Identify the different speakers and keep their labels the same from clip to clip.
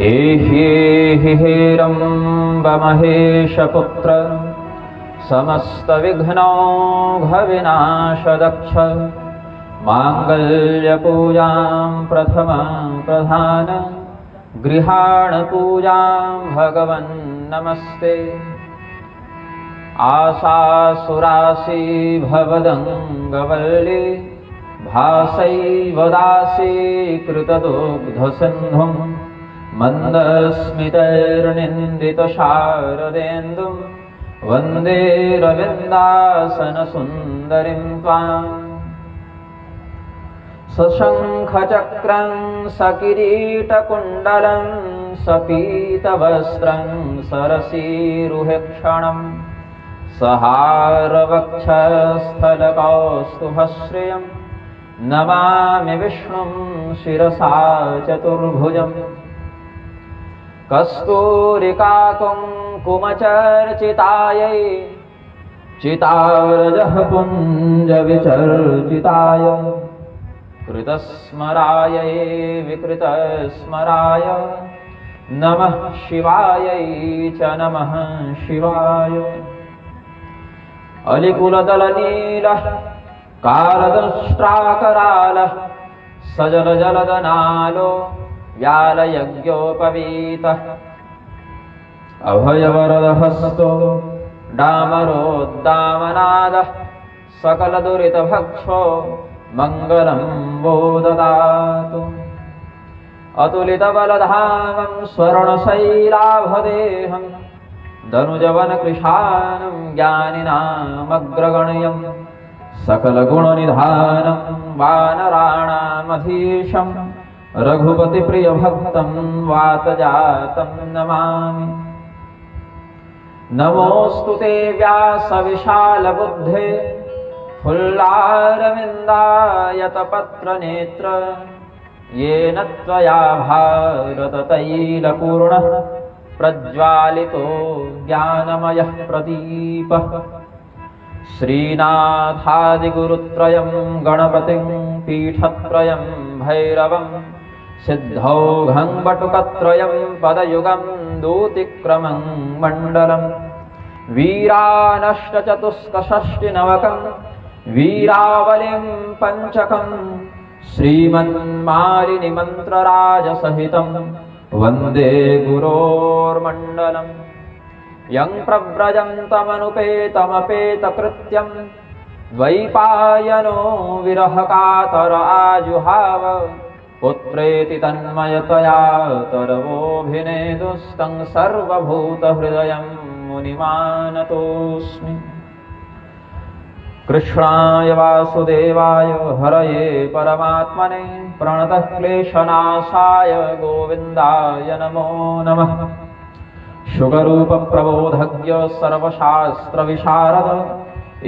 Speaker 1: एह्येहिरम्बमहेशपुत्र समस्तविघ्नौघविनाशदक्ष माङ्गल्यपूजां प्रथम प्रधान गृहाणपूजां भगवन् नमस्ते। आशासुरासि भवदङ्गवल्ली भासैवदासि कृतदुग्धसिन्धुं मन्दस्मितैर्निन्दितशारदेन्दुं वन्दे रविन्दासनसुन्दरीं त्वाम्। सशङ्खचक्रं सकिरीटकुण्डलं सपीतवस्त्रं सरसीरुहेक्षणं सहारवक्षस्थलकौस्तुभश्रियं नमामि विष्णुं शिरसा चतुर्भुजम्। कस्तूरिकाकुङ्कुमचर्चितायै चितारजः पुञ्जविचर्चिताय कृतस्मरायै विकृतस्मराय नमः शिवायै च नमः शिवाय। अलिकुलदलनीलः कालदंष्ट्राकरालः सजलजलदनालो व्यालयज्ञोपवीतः अभयवरदहस्तो डामरोद्दामनादः सकलदुरितभक्षो मङ्गलं वो ददातु। अतुलितबलधामं स्वर्णशैलाभदेहं दनुजवनकृशानं ज्ञानिनामग्रगण्यं सकलगुणनिधानं वानराणामधीशं रघुपतिप्रियभक्तं वातजातं नमामि। नमोऽस्तु ते व्यासविशालबुद्धे फुल्लारविन्दायतपत्रनेत्र येन त्वया भारततैलपूर्णः प्रज्वालितो ज्ञानमयः प्रदीपः। श्रीनाथादिगुरुत्रयं गणपतिं पीठत्रयं भैरवं सिद्धौघं वटुकत्रयं पदयुगं दूतिक्रमं मण्डलं वीरानष्टचतुष्कषष्टिनवकं वीरावलिं पञ्चकं श्रीमन्मालिनिमन्त्रराजसहितं वन्दे गुरोर्मण्डलम्। यं प्रव्रजन्तमनुपेतमपेतकृत्यं द्वैपायनो विरहकातर आजुहाव पुत्रेति तन्मयतया तरवोऽभिनेदुस्तं सर्वभूतहृदयं मुनिमानतोऽस्मि। कृष्णाय वासुदेवाय हरये परमात्मने प्रणतः क्लेशनाशाय गोविन्दाय नमो नमः। शुगरूपप्रबोधज्ञ सर्वशास्त्रविशारद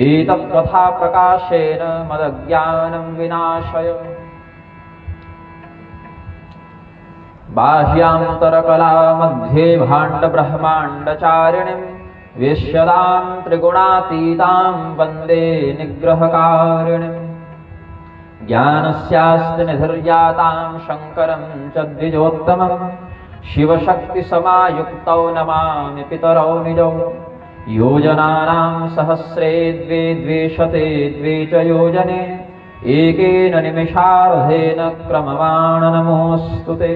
Speaker 1: एतत्कथाप्रकाशेन मदज्ञानं विनाशय। बाह्यान्तरकला मध्ये भाण्डब्रह्माण्डचारिणीं वेश्यदां त्रिगुणातीतां वन्दे निग्रहकारिणीं। ज्ञानस्यास्ति निधिर्यातां शङ्करं च द्विजोत्तमं शिवशक्तिसमायुक्तौ नमामि पितरौ निजौ। योजनानां सहस्रे द्वे द्विशते द्वे च योजने एकेन निमिषार्धेन क्रममाण नमोऽस्तु ते।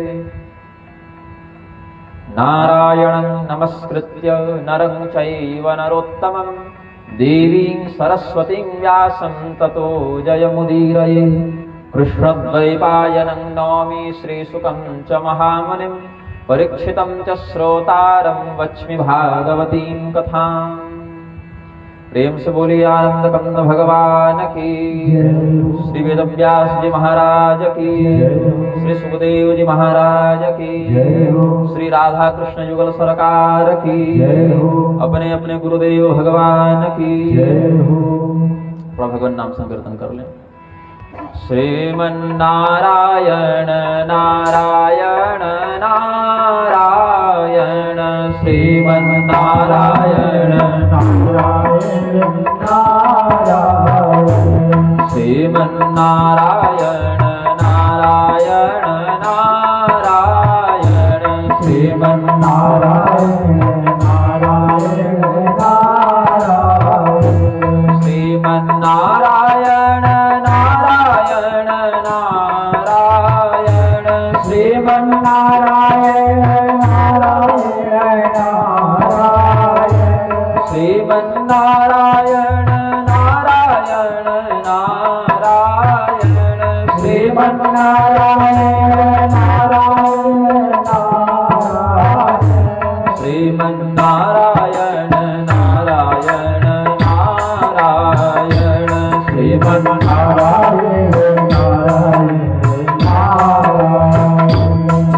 Speaker 1: नारायणं नमस्कृत्य नरं चैव नरोत्तमं देवीं सरस्वतीं व्यासं ततो जयमुदीरये। कृष्णद्वैपायनं नौमि श्रीशुकं च महामुनिं परीक्षितं च श्रोतारं वच्मि भागवतीं कथाम्। प्रेम से बोलिए आनंद कंद भगवान की, श्री वेदव्यास जी महाराज की, श्री सुखदेव जी महाराज की, श्री राधा कृष्ण युगल सरकार की, अपने अपने गुरुदेव भगवान की। भगवान नाम संकीर्तन कर लें। श्रीमन्नारायण नारायण नारायण श्रीमन्नारायण नारायण नारायण श्रीमन्नारायण नारायण नारायण
Speaker 2: श्रीमन्नारायण नारायण नारायण
Speaker 1: श्रीमन्नारायण नारायण नारायण
Speaker 2: श्रीमन्नारायण नारायण नारायण
Speaker 1: श्रीमन्नारायण नारायण नारायण
Speaker 2: श्रीमन्नारायण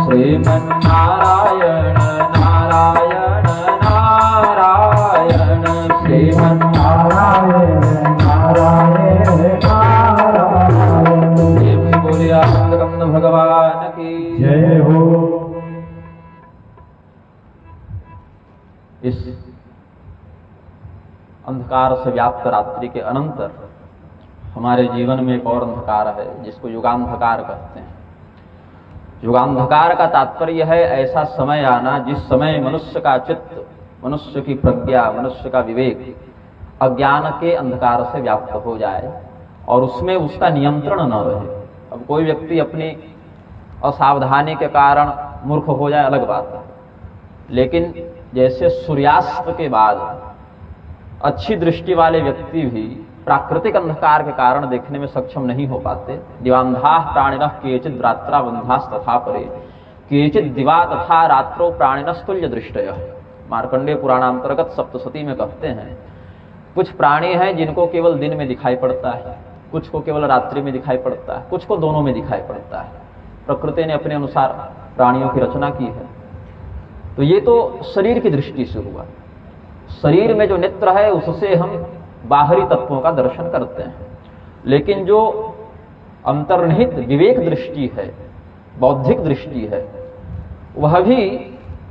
Speaker 1: श्रीमन्नारायण नारायण नारायण
Speaker 2: श्रीमन्नारायण नारायण नारायण
Speaker 1: बोलिए आनंदकंद भगवान की
Speaker 2: जय हो।
Speaker 1: इस अंधकार से व्याप्त रात्रि के अनंतर हमारे जीवन में एक और अंधकार है जिसको युगांधकार कहते हैं। युगांधकार का तात्पर्य है ऐसा समय आना जिस समय मनुष्य का चित्त, मनुष्य की प्रज्ञा, मनुष्य का विवेक अज्ञान के अंधकार से व्याप्त हो जाए और उसमें उसका नियंत्रण न रहे। अब कोई व्यक्ति अपनी असावधानी के कारण मूर्ख हो जाए अलग बात है, लेकिन जैसे सूर्यास्त के बाद अच्छी दृष्टि वाले व्यक्ति भी प्राकृतिक अंधकार के कारण देखने में सक्षम नहीं हो पाते। दिवांधाः प्राणिनः केचित् रात्राबन्धास् तथा परे केचित् दिवा तथा रात्रो प्राणिनस्तुल्य दृष्टयः। मार्कंडेय पुराणांतर्गत सप्तशती में कहते हैं कुछ प्राणी हैं जिनको केवल दिन में दिखाई पड़ता है, कुछ को केवल रात्रि में दिखाई पड़ता है, कुछ को दोनों में दिखाई पड़ता है। प्रकृति ने अपने अनुसार प्राणियों की रचना की है। तो ये तो शरीर की दृष्टि से हुआ। शरीर में जो नेत्र है उससे हम बाहरी तत्वों का दर्शन करते हैं, लेकिन जो अंतर्निहित विवेक दृष्टि है, बौद्धिक दृष्टि है, वह भी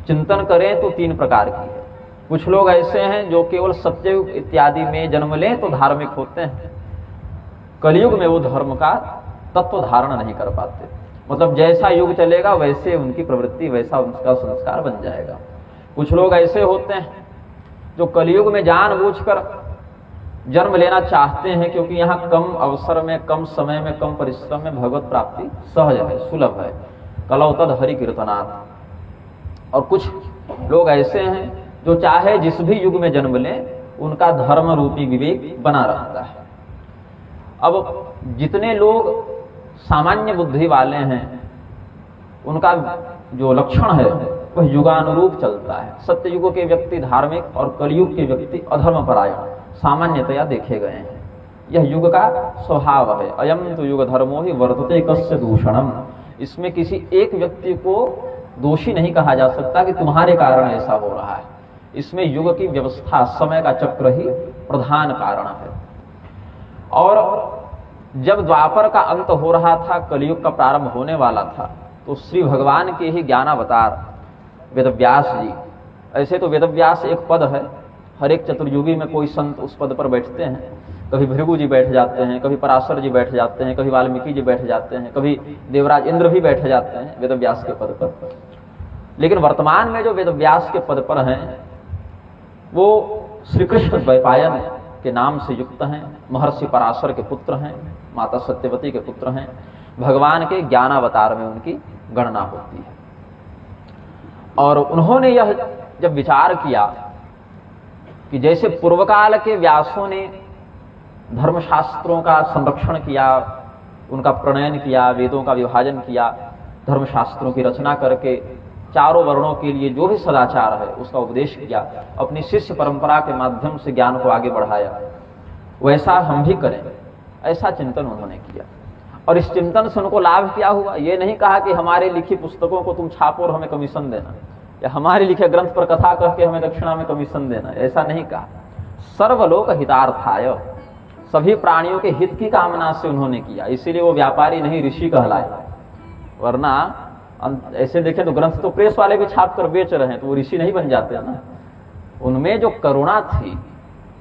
Speaker 1: चिंतन करें तो तीन प्रकार की है। कुछ लोग ऐसे हैं जो केवल सत्ययुग इत्यादि में जन्म लें तो धार्मिक होते हैं, कलयुग में वो धर्म का तत्व धारण नहीं कर पाते। मतलब जैसा युग चलेगा वैसे उनकी प्रवृत्ति, वैसा उनका संस्कार बन जाएगा। कुछ लोग ऐसे होते हैं जो कलयुग में जानबूझकर जन्म लेना चाहते हैं क्योंकि यहाँ कम अवसर में, कम समय में, कम परिश्रम में भगवत प्राप्ति सहज है, सुलभ है। कलौ तद हरि कीर्तनात्। और कुछ लोग ऐसे हैं जो चाहे जिस भी युग में जन्म लें उनका धर्म रूपी विवेक बना रहता है। अब जितने लोग सामान्य बुद्धि वाले हैं उनका जो लक्षण है वह युगानुरूप चलता है। सत्य युग के व्यक्ति धार्मिक और कलयुग के व्यक्ति अधर्मपरायण सामान्यतया देखे गए हैं। यह युग का स्वभाव है। अयम तो युग धर्मो ही वर्तते कस्य दूषणम। इसमें किसी एक व्यक्ति को दोषी नहीं कहा जा सकता कि तुम्हारे कारण ऐसा हो रहा है। इसमें युग की व्यवस्था, समय का चक्र ही प्रधान कारण है। और जब द्वापर का अंत हो रहा था, कलयुग का प्रारंभ होने वाला था, तो श्री भगवान के ही ज्ञानावतार वेदव्यास जी, ऐसे तो वेदव्यास एक पद है, हर एक चतुर्युगी में कोई संत उस पद पर बैठते हैं। कभी भृगु जी बैठ जाते हैं, कभी पराशर जी बैठ जाते हैं, कभी वाल्मीकि जी बैठ जाते हैं, कभी देवराज इंद्र भी बैठ जाते हैं वेदव्यास के पद पर। लेकिन वर्तमान में जो वेदव्यास के पद पर हैं वो श्री कृष्ण द्वैपायन के नाम से युक्त हैं, महर्षि पराशर के पुत्र हैं, माता सत्यवती के पुत्र हैं। भगवान के ज्ञानावतार में उनकी गणना होती है। और उन्होंने यह जब विचार किया कि जैसे पूर्व काल के व्यासों ने धर्मशास्त्रों का संरक्षण किया, उनका प्रणयन किया, वेदों का विभाजन किया, धर्मशास्त्रों की रचना करके चारों वर्णों के लिए जो भी सदाचार है उसका उपदेश किया, अपनी शिष्य परंपरा के माध्यम से ज्ञान को आगे बढ़ाया, वैसा हम भी करें, ऐसा चिंतन उन्होंने किया। और इस चिंतन से उनको लाभ क्या हुआ? ये नहीं कहा कि हमारे लिखी पुस्तकों को तुम छापो और हमें कमीशन देना, या हमारे लिखे ग्रंथ पर कथा कह के हमें दक्षिणा में कमीशन देना, ऐसा नहीं कहा। सर्वलोक हितार्थाय, सभी प्राणियों के हित की कामना से उन्होंने किया। इसीलिए वो व्यापारी नहीं ऋषि कहलाए। वरना ऐसे देखें तो ग्रंथ तो प्रेस वाले भी छाप कर बेच रहे हैं, तो वो ऋषि नहीं बन जाते ना। उनमें जो करुणा थी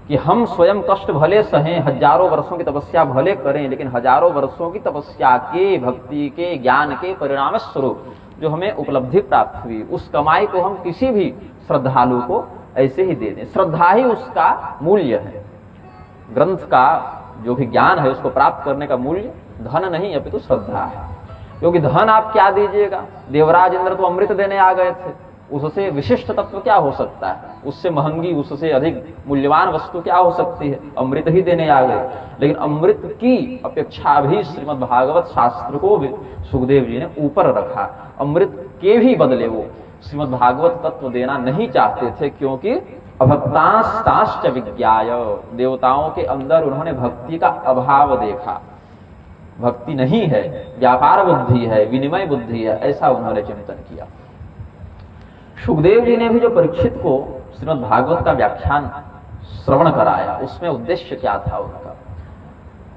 Speaker 1: कि हम स्वयं कष्ट भले सहें, हजारों वर्षों की तपस्या भले करें, लेकिन हजारों वर्षों की तपस्या के, भक्ति के, ज्ञान के परिणाम स्वरूप जो हमें उपलब्धि प्राप्त हुई, उस कमाई को हम किसी भी श्रद्धालु को ऐसे ही दे दें। श्रद्धा ही उसका मूल्य है। ग्रंथ का जो भी ज्ञान है उसको प्राप्त करने का मूल्य धन नहीं अपितु श्रद्धा है। क्योंकि धन आप क्या दीजिएगा, देवराज इंद्र तो अमृत देने आ गए थे, उससे विशिष्ट तत्व क्या हो सकता है, उससे महंगी, उससे अधिक मूल्यवान वस्तु क्या हो सकती है, अमृत ही देने आ गए। लेकिन अमृत की अपेक्षा भी श्रीमद् भागवत शास्त्र को भी सुखदेव जी ने ऊपर रखा। अमृत के भी बदले वो श्रीमद् भागवत तत्व देना नहीं चाहते थे, क्योंकि अभक्तांश्च विज्ञाय, देवताओं के अंदर उन्होंने भक्ति का अभाव देखा, भक्ति नहीं है, व्यापार बुद्धि है, विनिमय बुद्धि है, ऐसा उन्होंने चिंतन किया। सुखदेव जी ने भी जो परीक्षित को श्रीमद् भागवत का व्याख्यान श्रवण कराया, उसमें उद्देश्य क्या था उनका,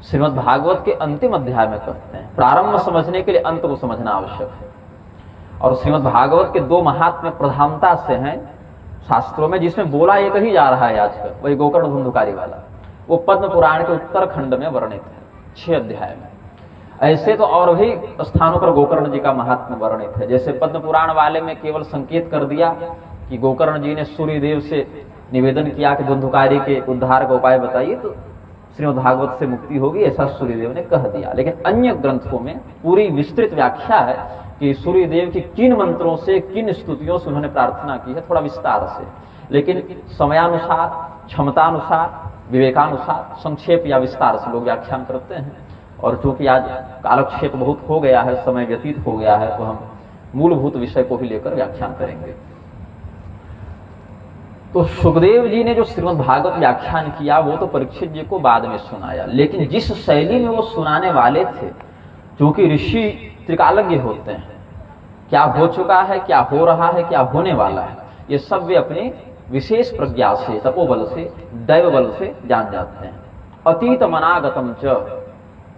Speaker 1: श्रीमद् भागवत के अंतिम अध्याय में कहते हैं प्रारंभ समझने के लिए अंत को समझना आवश्यक है। और श्रीमद् भागवत के दो महात्म्य प्रधानता से हैं शास्त्रों में, जिसमें बोला एक ही जा रहा है आजकल, वही गोकर्ण धुंधुकारी वाला, वो पद्म पुराण के उत्तरखंड में वर्णित है 6 अध्याय में। ऐसे तो और भी स्थानों पर गोकर्ण जी का महात्म्य वर्णित है। जैसे पद्म पुराण वाले में केवल संकेत कर दिया कि गोकर्ण जी ने सूर्य देव से निवेदन किया कि धुंधुकारी के उद्धार का उपाय बताइए तो श्रीमद् भागवत से मुक्ति होगी, ऐसा सूर्यदेव ने कह दिया। लेकिन अन्य ग्रंथों में पूरी विस्तृत व्याख्या है कि सूर्यदेव की किन मंत्रों से, किन स्तुतियों से उन्होंने प्रार्थना की है, थोड़ा विस्तार से। लेकिन समयानुसार, क्षमतानुसार, विवेकानुसार संक्षेप या विस्तार से लोग व्याख्यान करते हैं। और चूंकि आज कालक्षेप बहुत हो गया है, समय व्यतीत हो गया है, तो हम मूलभूत विषय को ही लेकर व्याख्यान करेंगे। तो सुखदेव जी ने जो श्रीमद् भागवत व्याख्यान किया वो तो परीक्षित जी को बाद में सुनाया, लेकिन जिस शैली में वो सुनाने वाले थे, क्योंकि ऋषि त्रिकालज्ञ होते हैं, क्या हो चुका है, क्या हो रहा है, क्या होने वाला है, ये सब वे अपनी विशेष प्रज्ञा से, तपोबल से, दैव बल से जान जाते हैं। अतीतम अनागतम च,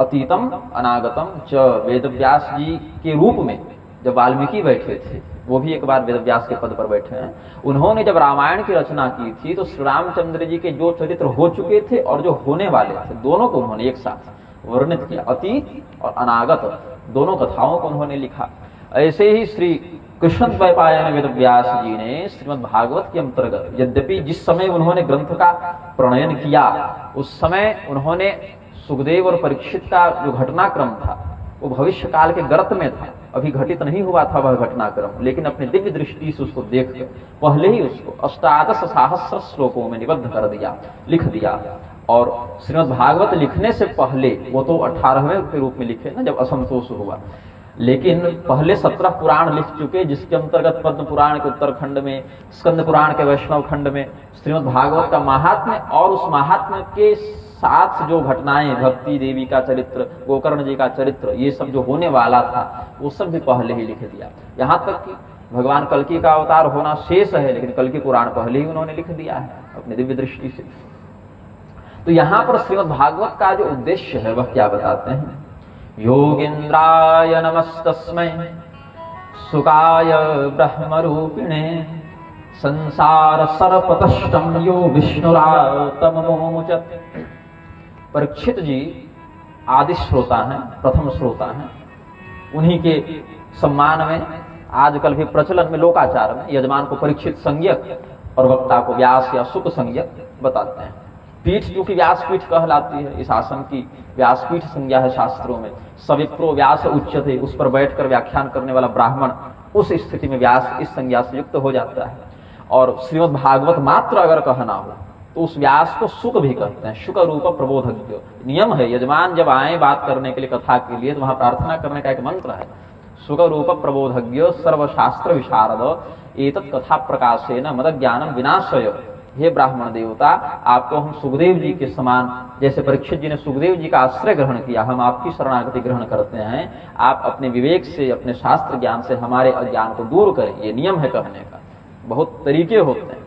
Speaker 1: अतीतम अनागतम च, वेदव्यास जी के रूप में जब वाल्मीकि बैठे थे, वो भी एक बार वेदव्यास के पद पर बैठे हैं, उन्होंने जब रामायण की रचना की थी तो श्री रामचंद्र जी के जो चरित्र हो चुके थे और जो होने वाले थे, दोनों को उन्होंने एक साथ वर्णित किया। अतीत और अनागत दोनों कथाओं को उन्होंने लिखा। ऐसे ही श्री कृष्ण द्वैपायन वेदव्यास जी ने श्रीमद् भागवत के अंतर्गत, यद्यपि जिस समय उन्होंने ग्रंथ का प्रणयन किया उस समय उन्होंने सुखदेव और परीक्षित का जो घटनाक्रम था वो भविष्य काल के गर्त में था, अभी घटित नहीं हुआ था वह घटनाक्रम, लेकिन अपनी दिव्य दृष्टि से उसको देखकर पहले ही उसको 18,000 श्लोकों में निबद्ध कर दिया, लिख दिया। और श्रीमद् भागवत लिखने से पहले वो तो 18वें के रूप में लिखे ना, जब असंतोष हुआ, लेकिन पहले 17 पुराण लिख चुके, जिसके अंतर्गत पद्म पुराण के उत्तरखंड में, स्कंद पुराण के वैष्णव खंड में श्रीमद् भागवत का महात्म्य और उस महात्म्य के साथ जो घटनाएं, भक्ति देवी का चरित्र, गोकर्ण जी का चरित्र, ये सब जो होने वाला था वो सब भी पहले ही लिख दिया। यहाँ तक कि भगवान कल्कि का अवतार होना शेष है, लेकिन कल्कि पुराण पहले ही उन्होंने लिख दिया है अपनी दिव्य दृष्टि से। तो यहाँ पर श्रीमद् भागवत का जो उद्देश्य है वह क्या बताते हैं, योगेन्द्राय नमस्तस्मै सुकाय ब्रह्मरूपिणे संसार सर्पतष्टम यो विष्णुरातमोमुचत। परीक्षित जी आदि श्रोता हैं, प्रथम श्रोता हैं। उन्हीं के सम्मान में आजकल भी प्रचलन में लोकाचार में यजमान को परीक्षित संज्ञक और वक्ता को व्यास या सुख संज्ञक बताते हैं। पीठ चूंकि व्यासपीठ कहलाती है, इस आसन की व्यासपीठ संज्ञा है शास्त्रों में। सविप्रो व्यास उच्यते, उस पर बैठकर व्याख्यान करने वाला ब्राह्मण उस स्थिति में व्यास इस संज्ञा से युक्त हो जाता है। और श्रीमद् भागवत मात्र अगर कहना हो तो उस व्यास को सुख भी कहते हैं, शुक रूप प्रबोधज्ञ। नियम है, यजमान जब आए बात करने के लिए, कथा के लिए, तो वहां प्रार्थना करने का एक मंत्र है, शुक रूप प्रबोधज्ञ सर्वशास्त्र विशारद एतत् कथा प्रकाशेन मद ज्ञानम विनाशय। हे ब्राह्मण देवता, आपको हम सुखदेव जी के समान, जैसे परीक्षित जी ने सुखदेव जी का आश्रय ग्रहण किया, हम आपकी शरणागति ग्रहण करते हैं। आप अपने विवेक से, अपने शास्त्र ज्ञान से हमारे अज्ञान को दूर करें। ये नियम है कहने का। बहुत तरीके होते हैं,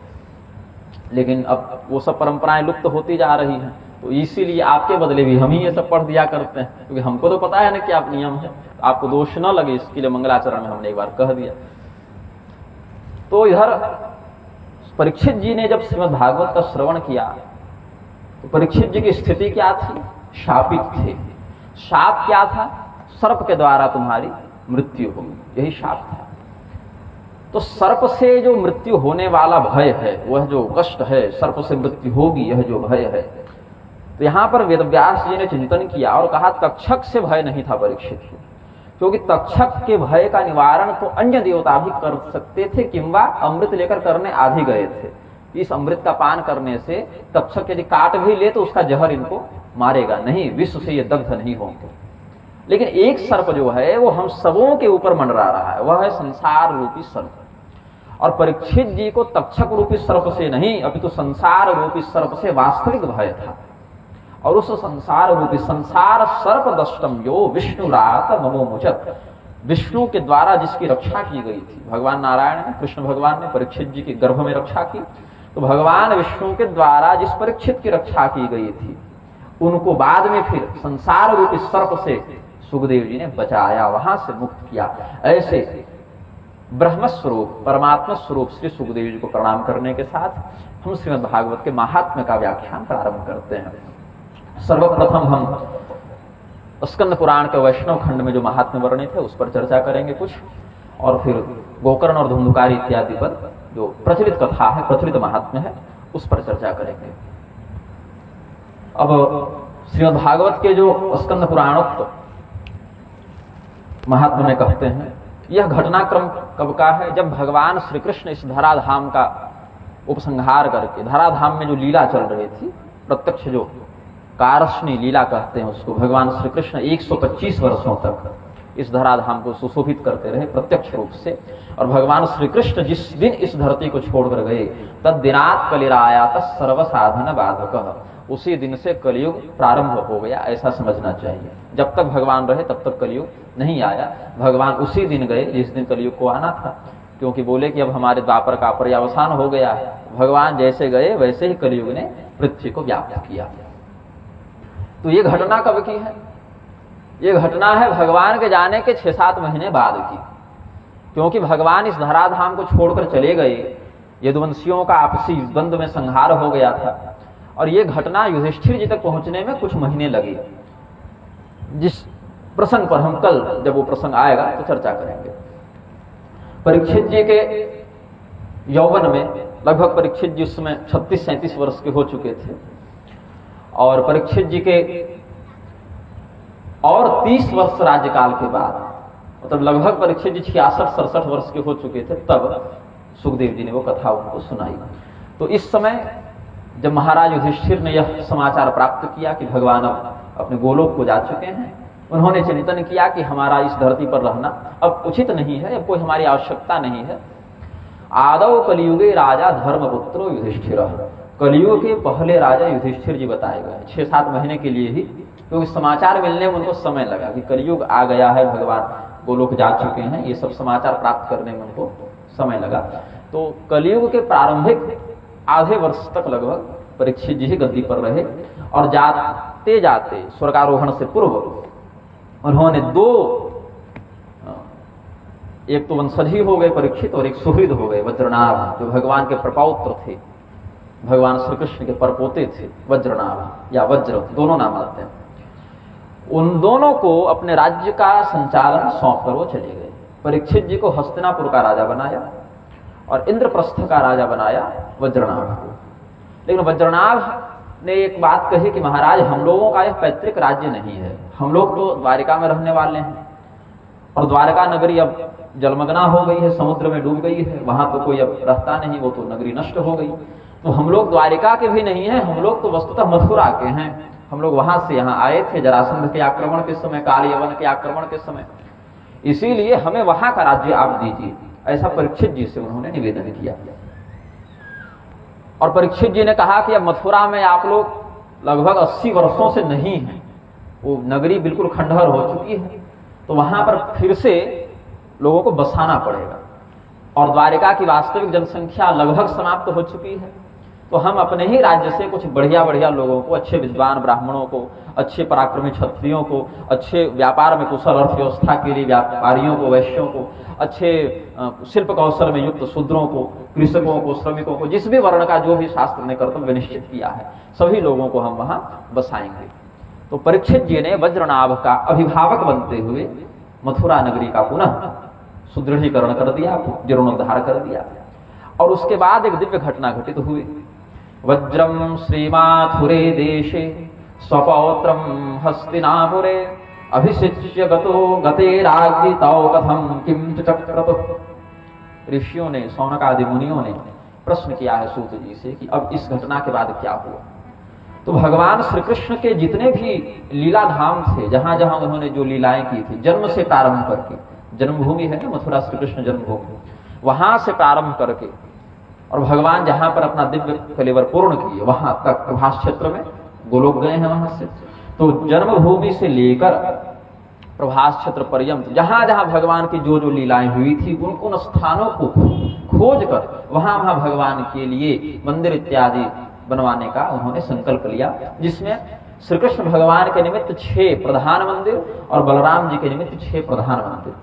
Speaker 1: लेकिन अब वो सब परंपराएं लुप्त होती जा रही हैं, तो इसीलिए आपके बदले भी हम ही ये सब पढ़ दिया करते हैं, क्योंकि हमको तो पता है ना कि आप नियम है, आपको दोष न लगे इसके लिए मंगलाचरण में हमने एक बार कह दिया। तो इधर परीक्षित जी ने जब श्रीमद् भागवत का श्रवण किया तो परीक्षित जी की स्थिति क्या थी, शापित थे। शाप क्या था, सर्प के द्वारा तुम्हारी मृत्यु होगी, यही शाप था। तो सर्प से जो मृत्यु होने वाला भय है, वह जो कष्ट है, सर्प से मृत्यु होगी, यह जो भय है, तो यहां पर वेदव्यास जी ने चिंतन किया और कहा तक्षक से भय नहीं था परीक्षित को, क्योंकि तक्षक के भय का निवारण तो अन्य देवता भी कर सकते थे, किंवा अमृत लेकर करने आ भी गए थे। इस अमृत का पान करने से तक्षक यदि काट भी ले तो उसका जहर इनको मारेगा नहीं, विश्व से ये दग्ध नहीं होंगे। लेकिन एक सर्प जो है वो हम सबों के ऊपर मंडरा रहा है, वह है संसार रूपी सर्प। और परीक्षित जी को तक्षक रूपी सर्प से नहीं, अपितु तो संसार रूपी सर्प से वास्तविक भय था। और उस संसार रूपी संसार सर्प दष्टम यो विष्णु रात ममोमुचत, विष्णु के द्वारा जिसकी रक्षा की गई थी, भगवान नारायण ने, कृष्ण भगवान ने परीक्षित जी के गर्भ में रक्षा की, तो भगवान विष्णु के द्वारा जिस परीक्षित की रक्षा की गई थी उनको बाद में फिर संसार रूपी सर्प से सुखदेव जी ने बचाया, वहां से मुक्त किया। ऐसे ब्रह्म स्वरूप परमात्मा स्वरूप श्री सुखदेव जी को प्रणाम करने के साथ हम श्रीमद् भागवत के महात्म्य का व्याख्यान प्रारंभ करते हैं। सर्वप्रथम हम स्कंद पुराण के वैष्णव खंड में जो महात्म्य वर्णित है उस पर चर्चा करेंगे कुछ, और फिर गोकर्ण और धुंधुकारी इत्यादि पर जो प्रचलित कथा है, प्रचलित महात्म्य है, उस पर चर्चा करेंगे। अब श्रीमद् भागवत के जो स्कंद पुराणोक्त महात्म्य में कहते हैं, यह घटनाक्रम कब का है? जब भगवान श्री कृष्ण इस धराधाम का उपसंहार करके, धराधाम में जो लीला चल रही थी, प्रत्यक्ष जो कारष्णी लीला कहते हैं उसको, भगवान श्री कृष्ण 125 वर्षों तक इस धराधाम को सुशोभित करते रहे प्रत्यक्ष रूप से। और भगवान श्री कृष्ण जिस दिन इस धरती को छोड़कर गए, तद दिनात कलिरायात सर्व साधन बाधक, उसी दिन से कलयुग प्रारंभ हो गया, ऐसा समझना चाहिए। जब तक भगवान रहे तब तक कलयुग नहीं आया, भगवान उसी दिन गए जिस दिन कलयुग को आना था, क्योंकि बोले कि अब हमारे द्वापर का पर्यावसान हो गया है। भगवान जैसे गए वैसे ही कलयुग ने पृथ्वी को व्याप्त किया। तो ये घटना कब की है? ये घटना है भगवान के जाने के 6-7 महीने बाद की, क्योंकि भगवान इस धराधाम को छोड़कर चले गए, यदुवंशियों का आपसी द्वंद्व में संहार हो गया था, और ये घटना युधिष्ठिर जी तक पहुंचने में कुछ महीने लगे, जिस प्रसंग पर हम कल जब वो प्रसंग आएगा तो चर्चा करेंगे। परीक्षित जी के यौवन में लगभग परीक्षित जी उस समय 36-37 वर्ष के हो चुके थे, और परीक्षित जी के और 30 वर्ष राज्यकाल के बाद, मतलब लगभग परीक्षित जी 66-67 वर्ष के हो चुके थे, तब सुखदेव जी ने वो कथा उनको सुनाई। तो इस समय जब महाराज युधिष्ठिर ने यह समाचार प्राप्त किया कि भगवान अब अपने गोलोक को जा चुके हैं, उन्होंने चिंतन किया कि हमारा इस धरती पर रहना अब उचित नहीं है, अब कोई हमारी आवश्यकता नहीं है। आदौ कलियुगे राजा धर्मपुत्रो युधिष्ठिर, कलियुग के पहले राजा युधिष्ठिर जी बताए गए 6-7 महीने के लिए ही, क्योंकि समाचार मिलने में उनको समय लगा कि कलियुग आ गया है, भगवान गोलोक जा चुके हैं, ये सब समाचार प्राप्त करने में उनको समय लगा। तो कलियुग के प्रारंभिक आधे वर्ष तक लगभग परीक्षित जी ही गद्दी पर रहे, और जाते जाते स्वर्गारोहण से पूर्व उन्होंने 2, एक तो वंशजी हो गए परीक्षित और एक सुहृद हो गए वज्रनाभ, जो भगवान के प्रपौत्र थे, भगवान श्री कृष्ण के परपोते थे, वज्रनाभ या वज्र, दोनों नाम आते हैं। उन दोनों को अपने राज्य का संचालन सौंप कर वो चले गए। परीक्षित जी को हस्तिनापुर का राजा बनाया और इंद्रप्रस्थ का राजा बनाया वज्रनाभ को। लेकिन वज्रनाभ ने एक बात कही कि महाराज, हम लोगों का यह पैतृक राज्य नहीं है, हम लोग तो द्वारिका में रहने वाले हैं, और द्वारका नगरी अब जलमग्ना हो गई है, समुद्र में डूब गई है, वहां तो कोई अब रहता नहीं, वो तो नगरी नष्ट हो गई। तो हम लोग द्वारिका के भी नहीं है, हम लोग तो वस्तुतः मथुरा के हैं, हम लोग वहां से यहाँ आए थे जरासंध के आक्रमण के समय, काल यवन के आक्रमण के समय, इसीलिए हमें वहां का राज्य आप दीजिए, ऐसा परीक्षित जी से उन्होंने निवेदन किया। और परीक्षित जी ने कहा कि अब मथुरा में आप लोग लगभग 80 वर्षों से नहीं हैं, वो नगरी बिल्कुल खंडहर हो चुकी है, तो वहां पर फिर से लोगों को बसाना पड़ेगा, और द्वारिका की वास्तविक जनसंख्या लगभग समाप्त हो चुकी है। तो हम अपने ही राज्य से कुछ बढ़िया बढ़िया लोगों को, अच्छे विद्वान ब्राह्मणों को, अच्छे पराक्रमी क्षत्रियों को, अच्छे व्यापार में कुशल अर्थव्यवस्था के लिए व्यापारियों को, वैश्यों को, अच्छे शिल्प कौशल में युक्त शूद्रों को, कृषकों को, श्रमिकों को, जिस भी वर्ण का जो भी शास्त्र ने कर्तव्य निश्चित किया है, सभी लोगों को हम वहां बसाएंगे। तो परीक्षित जी ने वज्रनाभ का अभिभावक बनते हुए मथुरा नगरी का पुनः सुदृढ़ीकरण कर दिया, जीर्णोद्धार कर दिया। और उसके बाद एक दिव्य घटना घटित हुई। वज्रम श्रीमाथुरे देशे स्वपौत्रम हस्तिनापुरे अभिषिच्य गतो गते राज्ञी तौ कथम किम च चक्रतो। ऋषियों ने, सौनक आदि मुनियों ने प्रश्न किया है सूत जी से कि अब इस घटना के बाद क्या हुआ। तो भगवान श्री कृष्ण के जितने भी लीला धाम थे, जहां जहां उन्होंने जो लीलाएं की थी, जन्म से प्रारंभ करके, जन्मभूमि है ना मथुरा श्री कृष्ण जन्मभूमि, वहां से प्रारंभ करके और भगवान जहां पर अपना दिव्य कलेवर पूर्ण किए वहां तक प्रभास क्षेत्र में गोलोक गए हैं वहां से। तो जन्मभूमि से लेकर प्रभास क्षेत्र पर्यंत जहां जहां भगवान की जो जो लीलाएं हुई थी उन स्थानों को खोज कर वहां वहां भगवान के लिए मंदिर इत्यादि बनवाने का उन्होंने संकल्प लिया, जिसमें श्री कृष्ण भगवान के निमित्त 6 प्रधान मंदिर और बलराम जी के निमित्त 6 प्रधान मंदिर,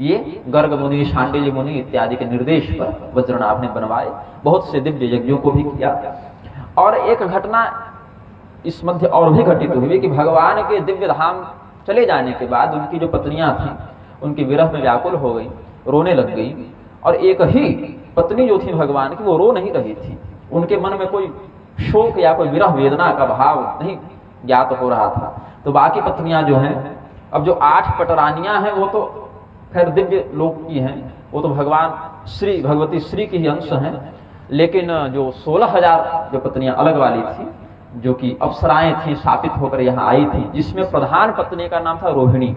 Speaker 1: ये गर्ग मुनि, शांडिल्य मुनि इत्यादि के निर्देश पर वज्रनाभ ने बनवाए। बहुत से दिव्य यज्ञों को भी किया। और एक घटना इस मध्य और भी घटित हुई कि भगवान के दिव्य धाम चले जाने के बाद उनकी जो पत्नियां थीं उनकी विरह में व्याकुल हो गई, रोने लग गई। और एक ही पत्नी जो थी भगवान की वो रो नहीं रही थी, उनके मन में कोई शोक या कोई विरह वेदना का भाव नहीं ज्ञात हो रहा था। तो बाकी पत्नियां जो हैं, अब जो 8 पटरानियां हैं वो तो खैर दिव्य लोक की हैं, वो तो भगवान श्री भगवती श्री की ही अंश हैं, लेकिन जो 16,000 जो पत्नियां अलग वाली थी, जो कि अप्सराएं थी, शापित होकर यहाँ आई थी, जिसमें प्रधान पत्नी का नाम था रोहिणी।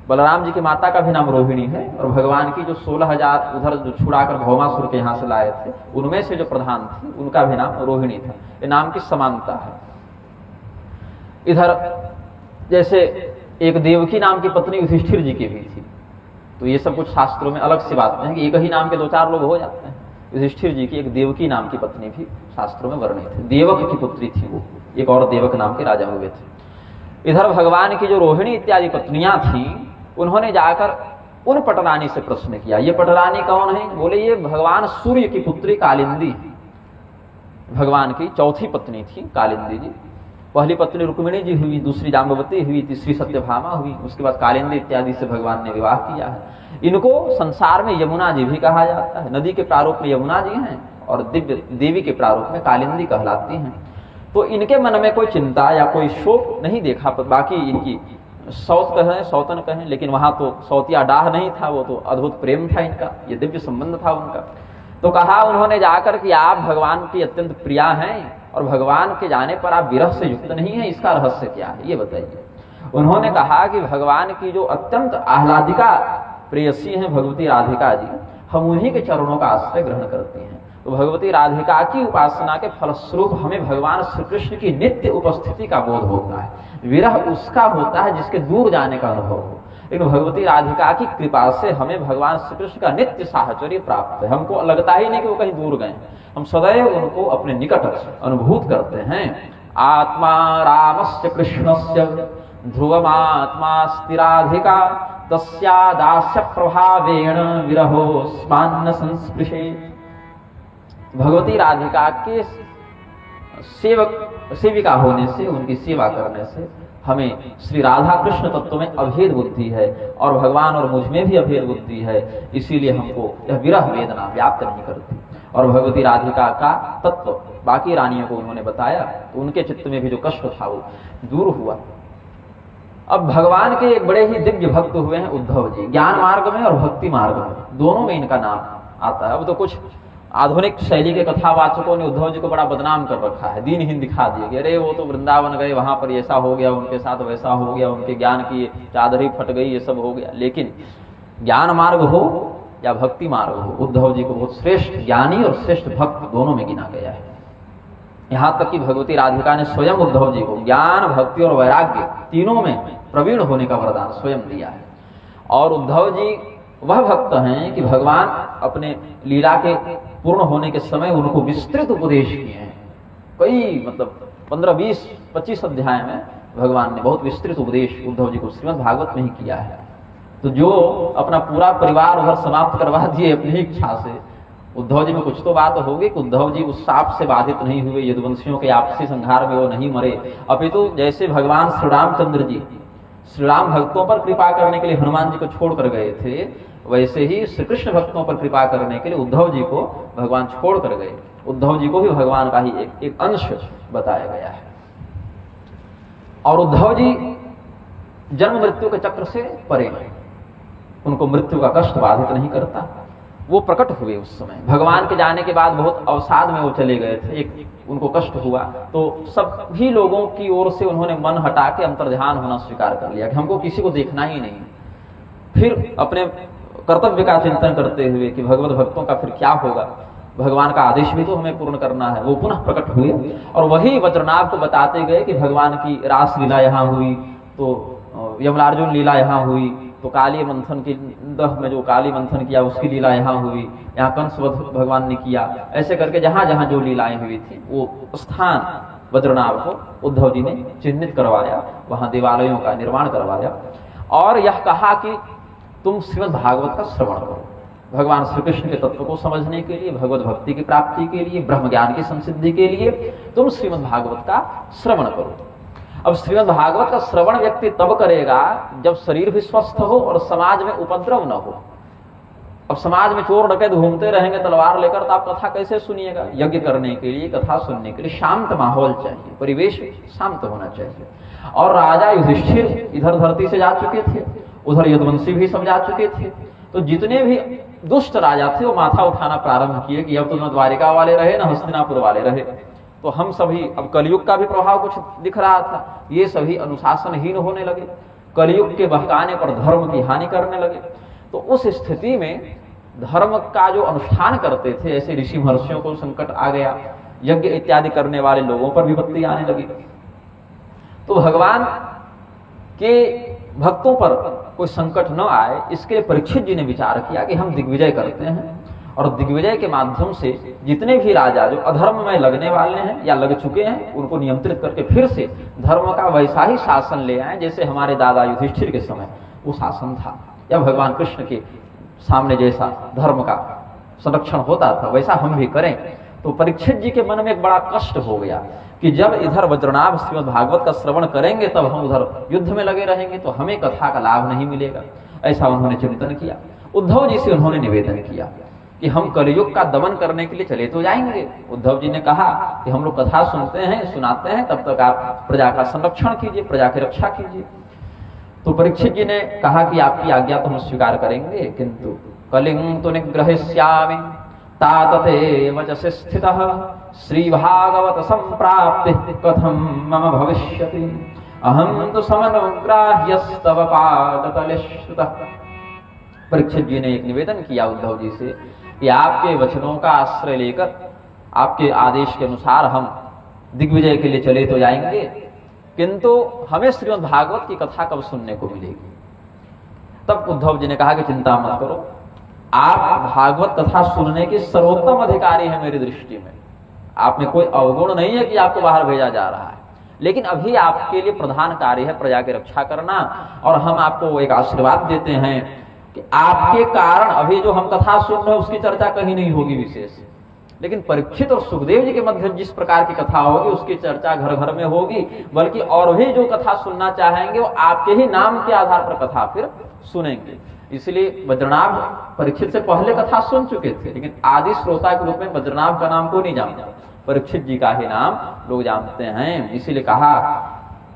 Speaker 1: बलराम जी की माता का भी नाम रोहिणी है, और भगवान की जो 16,000 उधर जो छुड़ाकर भौमासुर के यहाँ से लाए थे उनमें से जो प्रधान थी उनका भी नाम रोहिणी था। ये नाम की समानता है। इधर जैसे एक देवकी नाम की पत्नी युधिष्ठिर जी की भी थी, तो ये सब कुछ शास्त्रों में अलग सी बातें हैं कि एक ही नाम के 2-4 लोग हो जाते हैं। युधिष्ठिर जी की एक देवकी नाम की पत्नी भी शास्त्रों में वर्णित है, देवक की पुत्री थी वो, एक और देवक नाम के राजा हुए थे। इधर भगवान की जो रोहिणी इत्यादि पत्नियां थीं उन्होंने जाकर उन पटरानी से प्रश्न किया। ये पटरानी कौन है? बोले ये भगवान सूर्य की पुत्री कालिंदी, भगवान की चौथी पत्नी थी कालिंदी जी। पहली पत्नी रुक्मिणी जी हुई, दूसरी जाम्बवती हुई, तीसरी सत्यभामा हुई, उसके बाद कालिंदी इत्यादि से भगवान ने विवाह किया है। इनको संसार में यमुना जी भी कहा जाता है। नदी के प्रारूप में यमुना जी हैं और दिव्य देवी के प्रारूप में कालिंदी कहलाती हैं। तो इनके मन में कोई चिंता या कोई शोक नहीं देखा। बाकी इनकी सौत कहें, सौतन कहें, लेकिन वहां तो सौतिया डाह नहीं था, वो तो अद्भुत प्रेम था इनका, ये दिव्य संबंध था उनका। तो कहा उन्होंने जाकर कि आप भगवान की अत्यंत प्रिया हैं और भगवान के जाने पर आप विरह से युक्त नहीं है, इसका रहस्य क्या है ये बताइए। उन्होंने कहा कि भगवान की जो अत्यंत आह्लादिका प्रेयसी हैं भगवती राधिका जी, हम उन्हीं के चरणों का आश्रय ग्रहण करती हैं। तो भगवती राधिका की उपासना के फलस्वरूप हमें भगवान श्री कृष्ण की नित्य उपस्थिति का बोध होता है। विरह उसका होता है जिसके दूर जाने का अनुभव हो, लेकिन भगवती राधिका की कृपा से हमें भगवान श्री कृष्ण का नित्य साहचर्य प्राप्त है। हमको लगता ही नहीं कि वो कहीं दूर गए, हम सदैव उनको अपने निकट अनुभूत करते हैं। आत्मा रामस्य कृष्णस्य ध्रुवमात्मा स्थिराधिका तस्या दास्य प्रभावेण विरहो स्मान्न संस्पृशे। भगवती राधिका के सेविका होने से, उनकी सेवा करने से हमें श्री राधा कृष्ण तत्व में अभेद बुद्धि है और भगवान और मुझ में भी अभेद बुद्धि है, इसीलिए हमको यह विरह वेदना व्याप्त नहीं करती। और भगवती राधिका का तत्व बाकी रानियों को उन्होंने बताया तो उनके चित्त में भी जो कष्ट था वो दूर हुआ। अब भगवान के एक बड़े ही दिव्य भक्त हुए हैं उद्धव जी, ज्ञान मार्ग में और भक्ति मार्ग में दोनों में इनका नाम आता है। अब तो कुछ आधुनिक शैली के कथावाचकों ने उद्धव जी को बड़ा बदनाम कर रखा है, दीनहीन दिखा दिए कि अरे वो तो वृंदावन गए, वहां पर ऐसा हो गया, उनके साथ वैसा हो गया, उनके ज्ञान की चादर ही फट गई, ये सब हो गया। लेकिन ज्ञान मार्ग हो या भक्ति मार्ग हो, उद्धव जी को बहुत श्रेष्ठ ज्ञानी और श्रेष्ठ भक्त दोनों में गिना गया है। यहाँ तक कि भगवती राधिका ने स्वयं उद्धव जी को ज्ञान, भक्ति और वैराग्य तीनों में प्रवीण होने का वरदान स्वयं दिया है। और उद्धव जी वह भक्त हैं कि भगवान अपने लीला के पूर्ण होने के समय उनको विस्तृत उपदेश किए हैं। कई 15, 20, 25 अध्याय में भगवान ने बहुत विस्तृत उपदेश उद्धव जी को श्रीमद् भागवत में ही किया है। तो जो अपना पूरा परिवार उधर समाप्त करवा दिए अपनी इच्छा से, उद्धव जी में कुछ तो बात होगी कि उद्धव जी उस साप से बाधित नहीं हुए, यदुवंशियों के आपसी संहार में वो नहीं मरे, अपितु जैसे भगवान श्री रामचंद्र जी श्री राम भक्तों पर कृपा करने के लिए हनुमान जी को छोड़कर गए थे, वैसे ही श्री कृष्ण भक्तों पर कृपा करने के लिए उद्धव जी को भगवान छोड़ कर गए। उद्धव जी को भी भगवान का ही एक अंश बताया गया है। और उद्धव जी जन्म मृत्यु के चक्र से परे हैं, उनको मृत्यु का कष्ट बाधित नहीं करता। वो प्रकट हुए उस समय, भगवान के जाने के बाद बहुत अवसाद में वो चले गए थे, एक उनको कष्ट हुआ तो सभी लोगों की ओर से उन्होंने मन हटा के अंतर्ध्यान होना स्वीकार कर लिया कि हमको किसी को देखना ही नहीं। फिर अपने कर्तव्य का चिंतन करते हुए कि भगवत भक्तों का फिर क्या होगा, भगवान का आदेश भी तो हमें पूर्ण करना है, वो पुनः प्रकट हुए और वही वज्रनाभ को बताते गए कि भगवान की रास लीला यहाँ हुई, तो यमलार्जुन लीला यहाँ हुई, तो काली मंथन की दह में जो काली मंथन किया उसकी लीला यहाँ हुई, यहाँ कंसवध भगवान ने किया। ऐसे करके जहां जहां जो लीलाएं हुई थी वो स्थान वज्रनाभ को उद्धव जी ने चिन्हित करवाया, वहां देवालयों का निर्माण करवाया और यह कहा कि तुम श्रीमद् भागवत का श्रवण करो, भगवान श्री कृष्ण के तत्व को समझने के लिए, भगवत भक्ति की प्राप्ति के लिए, ब्रह्म ज्ञान की संसिद्धि के लिए तुम श्रीमद् भागवत का श्रवण करो। अब श्रीमद् भागवत का श्रवण व्यक्ति तब करेगा जब शरीर भी स्वस्थ हो और समाज में उपद्रव न हो। अब समाज में चोर डकैत घूमते रहेंगे तलवार लेकर, तो आप कथा कैसे सुनिएगा? यज्ञ करने के लिए, कथा सुनने के लिए शांत माहौल चाहिए, परिवेश शांत होना चाहिए। और राजा युधिष्ठिर इधर धरती से जा चुके थे, उधर यदुवंशी भी सब जा चुके थे, तो जितने भी दुष्ट राजा थे वो माथा उठाना प्रारंभ किए कि अब तो न द्वारिका वाले रहे न हस्तिनापुर वाले रहे, तो हम सभी, अब कलयुग का भी प्रभाव कुछ दिख रहा था, ये सभी अनुशासनहीन होने लगे, कलयुग के बहकाने पर धर्म की हानि करने लगे। तो उस स्थिति में धर्म का जो अनुष्ठान करते थे ऐसे ऋषि महर्षियों को संकट आ गया, यज्ञ इत्यादि करने वाले लोगों पर विपत्ति आने लगी। तो भगवान के भक्तों पर कोई संकट न आए, इसके लिए परीक्षित जी ने विचार किया कि हम दिग्विजय करते हैं और दिग्विजय के माध्यम से जितने भी राजा जो अधर्म में लगने वाले हैं या लग चुके हैं उनको नियंत्रित करके फिर से धर्म का वैसा ही शासन ले आए जैसे हमारे दादा युधिष्ठिर के समय वो शासन था, या भगवान कृष्ण के सामने जैसा धर्म का संरक्षण होता था वैसा हम भी करें। तो परीक्षित जी के मन में एक बड़ा कष्ट हो गया कि जब इधर वज्रनाभ श्रीमद् भागवत का श्रवण करेंगे तब हम उधर युद्ध में लगे रहेंगे तो हमें कथा का लाभ नहीं मिलेगा। ऐसा उन्होंने चिंतन किया। उद्धव जी से उन्होंने निवेदन किया कि हम कलयुग का दमन करने के लिए चले तो जाएंगे। उद्धव जी ने कहा कि हम लोग कथा सुनते हैं, सुनाते हैं, तब तक आप प्रजा का संरक्षण कीजिए, प्रजा की रक्षा कीजिए। तो परीक्षित जी ने कहा कि आपकी आज्ञा तो हम स्वीकार करेंगे, किंतु कलिंग तो निग्रहिष्यामि तातते वचसि स्थितः श्री भागवत संप्राप्ति कथम मम भविष्यति अहम तो समनुग्राह्यस्तव पादतले श्रुतः। परीक्षित जी ने एक निवेदन किया उद्धव जी से कि आपके वचनों का आश्रय लेकर आपके आदेश के अनुसार हम दिग्विजय के लिए चले तो जाएंगे, किंतु हमें श्रीमद् भागवत की कथा कब सुनने को मिलेगी? तब उद्धव जी ने कहा कि चिंता मत करो, आप भागवत कथा सुनने के सर्वोत्तम अधिकारी हैं मेरी दृष्टि में। आप में कोई अवगुण नहीं है कि आपको बाहर भेजा जा रहा है, लेकिन अभी आपके लिए प्रधान कार्य है प्रजा की रक्षा करना, और हम आपको एक आशीर्वाद देते हैं कि आपके कारण अभी जो हम कथा सुन रहे हैं उसकी चर्चा कहीं नहीं होगी विशेष, लेकिन परीक्षित और सुखदेव जी के मध्य जिस प्रकार की कथा होगी उसकी चर्चा घर घर में होगी, बल्कि और भी जो कथा सुनना चाहेंगे वो आपके ही नाम के आधार पर कथा फिर सुनेंगे। इसलिए वज्रनाभ परीक्षित से पहले कथा सुन चुके थे, लेकिन आदि श्रोता के रूप में वज्रनाभ का नाम कोई नहीं जानता, परीक्षित जी का ही नाम लोग जानते हैं। इसीलिए कहा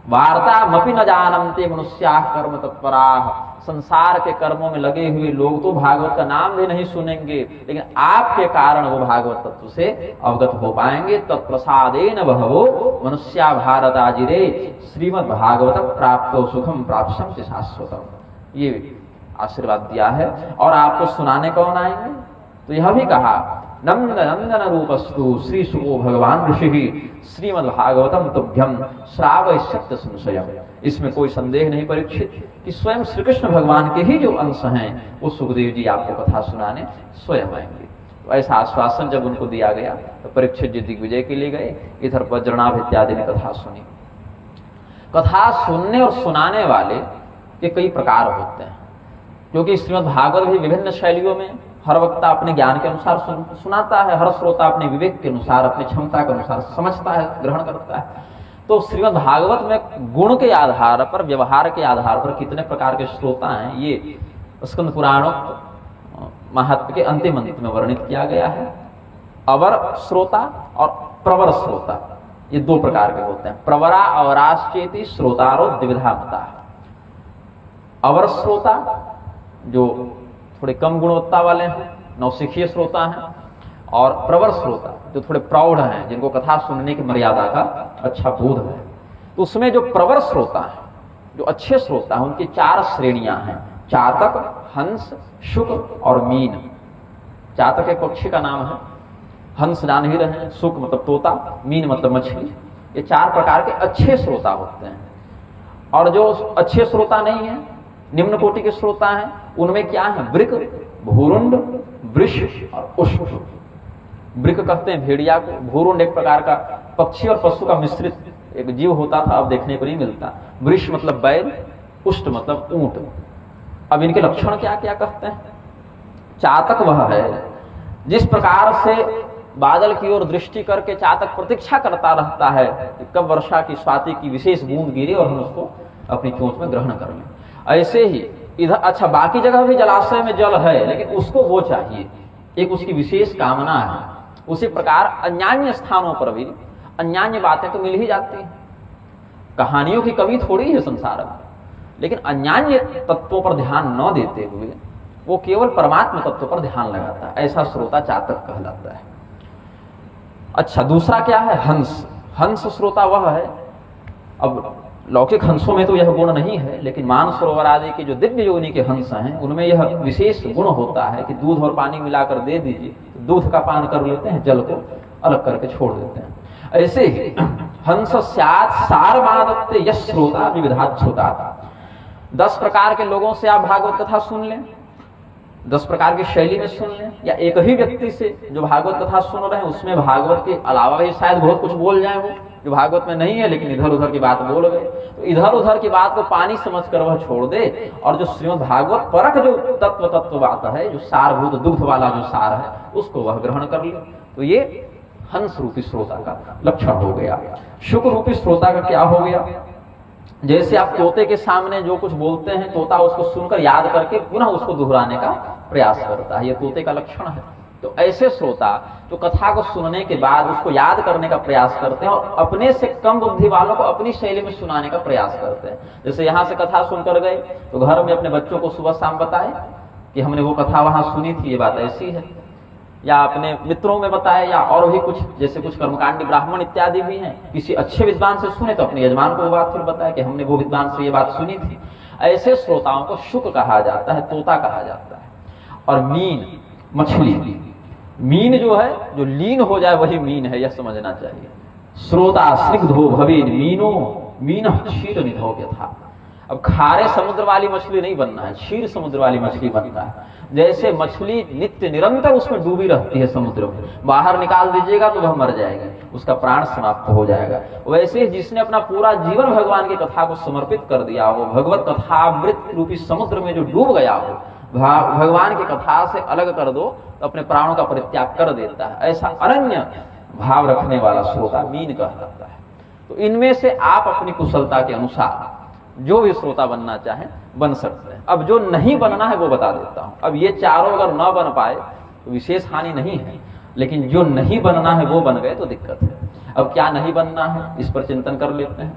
Speaker 1: वार्ता मपि न जानन्ते मनुष्याः कर्म तत्पराः, संसार के कर्मों में लगे हुए लोग तो भागवत का नाम भी नहीं सुनेंगे, लेकिन आपके कारण वो भागवत तत्व से अवगत हो पाएंगे। तत्प्रसादेन बहवो मनुष्या भारताजिरे श्रीमद् भागवत प्राप्तो सुखम प्राप्स्यन्ति शाश्वतम्, ये आशीर्वाद दिया है। और आपको सुनाने कौन आएंगे? तो यह भी कहा नंद नंदन रूपस्तु श्री सुको भगवान ऋषि श्रीमद् भागवतम तुभ्यम श्रावयिष्यति संशयम्। इसमें कोई संदेह नहीं परीक्षित कि स्वयं श्री कृष्ण भगवान के ही जो अंश हैं वो सुखदेव जी आपको कथा सुनाने स्वयं आएंगे। तो ऐसा आश्वासन जब उनको दिया गया तो परीक्षित जी दिग्विजय के लिए गए, इधर वज्रनाभ इत्यादि ने कथा सुनी। कथा सुनने और सुनाने वाले के कई प्रकार होते हैं, क्योंकि श्रीमद् भागवत भी विभिन्न शैलियों में हर वक्ता अपने ज्ञान के अनुसार सुनाता है, हर श्रोता अपने विवेक के अनुसार अपनी क्षमता के अनुसार समझता है, ग्रहण करता है। तो श्रीमद् भागवत में गुण के आधार पर, व्यवहार के आधार पर कितने प्रकार के श्रोता हैं ये स्कंद पुराणोक्त महात्म्य के अंतिम अंत में वर्णित किया गया है। अवर श्रोता और प्रवर श्रोता, ये दो प्रकार के होते हैं। प्रवरा अवराश्चेति श्रोतारो द्विविधा मता। अवर श्रोता जो थोड़े कम गुणवत्ता वाले हैं, नौसिखिए श्रोता हैं, और प्रवर श्रोता जो थोड़े प्रौढ़ हैं, जिनको कथा सुनने की मर्यादा का अच्छा बोध है। तो उसमें जो प्रवर श्रोता है, जो अच्छे श्रोता हैं, उनकी 4 श्रेणियां हैं, चातक, हंस, शुक और मीन। चातक एक पक्षी का नाम है, हंस जान ही रहे हैं, शुक मतलब तोता, मीन मतलब मछली। ये 4 प्रकार के अच्छे श्रोता होते हैं। और जो अच्छे श्रोता नहीं है, निम्न कोटि के श्रोता हैं, उनमें क्या है, वृक, भूरुंड, वृष और उष्ट। वृक कहते हैं भेड़िया को, भूरुंड एक प्रकार का पक्षी और पशु का मिश्रित एक जीव होता था, अब देखने को नहीं मिलता। वृष मतलब बैल, उष्ट मतलब ऊंट। अब इनके लक्षण क्या क्या कहते हैं। चातक वह है जिस प्रकार से बादल की ओर दृष्टि करके चातक प्रतीक्षा करता रहता है कि कब वर्षा की, स्वाति की विशेष बूंद गिरे और हम उसको अपनी चोंच में ग्रहण कर लें, ऐसे ही इधर अच्छा बाकी जगह भी जलाशय में जल है, लेकिन उसको वो चाहिए, एक उसकी विशेष कामना है। उसी प्रकार अन्यान्य स्थानों पर भी अन्यान्य बातें तो मिल ही जाती हैं। कहानियों की कमी थोड़ी है संसार में, लेकिन अन्यान्य तत्वों पर ध्यान न देते हुए वो केवल परमात्मा तत्व पर ध्यान लगाता है, ऐसा श्रोता चातक कहलाता है। अच्छा, दूसरा क्या है, हंस। हंस श्रोता वह है, अब लौकिक हंसों में तो यह गुण नहीं है, लेकिन मानसरोवर आदि के जो दिव्य योनि के हंस हैं, उनमें यह विशेष गुण होता है कि दूध और पानी मिलाकर दे दीजिए, तो दूध का पान कर लेते हैं, जल को अलग करके छोड़ देते हैं। ऐसे ही हंस स्यात् सार मादत्ते यश श्रोता विविधात् श्रोता। 10 प्रकार के लोगों से आप भागवत कथा सुन लें, 10 प्रकार की शैली में सुन लें, या एक ही व्यक्ति से जो भागवत कथा सुन रहे हैं उसमें भागवत के अलावा भी शायद बहुत कुछ बोल जाए वो जो भागवत में नहीं है, लेकिन इधर उधर की बात बोल गए, तो इधर उधर की बात को पानी समझकर वह छोड़ दे, और जो श्रीमद् भागवत परक जो तत्व बात है, जो सारभूत दुग्ध वाला जो सार है, उसको वह ग्रहण कर ले। तो ये हंस रूपी श्रोता का लक्षण हो गया। शुक रूपी श्रोता का क्या हो गया, जैसे आप तोते के सामने जो कुछ बोलते हैं, तोता उसको सुनकर याद करके पुनः उसको दोहराने का प्रयास करता है, यह तोते का लक्षण है। तो ऐसे श्रोता जो कथा को सुनने के बाद उसको याद करने का प्रयास करते हैं और अपने से कम बुद्धि वालों को अपनी शैली में सुनाने का प्रयास करते हैं। जैसे यहाँ से कथा सुनकर गए तो घर में अपने बच्चों को सुबह शाम बताए कि हमने वो कथा वहां सुनी थी, ये बात ऐसी है, या अपने मित्रों में बताए, या और भी कुछ जैसे कुछ कर्मकांडी ब्राह्मण इत्यादि भी हैं, किसी अच्छे विद्वान से सुने तो अपने यजमान को वो बात फिर बताए कि हमने वो विद्वान से ये बात सुनी थी। ऐसे श्रोताओं को शुक कहा जाता है, तोता कहा जाता है। और मीन, मछली, मीन जो है, जो लीन हो जाए वही मीन है, यह समझना चाहिए। श्रोता स्निग्धो भवेन मीनो मीन क्षीर निधो यथा। अब खारे समुद्र वाली मछली नहीं बनना है, क्षीर समुद्र वाली मछली बनना है। जैसे मछली नित्य निरंतर उसमें डूबी रहती है समुद्र में, बाहर निकाल दीजिएगा तो वह मर जाएगी, उसका प्राण समाप्त हो जाएगा। वैसे जिसने अपना पूरा जीवन भगवान की कथा को समर्पित कर दिया हो, भगवत कथामृत रूपी समुद्र में जो डूब गया हो, भगवान की कथा से अलग कर दो तो अपने प्राणों का परित्याग कर देता है। ऐसा अनन्य भाव रखने वाला श्रोता मीन कहलाता है। तो इनमें से आप अपनी कुशलता के अनुसार जो भी श्रोता बनना चाहे बन सकते हैं। अब जो नहीं बनना है वो बता देता हूं। अब ये चारों अगर न बन पाए तो विशेष हानि नहीं है, लेकिन जो नहीं बनना है वो बन गए तो दिक्कत है। अब क्या नहीं बनना है, इस पर चिंतन कर लेते हैं।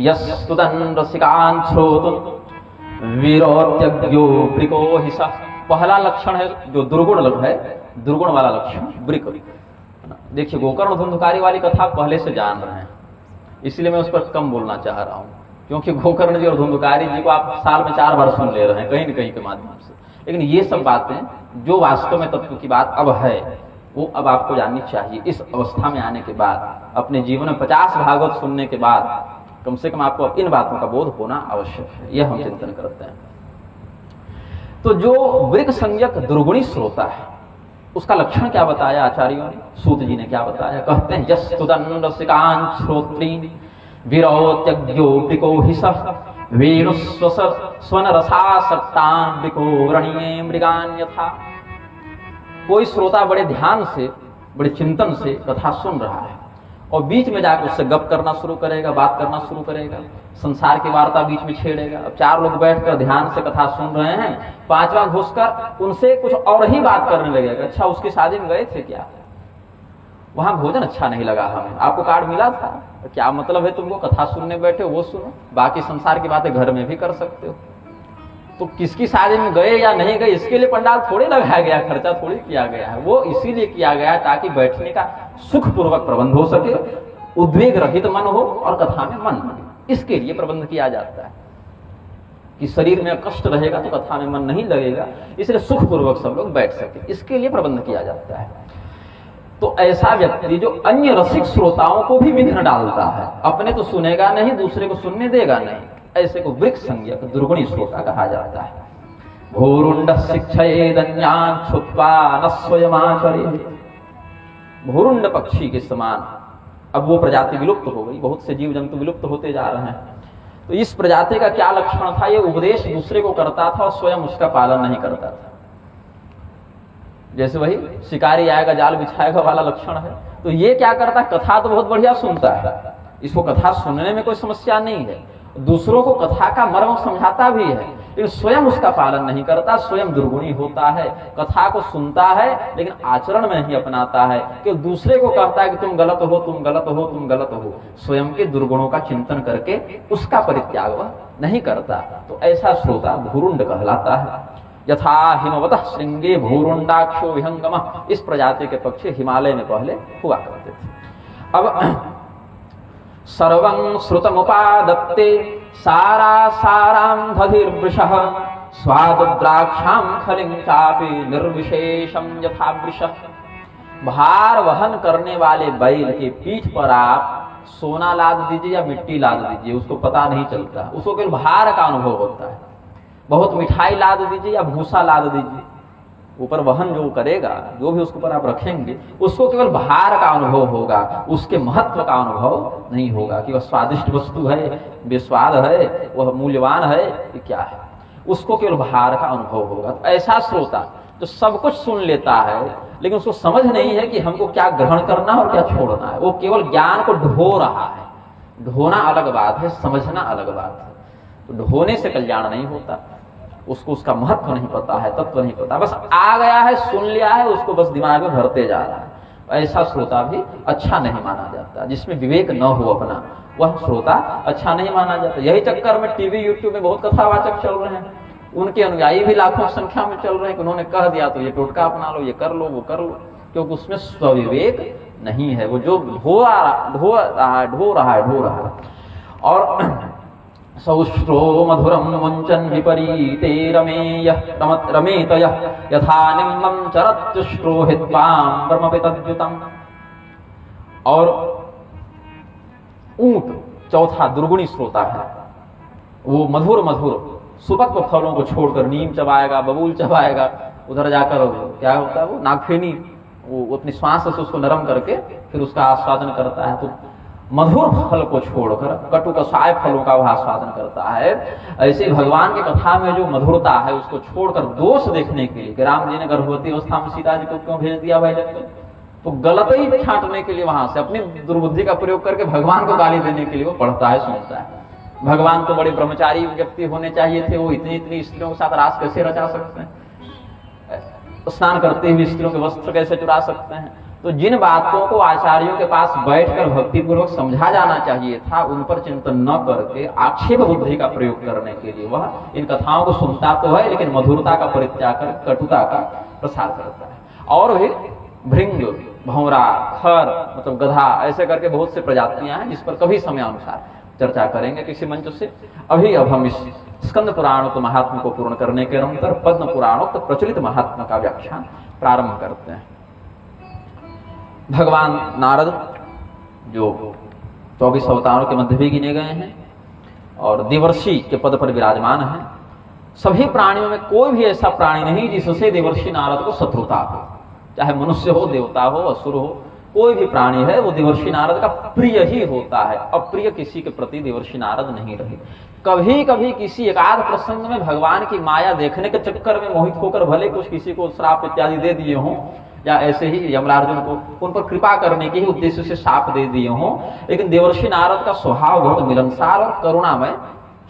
Speaker 1: यस्तुदन् रसिकान् श्रोतुं विरोत्यज्ञो वृको हिसा। पहला लक्षण है जो दुर्गुण है, दुर्गुण वाला लक्षण वृक। देखिए गोकर्ण धुंधकारी वाली कथा पहले से जान रहे हैं, इसलिए मैं उस पर कम बोलना चाह रहा हूं, क्योंकि गोकर्ण जी और धुंधकारी जी को आप साल में 4 बार सुन ले रहे हैं कहीं न कहीं के माध्यम से। लेकिन ये सब बातें जो वास्तव में तत्व की बात अब है वो अब आपको जाननी चाहिए। इस अवस्था में आने के बाद, अपने जीवन में 50 भागवत सुनने के बाद कम से कम आपको इन बातों का बोध होना आवश्यक है, यह हम चिंतन करते हैं। तो जो वृक संज्ञक दुर्गुणी श्रोता है उसका लक्षण क्या बताया आचार्यों ने, सूत जी ने क्या बताया, कहते हैं यस्तुदन् रसिकान् श्रोत्रीन् विरोत्यज्ञो वृको हिसः वेणुस्वस स्वन रसासक्तान् वृको व्रणीये मृगान् यथा। कोई श्रोता बड़े ध्यान से, बड़े चिंतन से कथा सुन रहा है और बीच में जाकर उससे गप करना शुरू करेगा, बात करना शुरू करेगा, संसार की वार्ता बीच में छेड़ेगा। अब 4 लोग बैठकर ध्यान से कथा सुन रहे हैं, 5वां घुसकर उनसे कुछ और ही बात करने लगेगा। अच्छा उसकी शादी में गए थे क्या, वहां भोजन अच्छा नहीं लगा हमें, आपको कार्ड मिला था, क्या मतलब है तुमको, कथा सुनने बैठे हो वो सुनो, बाकी संसार की बातें घर में भी कर सकते हो। तो किसकी शादी में गए या नहीं गए इसके लिए पंडाल थोड़े लगाया गया, खर्चा थोड़ी किया गया है, वो इसीलिए किया गया है ताकि बैठने का सुखपूर्वक प्रबंध हो सके, उद्वेग रहित मन हो और कथा में मन लगे, इसके लिए प्रबंध किया जाता है। कि शरीर में कष्ट रहेगा तो कथा में मन नहीं लगेगा, इसलिए सुखपूर्वक सब लोग बैठ सके, इसके लिए प्रबंध किया जाता है। तो ऐसा व्यक्ति जो अन्य रसिक श्रोताओं को भी विघ्न डालता है, अपने तो सुनेगा नहीं, दूसरे को सुनने देगा नहीं, ऐसे को वृक्ष संज्ञक दुर्गुणी श्रोता कहा जाता है। भूरुंड शिक्षयेदन्यान् छुत्वा न स्वयमाचरेत्। भूरुंड पक्षी के समान अब वो प्रजाति विलुप्त हो गई, बहुत से जीव जंतु विलुप्त होते जा रहे हैं। तो इस प्रजाति का क्या लक्षण था? ये उपदेश दूसरे को करता था और स्वयं उसका पालन नहीं करता था। जैसे वही शिकारी आएगा जाल बिछाएगा वाला लक्षण है। तो ये क्या करता है? कथा तो बहुत बढ़िया सुनता है, इसको कथा सुनने में कोई समस्या नहीं है, दूसरों को कथा का मर्म समझाता भी है, लेकिन स्वयं उसका पालन नहीं करता, स्वयं दुर्गुणी होता है, कथा को सुनता है लेकिन आचरण में नहीं अपनाता है, कि दूसरे को कहता है कि तुम गलत हो, तुम गलत हो, तुम गलत हो, स्वयं के दुर्गुणों का चिंतन करके उसका परित्याग वह नहीं करता। तो ऐसा श्रोता भूरुंड कहलाता है। यथा हिमवतः श्रृंगे भूरुंडाक्षो विहंगमः, इस प्रजाति के पक्षी हिमालय में पहले हुआ करते थे। अब सर्वं श्रुतमुपादत्ते सारा सारां दधिर्वृषः स्वादुद्राक्षां खलिं चापि निर्विशेषं यथा वृषः। भार वहन करने वाले बैल के पीठ पर आप सोना लाद दीजिए या मिट्टी लाद दीजिए, उसको पता नहीं चलता, उसको केवल भार का अनुभव होता है। बहुत मिठाई लाद दीजिए या भूसा लाद दीजिए, ऊपर वहन जो करेगा, जो भी उसके ऊपर आप रखेंगे, उसको केवल भार का अनुभव होगा, उसके महत्व का अनुभव नहीं होगा कि वह स्वादिष्ट वस्तु है, बेस्वाद है, वह मूल्यवान है, ये क्या है, उसको केवल भार का अनुभव होगा। तो ऐसा श्रोता जो सब कुछ सुन लेता है लेकिन उसको समझ नहीं है कि हमको क्या ग्रहण करना और क्या छोड़ना है, वो केवल ज्ञान को ढो रहा है। ढोना अलग बात है, समझना अलग बात है। तो ढोने से कल्याण नहीं होता, उसको उसका महत्व नहीं पता है, तत्व नहीं पता, बस आ गया है, सुन लिया है, उसको बस दिमाग में भरते जा रहा है। ऐसा श्रोता भी अच्छा नहीं माना जाता। जिसमें विवेक न हो अपना, वह श्रोता अच्छा नहीं माना जाता। यही चक्कर में टीवी यूट्यूब में बहुत कथावाचक चल रहे हैं, उनके अनुयायी भी लाखों संख्या में चल रहे हैं कि उन्होंने कह दिया तो ये टोटका अपना लो, ये कर लो, वो कर लो, क्योंकि उसमें स्वविवेक नहीं है। वो जो ढो रहा है। और सौष्ठो मधुरम मुंचन विपरीते रमेतयः यथा निम्नं चरत्युष्टो हित्वां ब्रह्मपि तद्युतम्। और ऊंट चौथा दुर्गुणी श्रोता है, वो मधुर मधुर सुपक्व फलों को छोड़कर नीम चबाएगा, बबूल चबाएगा, उधर जाकर क्या होता है वो नागफेनी, वो अपनी श्वास से उसको नरम करके फिर उसका आस्वादन करता है। तो मधुर फल को छोड़कर कटु कषाय फलों का वह आस्वादन करता है। ऐसे भगवान की कथा में जो मधुरता है उसको छोड़कर दोष देखने के लिए, राम जी ने गर्भवती अवस्था में सीता जी को क्यों भेज दिया भाई जंगल, तो गलत ही छांटने के लिए वहां से अपनी दुर्बुद्धि का प्रयोग करके भगवान को गाली देने के लिए वो पढ़ता है, सुनता है। भगवान तो बड़े ब्रह्मचारी व्यक्ति होने चाहिए थे, वो इतनी स्त्रियों के साथ रास कैसे रचा सकते हैं, स्नान करते हुए स्त्रियों के वस्त्र कैसे चुरा सकते हैं। तो जिन बातों को आचार्यों के पास बैठकर भक्तिपूर्वक समझा जाना चाहिए था, उन पर चिंतन न करके आक्षेप बुद्धि का प्रयोग करने के लिए वह इन कथाओं को सुनता तो है, लेकिन मधुरता का परित्याग कर कटुता का प्रसार करता है। और भी भृंग, भौरा, खर मतलब गधा, ऐसे करके बहुत से प्रजातियां हैं जिस पर कभी समय अनुसार चर्चा करेंगे किसी मंच से। अब हम इस स्कंद पुराणोक्त महात्म्य को पूर्ण करने के अंतर पद्म पुराणोक्त प्रचलित महात्म्य का व्याख्यान प्रारंभ करते हैं। भगवान नारद जो 24 अवतारों के मध्य भी गिने गए हैं और देवर्षि के पद पर विराजमान हैं। सभी प्राणियों में कोई भी ऐसा प्राणी नहीं जिससे देवर्षि नारद को शत्रुता हो, चाहे मनुष्य हो, देवता हो, असुर हो, कोई भी प्राणी है वो देवर्षि नारद का प्रिय ही होता है। अप्रिय किसी के प्रति देवर्षि नारद नहीं रहे। कभी कभी किसी एकाध प्रसंग में भगवान की माया देखने के चक्कर में मोहित होकर भले कुछ किसी को श्राप इत्यादि दे दिए हों, या ऐसे ही यमरार्जुन को उन पर कृपा करने के ही उद्देश्य से शाप दे दिए हों, लेकिन देवर्षि नारद का स्वभाव बहुत मिलनसार और करुणामय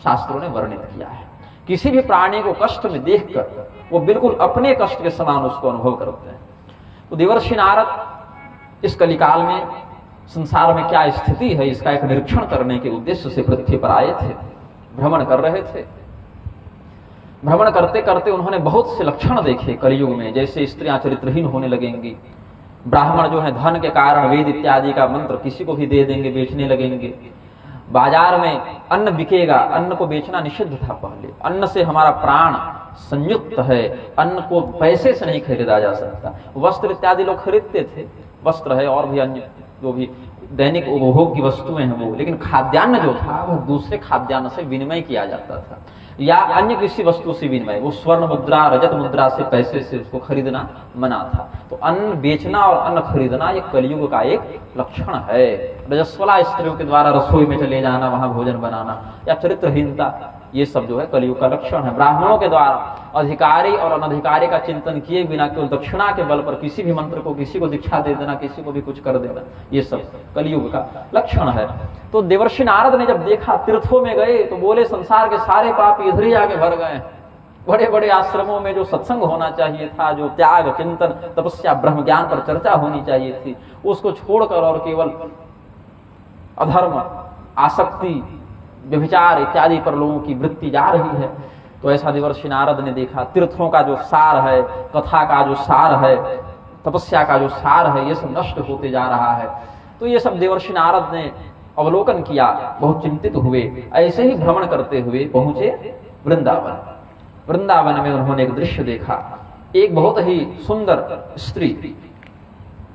Speaker 1: शास्त्रों ने वर्णित किया है। किसी भी प्राणी को कष्ट में देखकर वो बिल्कुल अपने कष्ट के समान उसको अनुभव करते हैं। तो देवर्षि नारद इस कलिकाल में संसार में क्या स्थिति है इसका एक निरीक्षण करने के उद्देश्य से पृथ्वी पर आए थे, भ्रमण कर रहे थे। भ्रमण करते करते उन्होंने बहुत से लक्षण देखे कलयुग में, जैसे स्त्रियां चरित्रहीन होने लगेंगी, ब्राह्मण जो है धन के कारण वेद इत्यादि का मंत्र किसी को भी दे देंगे, बेचने लगेंगे, बाजार में अन्न बिकेगा, अन्न को बेचना निषिद्ध था पहले, अन्न से हमारा प्राण संयुक्त है, अन्न को पैसे से नहीं खरीदा जा सकता। वस्त्र इत्यादि लोग खरीदते थे, वस्त्र है और भी अन्य जो भी दैनिक उपभोग की वस्तुएं हैं वो, लेकिन खाद्यान्न जो था वह दूसरे खाद्यान्न से विनिमय किया जाता था या अन्य किसी वस्तु से विनिमय, वो स्वर्ण मुद्रा रजत मुद्रा से पैसे से उसको खरीदना मना था। तो अन्न बेचना और अन्न खरीदना ये कलयुग का एक लक्षण है। रजस्वला स्त्रियों के द्वारा रसोई में चले जाना, वहां भोजन बनाना या चरित्रहीनता, ये सब जो है कलयुग का लक्षण है। ब्राह्मणों के द्वारा अधिकारी और अनधिकारी का चिंतन किए बिना केवल दक्षिणा के बल पर किसी भी मंत्र को, किसी को दीक्षा दे देना, किसी को भी कुछ कर देना, ये सब कलयुग का लक्षण है। तो देवर्षि नारद ने जब देखा, तीर्थों में गए तो बोले संसार के सारे पाप इधर ही आके भर गए। बड़े बड़े आश्रमों में जो सत्संग होना चाहिए था, जो त्याग चिंतन तपस्या ब्रह्म ज्ञान पर चर्चा होनी चाहिए थी, उसको छोड़कर और केवल अधर्म आसक्ति व्यभिचार इत्यादि पर लोगों की वृत्ति जा रही है। तो ऐसा देवर्षि नारद ने देखा, तीर्थों का जो सार है, कथा का जो सार है, तपस्या का जो सार है, ये सब नष्ट होते जा रहा है। तो ये सब देवर्षि नारद ने अवलोकन किया, बहुत चिंतित हुए। ऐसे ही भ्रमण करते हुए पहुंचे वृंदावन। वृंदावन में उन्होंने एक दृश्य देखा, एक बहुत ही सुंदर स्त्री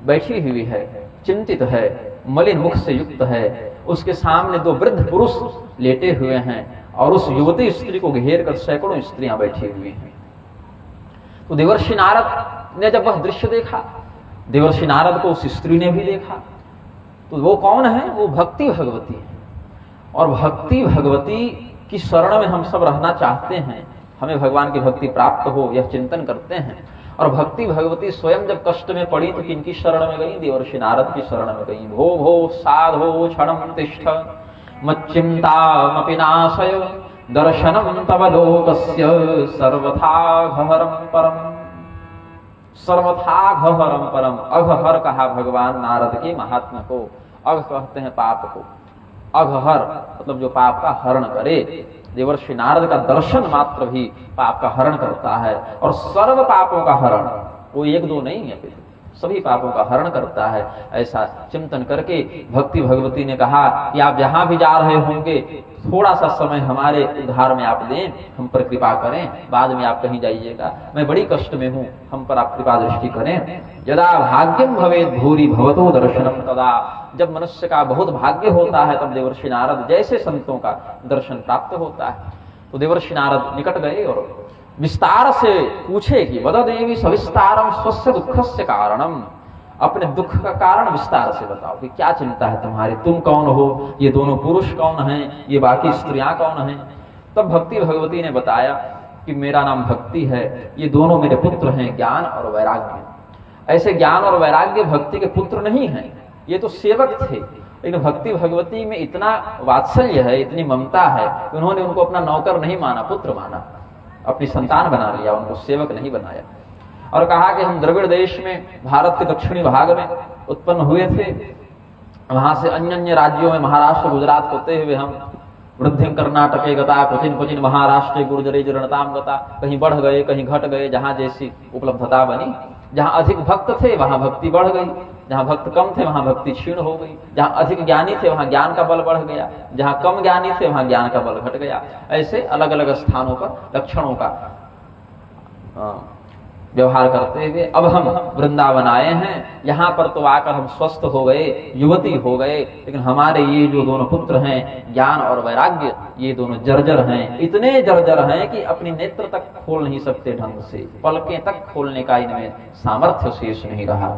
Speaker 1: बैठी हुई है, चिंतित है, मलिन मुख से युक्त है, उसके सामने दो वृद्ध पुरुष लेटे हुए हैं और उस युवती स्त्री को घेर कर सैकड़ों स्त्रियां बैठी हुई हैं। तो देवर्षि नारद ने जब वह दृश्य देखा, देवर्षि नारद को उस स्त्री ने भी देखा। तो वो कौन है? वो भक्ति भगवती है। और भक्ति भगवती की शरण में हम सब रहना चाहते हैं, हमें भगवान की भक्ति प्राप्त हो, यह चिंतन करते हैं। और भक्ति भगवती स्वयं जब कष्ट में पड़ी तो किनकी शरण में गई? देवर्षि नारद की शरण में गई। भो भो साधो क्षणं तिष्ठ मच्चिंतामपि नाशय दर्शनं तव लोकस्य सर्वथा घहरं परम। सर्वथा घहरं परम, अघहर कहा भगवान नारद के महात्मा को। अघ कहते हैं पाप को, अघहर मतलब जो पाप का हरण करे। देवर्षि नारद का दर्शन मात्र भी पाप का हरण करता है। और सर्व पापों का हरण, वो एक दो नहीं है, सभी पापों का हरण करता है। ऐसा चिंतन करके भक्ति भगवती ने कहा कि आप जहां भी जा रहे होंगे थोड़ा सा समय हमारे उद्धार में आप दें, हम पर कृपा करें, बाद में आप कहीं जाइएगा, मैं बड़ी कष्ट में हूं, हम पर आप कृपा दृष्टि करें। यदा भाग्यम भवेत् भूरि भवतो दर्शनम तदा, जब मनुष्य का बहुत भाग्य होता है तब देवर्षि नारद जैसे संतों का दर्शन प्राप्त होता है। तो देवर्षि नारद निकट गए और विस्तार से पूछे कि वद देवी सविस्तारम स्वस्य दुखस्य कारणम, अपने दुख का कारण विस्तार से बताओ कि क्या चिंता है तुम्हारी, तुम कौन हो, ये दोनों पुरुष कौन हैं, ये बाकी स्त्रियां कौन हैं। तब भक्ति भगवती ने बताया कि मेरा नाम भक्ति है, ये दोनों मेरे पुत्र हैं, ज्ञान और वैराग्य। ऐसे ज्ञान और वैराग्य भक्ति के पुत्र नहीं हैं, ये तो सेवक थे, लेकिन भक्ति भगवती में इतना वात्सल्य है, इतनी ममता है कि उन्होंने उनको अपना नौकर नहीं माना, पुत्र माना, अपनी संतान बना लिया, उनको सेवक नहीं बनाया। और कहा कि हम द्रविड़ देश में भारत के दक्षिणी भाग में उत्पन्न हुए थे, वहां से अन्य अन्य राज्यों में महाराष्ट्र गुजरात होते हुए हम वृद्धिम कर्नाटके गता क्वचिन क्वचिन महाराष्ट्र गुर्जरे जरणताम गता, कहीं बढ़ गए कहीं घट गए, जहां जैसी उपलब्धता बनी। जहां अधिक भक्त थे वहां भक्ति बढ़ गई, जहां भक्त कम थे वहां भक्ति क्षीण हो गई, जहां अधिक ज्ञानी थे वहां ज्ञान का बल बढ़ गया, जहां कम ज्ञानी थे वहां ज्ञान का बल घट गया। ऐसे अलग अलग स्थानों पर लक्षणों का व्यवहार करते हुए अब हम वृंदावन आए हैं। यहाँ पर तो आकर हम स्वस्थ हो गए, युवती हो गए, लेकिन हमारे ये जो दोनों पुत्र हैं ज्ञान और वैराग्य, ये दोनों जर्जर हैं, इतने जर्जर हैं कि अपनी नेत्र तक खोल नहीं सकते ढंग से, पलकें तक खोलने का इनमें सामर्थ्य शेष नहीं रहा।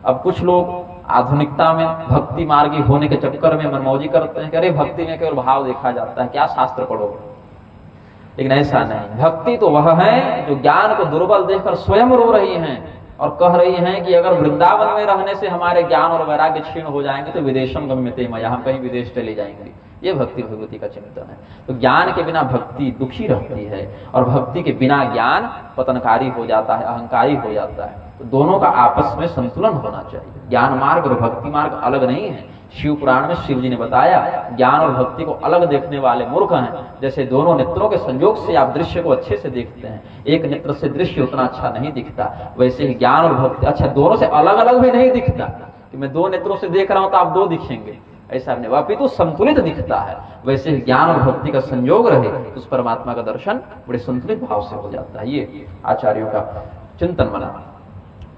Speaker 1: अब कुछ लोग आधुनिकता में भक्ति मार्गी होने के चक्कर में मनमौजी करते हैं कि अरे भक्ति में केवल भाव देखा जाता है, क्या शास्त्र पढ़ोगे। लेकिन ऐसा नहीं, भक्ति तो वह है जो ज्ञान को दुर्बल देखकर स्वयं रो रही हैं और कह रही हैं कि अगर वृंदावन में रहने से हमारे ज्ञान और वैराग्य क्षीण हो जाएंगे तो विदेशम गम्यते मया, हम कहीं विदेश चले जाएंगे। ये भक्ति भगवती का चिंतन है। तो ज्ञान के बिना भक्ति दुखी रहती है और भक्ति के बिना ज्ञान पतनकारी हो जाता है, अहंकारी हो जाता है। तो दोनों का आपस में संतुलन होना चाहिए। ज्ञान मार्ग और भक्ति मार्ग अलग नहीं है, शिव पुराण में शिव जी ने बताया, ज्ञान और भक्ति को अलग देखने वाले मूर्ख हैं। जैसे दोनों नेत्रों के संयोग से आप दृश्य को अच्छे से देखते हैं, एक नेत्र से दृश्य उतना अच्छा नहीं दिखता, वैसे ही ज्ञान और भक्ति अच्छा दोनों से अलग अलग भी नहीं दिखता कि मैं दो नेत्रों से देख रहा हूं तो आप दो दिखेंगे, ऐसा नहीं, अपितु संतुलित दिखता है। वैसे ही ज्ञान और भक्ति का संयोग रहे तो उस परमात्मा का दर्शन बड़े संतुलित भाव से हो जाता है। ये आचार्यों का चिंतन बना।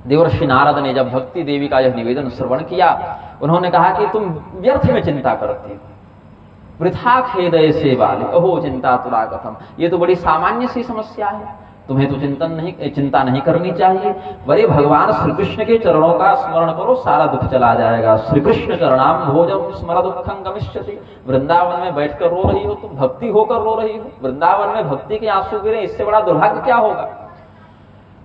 Speaker 1: देवर्षि नारद ने जब भक्ति देवी का यह निवेदन श्रवण किया, उन्होंने कहा कि तुम व्यर्थ में चिंता करती हो, वृथा खेदय से वाले अहो चिंता तुरा कथम, ये तो बड़ी सामान्य सी समस्या है, तुम्हें तो चिंता नहीं करनी चाहिए। वरे भगवान श्री कृष्ण के चरणों का स्मरण करो, सारा दुख चला जाएगा। श्री कृष्ण चरणाम भोजम स्मर दुखं गमिष्यति। वृंदावन में बैठकर रो रही हो, तुम भक्ति होकर रो रही हो, वृंदावन में भक्ति के आंसू गिरे, इससे बड़ा दुर्भाग्य क्या होगा।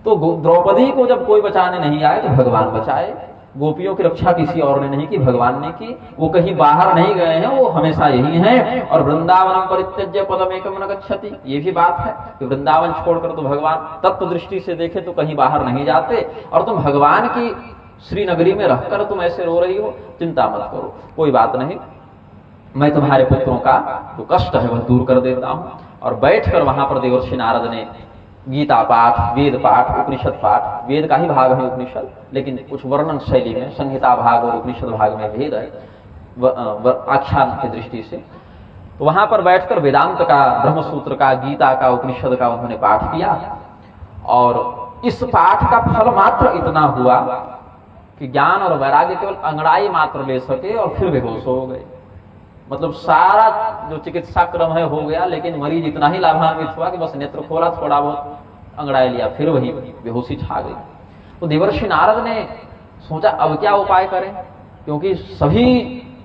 Speaker 1: तो द्रौपदी को जब कोई बचाने नहीं आए तो भगवान बचाए। गोपियों की रक्षा किसी और ने नहीं की, भगवान ने की। वो कहीं बाहर नहीं गए हैं, वो हमेशा यही हैं। और वृंदावनम परित्यज्य पदमेकम न गच्छति, ये भी बात है कि वृंदावन छोड़कर तो भगवान तत्व दृष्टि से देखे तो कहीं बाहर नहीं जाते, और तुम भगवान की श्रीनगरी में रहकर तुम ऐसे रो रही हो, चिंता मत करो, कोई बात नहीं, मैं तुम्हारे पुत्रों का जो कष्ट है वह दूर कर देता हूं। और बैठकर वहां पर देवर्षि नारद ने गीता पाठ, वेद पाठ, उपनिषद पाठ, वेद का ही भाग है उपनिषद, लेकिन कुछ वर्णन शैली में संहिता भाग और उपनिषद भाग में भेद है आख्यान की दृष्टि से। तो वहां पर बैठकर वेदांत का, ब्रह्मसूत्र का, गीता का, उपनिषद का उन्होंने पाठ किया। और इस पाठ का फल मात्र इतना हुआ कि ज्ञान और वैराग्य केवल अंगड़ाई मात्र ले सके और फिर बेहोश हो गए। मतलब सारा जो चिकित्सा क्रम है हो गया, लेकिन मरीज इतना ही लाभान्वित हुआ कि बस नेत्र खोला, थोड़ा बहुत अंगड़ाई लिया, फिर वही बेहोशी छा गई। तो देवर्षि नारद ने सोचा अब क्या उपाय करें, क्योंकि सभी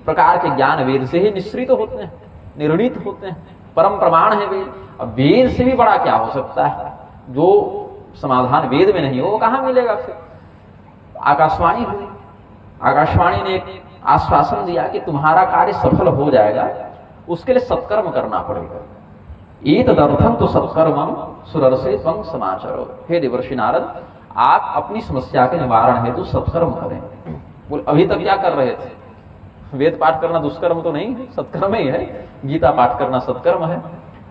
Speaker 1: प्रकार के ज्ञान वेद से ही निश्रित होते हैं, निर्णीत होते हैं, परम प्रमाण है वेद। अब वेद से भी बड़ा क्या हो सकता है, जो समाधान वेद में नहीं हो वो कहां मिलेगा। फिर आकाशवाणी हुई, आकाशवाणी ने एक आश्वासन दिया कि तुम्हारा कार्य सफल हो जाएगा, उसके लिए सत्कर्म करना पड़ेगा। एतदर्थं तो सत्कर्मं सुरर्षे त्वं समाचरो। हे देवर्षि नारद, आप अपनी समस्या के निवारण हेतु सत्कर्म करें। बोल अभी तक क्या कर रहे थे, वेद पाठ करना दुष्कर्म तो नहीं है, सत्कर्म ही है, गीता पाठ करना सत्कर्म है,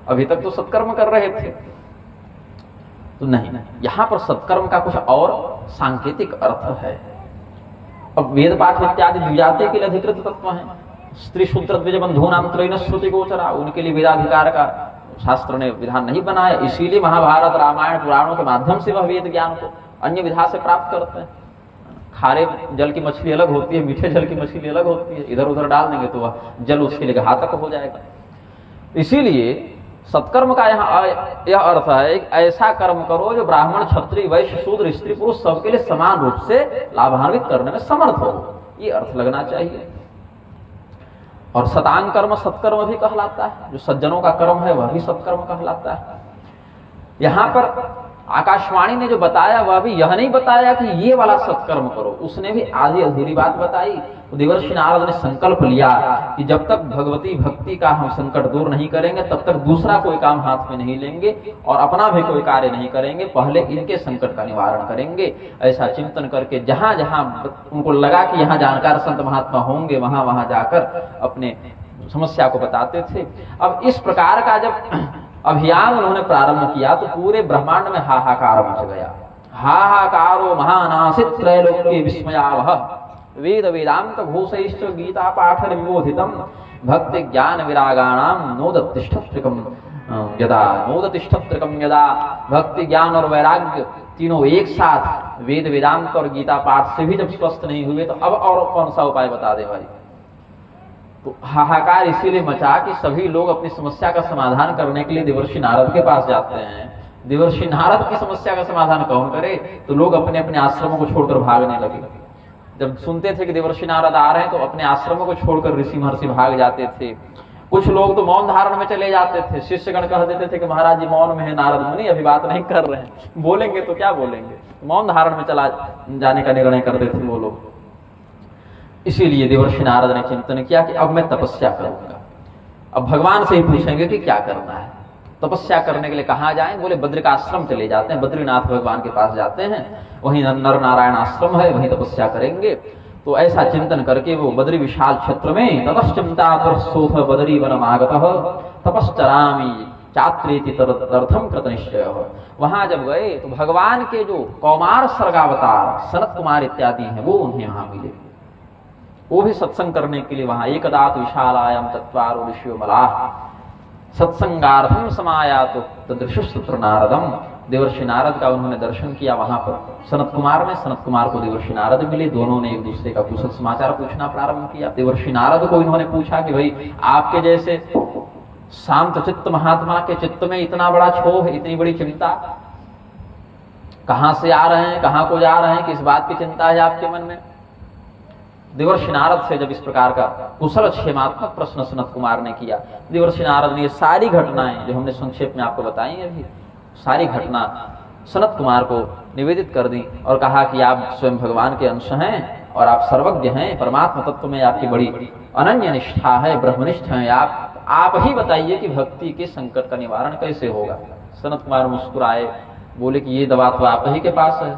Speaker 1: अभी तक तो सत्कर्म कर रहे थे। तो नहीं, यहां पर सत्कर्म का कुछ और सांकेतिक अर्थ है। अब वेद पाठ इत्यादि द्विजाति के लिए अधिकृत तत्व है, स्त्री शूद्र द्विज बंधु नाम त्रैन श्रुति गोचरा, उनके लिए वेदाधिकार का शास्त्र ने विधान नहीं बनाया, इसीलिए महाभारत रामायण पुराणों के माध्यम से वह वेद ज्ञान को अन्य विधा से प्राप्त करते हैं। खारे जल की मछली अलग होती है, मीठे जल की मछली अलग होती है, इधर उधर डाल देंगे तो वह जल उसके लिए घातक हो जाएगा। इसीलिए सत्कर्म का यहाँ यह अर्थ है, एक ऐसा कर्म करो जो ब्राह्मण, क्षत्रिय, वैश्य, शूद्र, स्त्री, पुरुष सबके लिए समान रूप से लाभान्वित करने में समर्थ हो, ये अर्थ लगना चाहिए। और शतांग कर्म सत्कर्म भी कहलाता है, जो सज्जनों का कर्म है वह भी सत्कर्म कहलाता है। यहाँ पर आकाशवाणी ने जो बताया वह भी यह नहीं बताया कि ये वाला सत्कर्म करो, उसने भी आधी अधूरी बात बताई। तो देवर्षि नारद ने संकल्प लिया कि जब तक भगवती भक्ति का हम संकट दूर नहीं करेंगे तब तक दूसरा कोई काम हाथ में नहीं लेंगे और अपना भी कोई कार्य नहीं करेंगे, पहले इनके संकट का निवारण करेंगे। ऐसा चिंतन करके जहां जहां उनको लगा कि यहाँ जानकार संत महात्मा होंगे वहां वहां जाकर अपने समस्या को बताते थे। अब इस प्रकार का जब अभियान उन्होंने प्रारंभ किया तो पूरे ब्रह्मांड में हाहाकार मच गया। हाहाकारो महानासित त्रैलोक्य विस्मयावह, वेद वेदांत घोषैश्च गीता पाठ विबोधितम भक्ति ज्ञान विरागाणाम नोदतिष्ठत्रिकम यदा नोदतिष्ठत्रिकम यदा। भक्ति ज्ञान और वैराग्य तीनों एक साथ वेद वेदांत और गीता पाठ से भी जब स्वस्थ नहीं हुए तो अब और कौन सा उपाय बता दे भाई। तो हाहाकार इसीलिए मचा कि सभी लोग अपनी समस्या का समाधान करने के लिए देवर्षि नारद के पास जाते हैं। देवर्षि नारद की समस्या का समाधान कौन करे, तो लोग अपने अपने आश्रमों को छोड़कर भागने लगे। जब सुनते थे कि देवर्षि नारद आ रहे हैं तो अपने आश्रमों को छोड़कर ऋषि महर्षि भाग जाते थे। कुछ लोग तो मौन धारण में चले जाते थे, शिष्यगण कह देते थे कि महाराज जी मौन में है, नारद मुनि अभी बात नहीं कर रहे हैं, बोलेंगे तो क्या बोलेंगे, मौन धारण में चला जाने का निर्णय करते थे वो लोग। इसीलिए देवर्षि नारद ने चिंतन किया कि अब मैं तपस्या करूंगा। अब भगवान से ही पूछेंगे कि क्या करना है। तपस्या करने के लिए कहाँ जाएं, बोले बद्रिकाश्रम चले जाते हैं, बद्रीनाथ भगवान के पास जाते हैं, वहीं नर नारायण आश्रम है, वहीं तपस्या करेंगे। तो ऐसा चिंतन करके वो बद्री विशाल क्षेत्र में ततश्चिंतातुरसोऽथ बदरी वनमागतः तपश्चरामि चात्रेति तदर्थम कृत निश्चय। वहां जब गए तो भगवान के जो कौमार सर्गावतार सनत कुमार इत्यादि हैं वो उन्हें वहां मिले। वो भी सत्संग करने के लिए वहां एकदात विशालायाम चत्वारो ऋषियो मलाः सत्संगार्थम समायातो तदृशुस्तत्र नारदम। देवर्षि नारद का उन्होंने दर्शन किया वहां पर सनत कुमार में। सनत कुमार को देवर्षि नारद मिले, दोनों ने एक दूसरे का कुशल समाचार पूछना प्रारंभ किया। देवर्षि नारद को इन्होंने पूछा कि भाई आपके जैसे शांत चित्त महात्मा के चित्त में इतना बड़ा क्षोभ, इतनी बड़ी चिंता, कहां से आ रहे हैं, कहां को जा रहे हैं, किस बात की चिंता है आपके मन में? देवर्षि नारद से जब इस प्रकार का कुशल क्षेमात्मक प्रश्न सनत कुमार ने किया, देवर्षि नारद ने ये सारी घटनाएं जो हमने संक्षेप में आपको बताई अभी, सारी घटना सनत कुमार को निवेदित कर दी और कहा कि आप स्वयं भगवान के अंश हैं और आप सर्वज्ञ हैं, परमात्मा तत्व में आपकी बड़ी अनन्य निष्ठा है, ब्रह्मनिष्ठ हैं आप ही बताइए कि भक्ति के संकट का निवारण कैसे होगा। सनत कुमार मुस्कुराए, बोले कि ये दवा तो आप ही के पास है,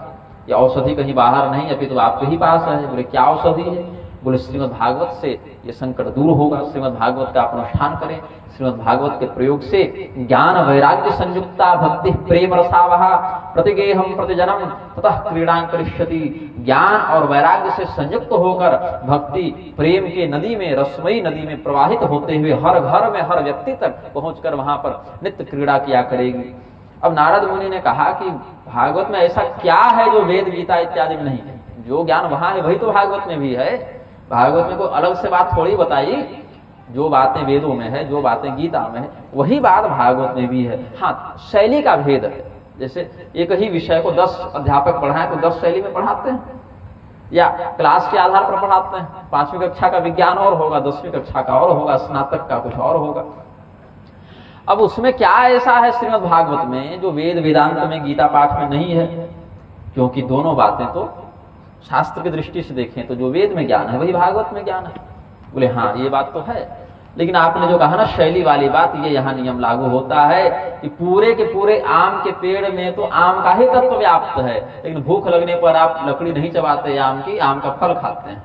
Speaker 1: ये औषधि कहीं बाहर नहीं, अभी तो आपके ही पास है। बोले क्या औषधि है? बोले श्रीमद् भागवत से ये संकट दूर होगा, श्रीमद् भागवत का अनुष्ठान करें, श्रीमद् भागवत के प्रयोग से ज्ञान वैराग्य संयुक्ता भक्ति प्रेम रसावहा प्रतिगेहम प्रतिजनम ततः क्रीड़ां करिष्यति। ज्ञान और वैराग्य से संयुक्त होकर भक्ति प्रेम के नदी में, रसमयी नदी में प्रवाहित होते हुए हर घर में, हर व्यक्ति तक पहुंचकर वहां पर नित्य क्रीड़ा किया करेगी। अब नारद मुनि ने कहा कि भागवत में ऐसा क्या है जो वेद गीता इत्यादि में नहीं है? जो ज्ञान वहां है वही तो भागवत में भी है। भागवत में कोई अलग से बात थोड़ी बताई, जो बातें वेदों में है, जो बातें गीता में है, वही बात भागवत में भी है। हाँ, शैली का भेद है। जैसे एक ही विषय को 10 अध्यापक पढ़ाएं तो 10 शैली में पढ़ाते हैं, या क्लास के आधार पर पढ़ाते हैं। 5वीं कक्षा का विज्ञान और होगा, 10वीं कक्षा का और होगा, स्नातक का कुछ और होगा। अब उसमें क्या ऐसा है श्रीमद् भागवत में जो वेद वेदांत में गीता पाठ में नहीं है? क्योंकि दोनों बातें तो शास्त्र की दृष्टि से देखें तो जो वेद में ज्ञान है वही भागवत में ज्ञान है। बोले हाँ ये बात तो है, लेकिन आपने जो कहा ना शैली वाली बात, ये यहाँ नियम लागू होता है कि पूरे के पूरे आम के पेड़ में तो आम का ही तत्व व्याप्त है, लेकिन भूख लगने पर आप लकड़ी नहीं चबाते आम की, आम का फल खाते हैं।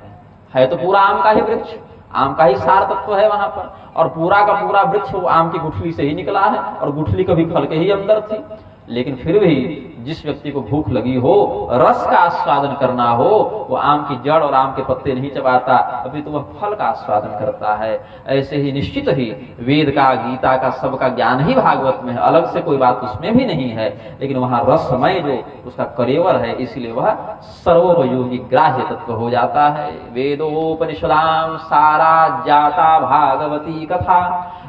Speaker 1: है तो पूरा आम का ही वृक्ष, आम का ही सार तत्व है वहां पर, और पूरा का पूरा वृक्ष वो आम की गुठली से ही निकला है, और गुठली कभी फल के ही अंदर थी। लेकिन फिर भी जिस व्यक्ति को भूख लगी हो, रस का आस्वादन करना हो, वो आम की जड़ और आम के पत्ते नहीं चबाता, अभी तो वह फल का आस्वादन करता है। ऐसे ही निश्चित ही वेद का, गीता का, सबका ज्ञान ही भागवत में है, अलग से कोई बात उसमें भी नहीं है, लेकिन वहां रसमय जो उसका करेवर है, इसलिए वह सर्वोपयोगी ग्राह्य तत्व हो जाता है। वेदोपनिषदाम सारा जाता भागवती कथा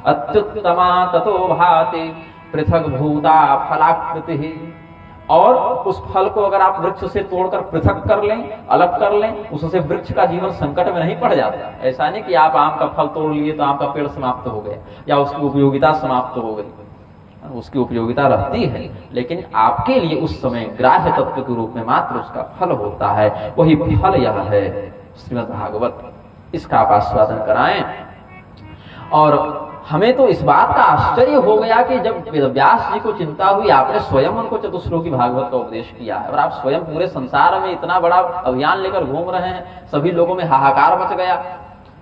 Speaker 1: अत्युत्तमा ततो भाति पृथक भूता फलाकृति। और उस फल को अगर आप वृक्ष से तोड़कर पृथक कर लें, अलग कर लें, उससे वृक्ष का जीवन संकट में नहीं पड़ जाता। ऐसा नहीं कि आप आम का फल तोड़ लिए तो आम का पेड़ समाप्त हो गया या उसकी उपयोगिता समाप्त हो गई। उसकी उपयोगिता रहती है, लेकिन आपके लिए उस समय ग्राह्य तत्व के रूप में मात्र उसका फल होता है। वही फल यह है श्रीमद् भागवत, इसका आप आस्वादन कराएं। और हमें तो इस बात का आश्चर्य हो गया कि जब व्यास जी को चिंता हुई, आपने स्वयं उनको चतुश्लोकी भागवत का उपदेश किया है, और आप स्वयं पूरे संसार में इतना बड़ा अभियान लेकर घूम रहे हैं, सभी लोगों में हाहाकार मच गया।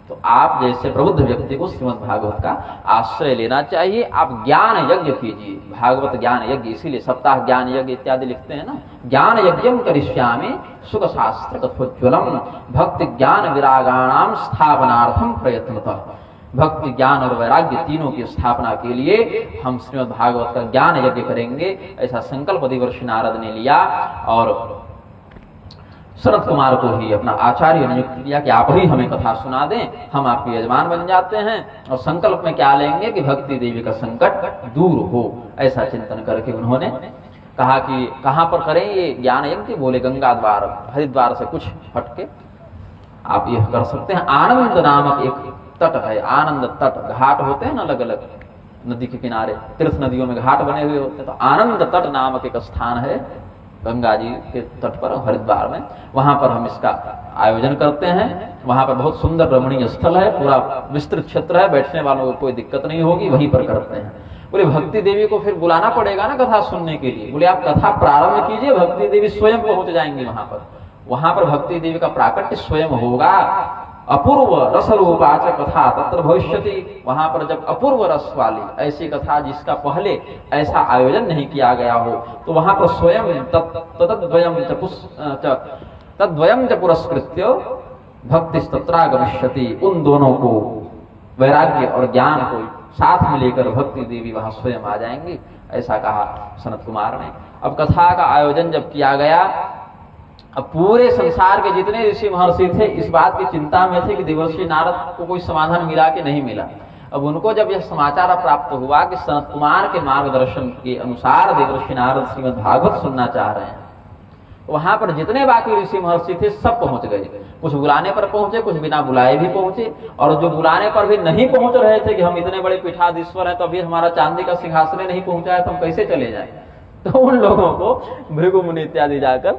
Speaker 1: तो आप जैसे प्रबुद्ध व्यक्ति को श्रीमद् भागवत का आश्रय लेना चाहिए। आप ज्ञान यज्ञ कीजिए, भागवत ज्ञान यज्ञ, इसीलिए सप्ताह ज्ञान यज्ञ इत्यादि लिखते हैं ना। ज्ञान यज्ञम करिष्यामि सुख शास्त्र कथोज्वलम भक्ति ज्ञान विरागाणाम स्थापनार्थम प्रयत्नतः। भक्ति ज्ञान और वैराग्य तीनों की स्थापना के लिए हम श्रीमद् भागवत का ज्ञान यज्ञ करेंगे, ऐसा संकल्प देवर्षि नारद ने लिया और सनत कुमार को ही अपना आचार्य नियुक्त किया कि आप ही हमें कथा सुना दें, हम आपके यजमान बन जाते हैं। और संकल्प में क्या लेंगे कि भक्ति देवी का संकट दूर हो, ऐसा चिंतन करके उन्होंने कहा कि कहां पर करें ये ज्ञान यज्ञ? बोले गंगा द्वार, हरिद्वार से कुछ हटके आप ये कर सकते हैं। आनंद नामक एक तट है, आनंद तट, घाट होते हैं ना अलग अलग नदी के किनारे, तीर्थ नदियों में घाट बने हुए होते हैं, तो आनंद तट नामक एक स्थान है गंगा जी के तट पर हरिद्वार में, वहां पर हम इसका आयोजन करते हैं। वहां पर बहुत सुंदर रमणीय स्थल है, पूरा विस्तृत क्षेत्र है, बैठने वालों को कोई दिक्कत नहीं होगी, वहीं पर करते हैं। बोले भक्ति देवी को फिर बुलाना पड़ेगा ना कथा सुनने के लिए? बोले आप कथा प्रारंभ कीजिए, भक्ति देवी स्वयं पहुंच जाएंगी वहां पर। वहां पर भक्ति देवी का प्राकट्य स्वयं होगा। अपूर्व रस रूपाच कथा तत्र भविष्यति, वहां पर जब अपूर्व रस वाली ऐसी कथा जिसका पहले ऐसा आयोजन नहीं किया गया हो, तो वहां पर स्वयं तद्वयम च पुरस्कृत्य भक्ति तत्रागमिष्यति, उन दोनों को वैराग्य और ज्ञान को साथ में लेकर भक्ति देवी वहां स्वयं आ जाएंगी, ऐसा कहा सनत कुमार ने। अब कथा का आयोजन जब किया गया, अब पूरे संसार के जितने ऋषि महर्षि थे इस बात की चिंता में थे कि देवर्षि नारद को कोई समाधान मिला कि नहीं मिला। अब उनको जब यह समाचार प्राप्त हुआ कि सनत कुमार के मार्गदर्शन के अनुसार देवर्षि नारद श्रीमद् भागवत सुनना चाह रहे हैं, वहां पर जितने बाकी ऋषि महर्षि थे सब पहुंच गए। कुछ बुलाने पर पहुंचे, कुछ बिना बुलाए भी पहुंचे, और जो बुलाने पर भी नहीं पहुंच रहे थे कि हम इतने बड़े पीठाधीश्वर हैं तो अभी हमारा चांदी का सिंहासन नहीं पहुंचा है तो हम कैसे चले जाएं, तो उन लोगों को भृगु मुनि इत्यादि जाकर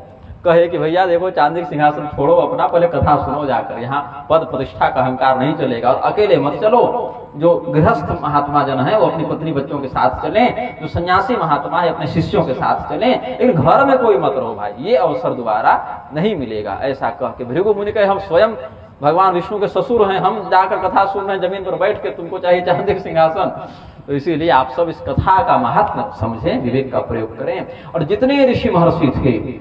Speaker 1: कहे कि भैया देखो चांदी सिंहासन छोड़ो अपना, पहले कथा सुनो जाकर, यहाँ पद प्रतिष्ठा का अहंकार नहीं चलेगा, और अकेले मत चलो। जो गृहस्थ महात्मा जन है वो अपनी पत्नी बच्चों के साथ चलें, जो सन्यासी महात्मा है अपने शिष्यों के साथ चलें, लेकिन घर में कोई मत रहो भाई, ये अवसर दोबारा नहीं मिलेगा। ऐसा कह के भृगु मुनि कहे हम स्वयं भगवान विष्णु के ससुर हैं, हम जाकर कथा सुन रहे हैं जमीन पर बैठ के, तुमको चाहिए चांदी सिंहासन, तो इसीलिए आप सब इस कथा का महत्व समझें, विवेक का प्रयोग करें। और जितने ऋषि महर्षि थे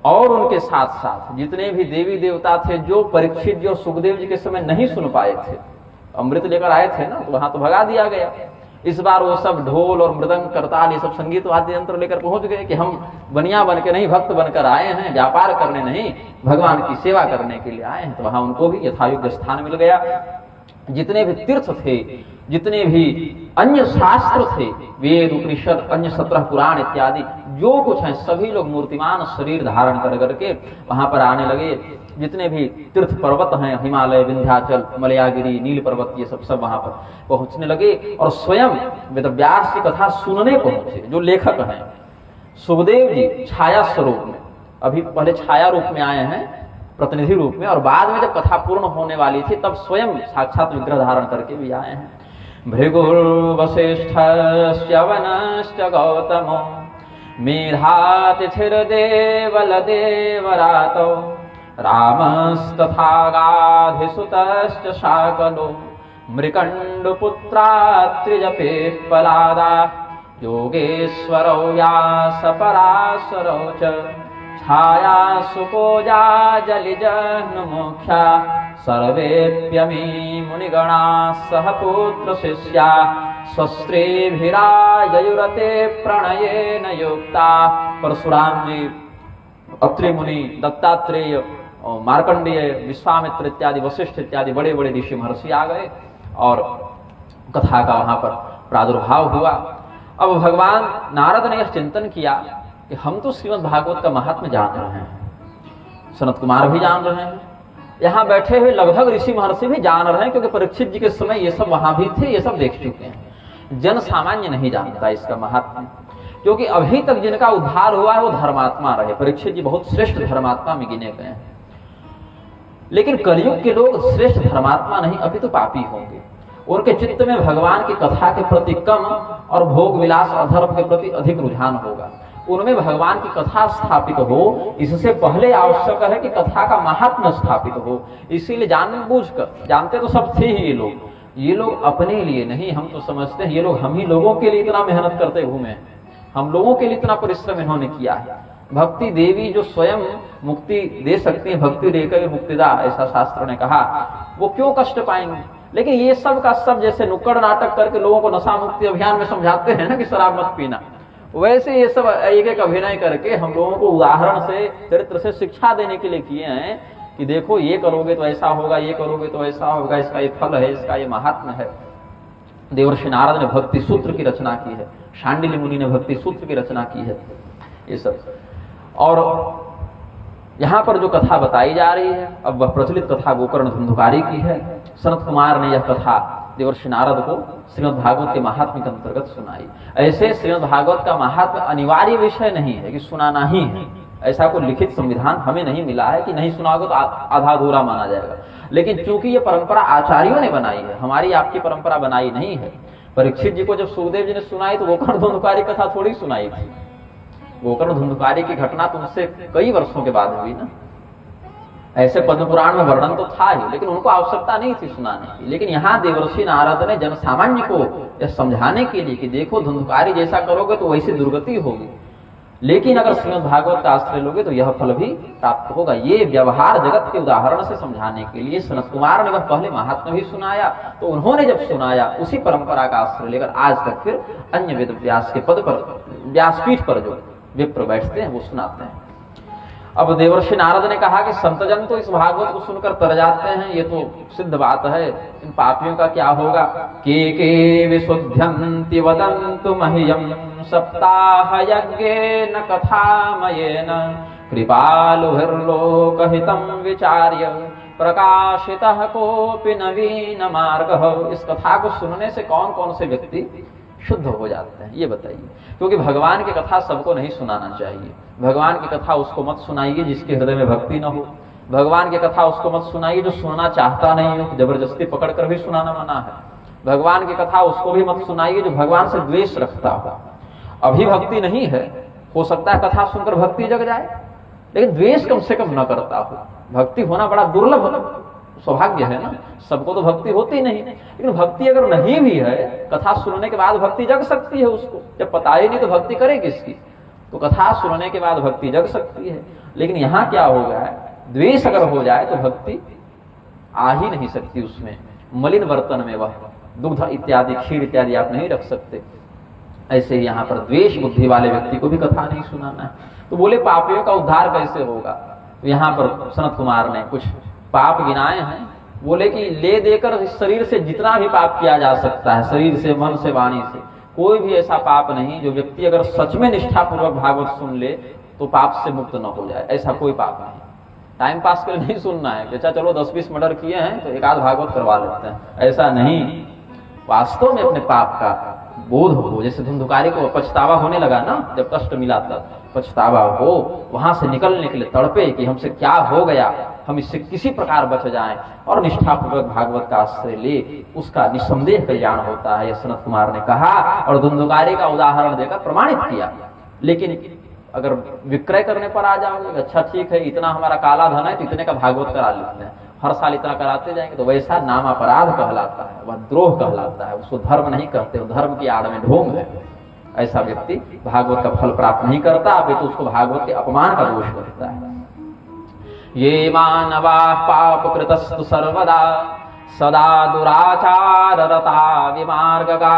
Speaker 1: और उनके साथ साथ जितने भी देवी देवता थे जो परीक्षित जी और सुखदेव जी के समय नहीं सुन पाए थे, अमृत लेकर आए थे ना, तो वहां तो भगा दिया गया। इस बार वो सब ढोल और मृदंग करताल ये सब संगीत वाद्य यंत्र लेकर पहुंच गए कि हम बनिया बन के नहीं भक्त बनकर आए हैं, व्यापार करने नहीं, भगवान की सेवा करने के लिए आए हैं। तो वहां उनको भी यथायोग्य स्थान मिल गया। जितने भी तीर्थ थे, जितने भी अन्य शास्त्र थे, वेद उपनिषद अन्य 17 पुराण इत्यादि जो कुछ है, सभी लोग मूर्तिमान शरीर धारण कर करके वहां पर आने लगे। जितने भी तीर्थ पर्वत हैं, हिमालय, विंध्याचल, मलयागिरी, नील पर्वत, ये सब वहां पर पहुंचने लगे और स्वयं वेदव्यास की कथा सुनने पहुंचे। जो लेखक हैं सुखदेव जी छाया स्वरूप में, अभी पहले छाया रूप में आए हैं, प्रतिनिधि रूप में, और बाद में जब कथा पूर्ण होने वाली थी तब स्वयं साक्षात विग्रह धारण करके भी आए हैं। भृगुर्वसिष्ठश्च वनश्च गौतमो मेधातिथिर्देवलदेवरातो रामस्तथागाधिसुतश्च शाकनो मृकण्डपुत्रात्रिजपेत्पलादा योगेश्वरौ व्यासपराशरौ च छाया सुकोजा जलिजन्मुख्या सर्वेप्यमी मुनिगणा सह पुत्र शिष्या स्वस्त्रीभिरायुरते प्रणयेन युक्ता। परशुराम जी, अत्रि मुनि, दत्तात्रेय, मार्कंडेय, विश्वामित्र इत्यादि, वशिष्ठ इत्यादि बड़े बड़े ऋषि महर्षि आ गए और कथा का वहां पर प्रादुर्भाव हुआ। अब भगवान नारद ने यह चिंतन किया कि हम तो श्रीमद् भागवत का महात्म्य जान रहे हैं, सनत कुमार भी जान रहे हैं, यहाँ बैठे हुए लगभग ऋषि महर्षि भी जान रहे हैं, क्योंकि परीक्षित जी के समय ये सब वहां भी थे, ये सब देख चुके हैं। जन सामान्य नहीं जानता इसका महात्म्य, क्योंकि अभी तक जिनका उद्धार हुआ है वो धर्मात्मा रहे। परीक्षित जी बहुत श्रेष्ठ धर्मात्मा में गिने गए हैं, लेकिन कलयुग के लोग श्रेष्ठ धर्मात्मा नहीं, अभी तो पापी होंगे। उनके चित्त में भगवान की कथा के प्रति कम और भोग विलास अधर्म के प्रति अधिक रुझान होगा। उनमें भगवान की कथा स्थापित हो, इससे पहले आवश्यक है कि कथा का महात्म्य स्थापित हो। इसीलिए जानबूझकर, जानते तो सब थे ही ये लोग अपने लिए नहीं, हम तो समझते हैं ये लोग हम ही लोगों के लिए इतना मेहनत करते घूमे, हम लोगों के लिए इतना परिश्रम इन्होंने किया है। भक्ति देवी जो स्वयं मुक्ति दे सकती है, भक्ति देकर मुक्तिदा, ऐसा शास्त्र ने कहा, वो क्यों कष्ट पाएंगे। लेकिन ये सब का सब जैसे नुक्कड़ नाटक करके लोगों को नशा मुक्ति अभियान में समझाते हैं ना कि शराब मत पीना, वैसे ये सब एक एक अभिनय करके हम लोगों को उदाहरण से, चरित्र से शिक्षा देने के लिए किए हैं कि देखो ये करोगे तो ऐसा होगा, ये करोगे तो ऐसा होगा, इसका ये फल है, इसका ये महात्म्य है। देवर्षि नारद ने भक्ति सूत्र की रचना की है, शांडिल्य मुनि ने भक्ति सूत्र की रचना की है, ये सब। और यहाँ पर जो कथा बताई जा रही है, अब वह प्रचलित कथा गोकर्ण धुंधुकारी की है। सनत कुमार ने यह कथा देवर्षि नारद को श्रीमद् भागवत के महात्म्य के अंतर्गत सुनाई। ऐसे श्रीमद् भागवत का महात्म्य अनिवार्य विषय नहीं है कि सुनाना ही है, ऐसा कोई लिखित संविधान हमें नहीं मिला है कि नहीं सुनाओगे तो आधा अधूरा माना जाएगा। लेकिन चूंकि ये परंपरा आचार्यों ने बनाई है, हमारी आपकी परंपरा बनाई नहीं है। परीक्षित जी को जब सुखदेव जी ने सुनाई तो गोकर्ण धुंधुकारी कथा थोड़ी सुनाई थी। गोकर्ण धुंधुकारी की घटना तो उनसे कई वर्षों के बाद हुई ना, ऐसे पद्म पुराण में वर्णन तो था ही, लेकिन उनको आवश्यकता नहीं थी सुनाने की। लेकिन यहाँ देवर्षि नारद ने जन सामान्य को यह समझाने के लिए कि देखो धुंधकारी जैसा करोगे तो वैसी दुर्गति होगी, लेकिन अगर श्रीमद् भागवत का आश्रय लोगे तो यह फल भी प्राप्त होगा, ये व्यवहार जगत के उदाहरण से समझाने के लिए सनत कुमार ने वह पहले महात्मा भी सुनाया। तो उन्होंने जब सुनाया उसी परंपरा का आश्रय लेकर आज तक फिर अन्य वेद व्यास के पद पर, व्यासपीठ पर जो विप्र बैठते हैं वो सुनाते हैं। अब देवर्षि नारद ने कहा कि संतजन तो इस भागवत को सुनकर तर जाते हैं, ये तो सिद्ध बात है, इन पापियों का क्या होगा। के विशुद्ध्यन्ति वदन्तु मह्यं सप्ताह यज्ञेन कथामयेन कृपालुभिर्लोकहितं विचार्य प्रकाशितः कोऽपि नवीन मार्गः। इस कथा को सुनने से कौन कौन से व्यक्ति शुद्ध हो जाते हैं ये बताइए, क्योंकि भगवान की कथा सबको नहीं सुनाना चाहिए। भगवान की कथा उसको मत सुनाइए जिसके हृदय में भक्ति न हो। भगवान की कथा उसको मत सुनाइए जो सुनना चाहता नहीं हो, जबरदस्ती पकड़ कर भी सुनाना मना है। भगवान की कथा उसको भी मत सुनाइए जो भगवान से द्वेष रखता हो। अभी भक्ति नहीं है, हो सकता है कथा सुनकर भक्ति जग जाए, लेकिन द्वेष कम से कम न करता हो। भक्ति होना बड़ा दुर्लभ सौभाग्य है ना, सबको तो भक्ति होती नहीं, लेकिन भक्ति अगर नहीं भी है, कथा सुनने के बाद भक्ति जग सकती है। उसको जब पता ही नहीं तो भक्ति करे किसकी। तो कथा सुनने के बाद भक्ति जग सकती है, लेकिन यहाँ क्या हो गया है, द्वेष अगर हो जाए तो भक्ति आ ही नहीं सकती। उसमें मलिन बर्तन में वह दुग्ध इत्यादि खीर इत्यादि आप नहीं रख सकते। ऐसे ही यहाँ पर द्वेष बुद्धि वाले व्यक्ति को भी कथा नहीं सुनाना है। तो बोले पापियों का उद्धार कैसे होगा। यहाँ पर सनत कुमार ने कुछ पाप गिनाए हैं। बोले कि ले देकर इस शरीर से जितना भी पाप किया जा सकता है, शरीर से, मन से, वाणी से, कोई भी ऐसा पाप नहीं जो व्यक्ति अगर सच में निष्ठापूर्वक भागवत सुन ले तो पाप से मुक्त न हो जाए। ऐसा कोई पाप नहीं। टाइम पास के लिए नहीं सुनना है कि अच्छा चलो 10-20 मर्डर किए हैं तो एक आध भागवत करवा लेते हैं, ऐसा नहीं। वास्तव में अपने पाप का बोध हो, जैसे धुंधुकारी को पछतावा होने लगा ना, जब कष्ट मिला तब पछतावा हो, वहां से निकलने के लिए तड़पे कि हमसे क्या हो गया, हम इससे किसी प्रकार बच जाएं और निष्ठापूर्वक भागवत का आश्रय ले, उसका निस्संदेह कल्याण होता है। यह सनत कुमार ने कहा और धुंधुकारी का उदाहरण देकर प्रमाणित किया। लेकिन अगर विक्रय करने पर आ जाओगे, अच्छा ठीक है इतना हमारा काला धन है तो इतने का भागवत करा लेते हैं, हर साल इतना कराते जाएंगे, तो वैसा नाम अपराध कहलाता है, वह द्रोह कहलाता है। उसको धर्म नहीं कहते, धर्म की आड़ में ढोंग है। ऐसा व्यक्ति भागवत का फल प्राप्त नहीं करता, अभी तो उसको भागवत के अपमान का दोष लगता है। ये मानवा पाप कृतस्तु सर्वदा सदा दुराचार रता विमार्गगा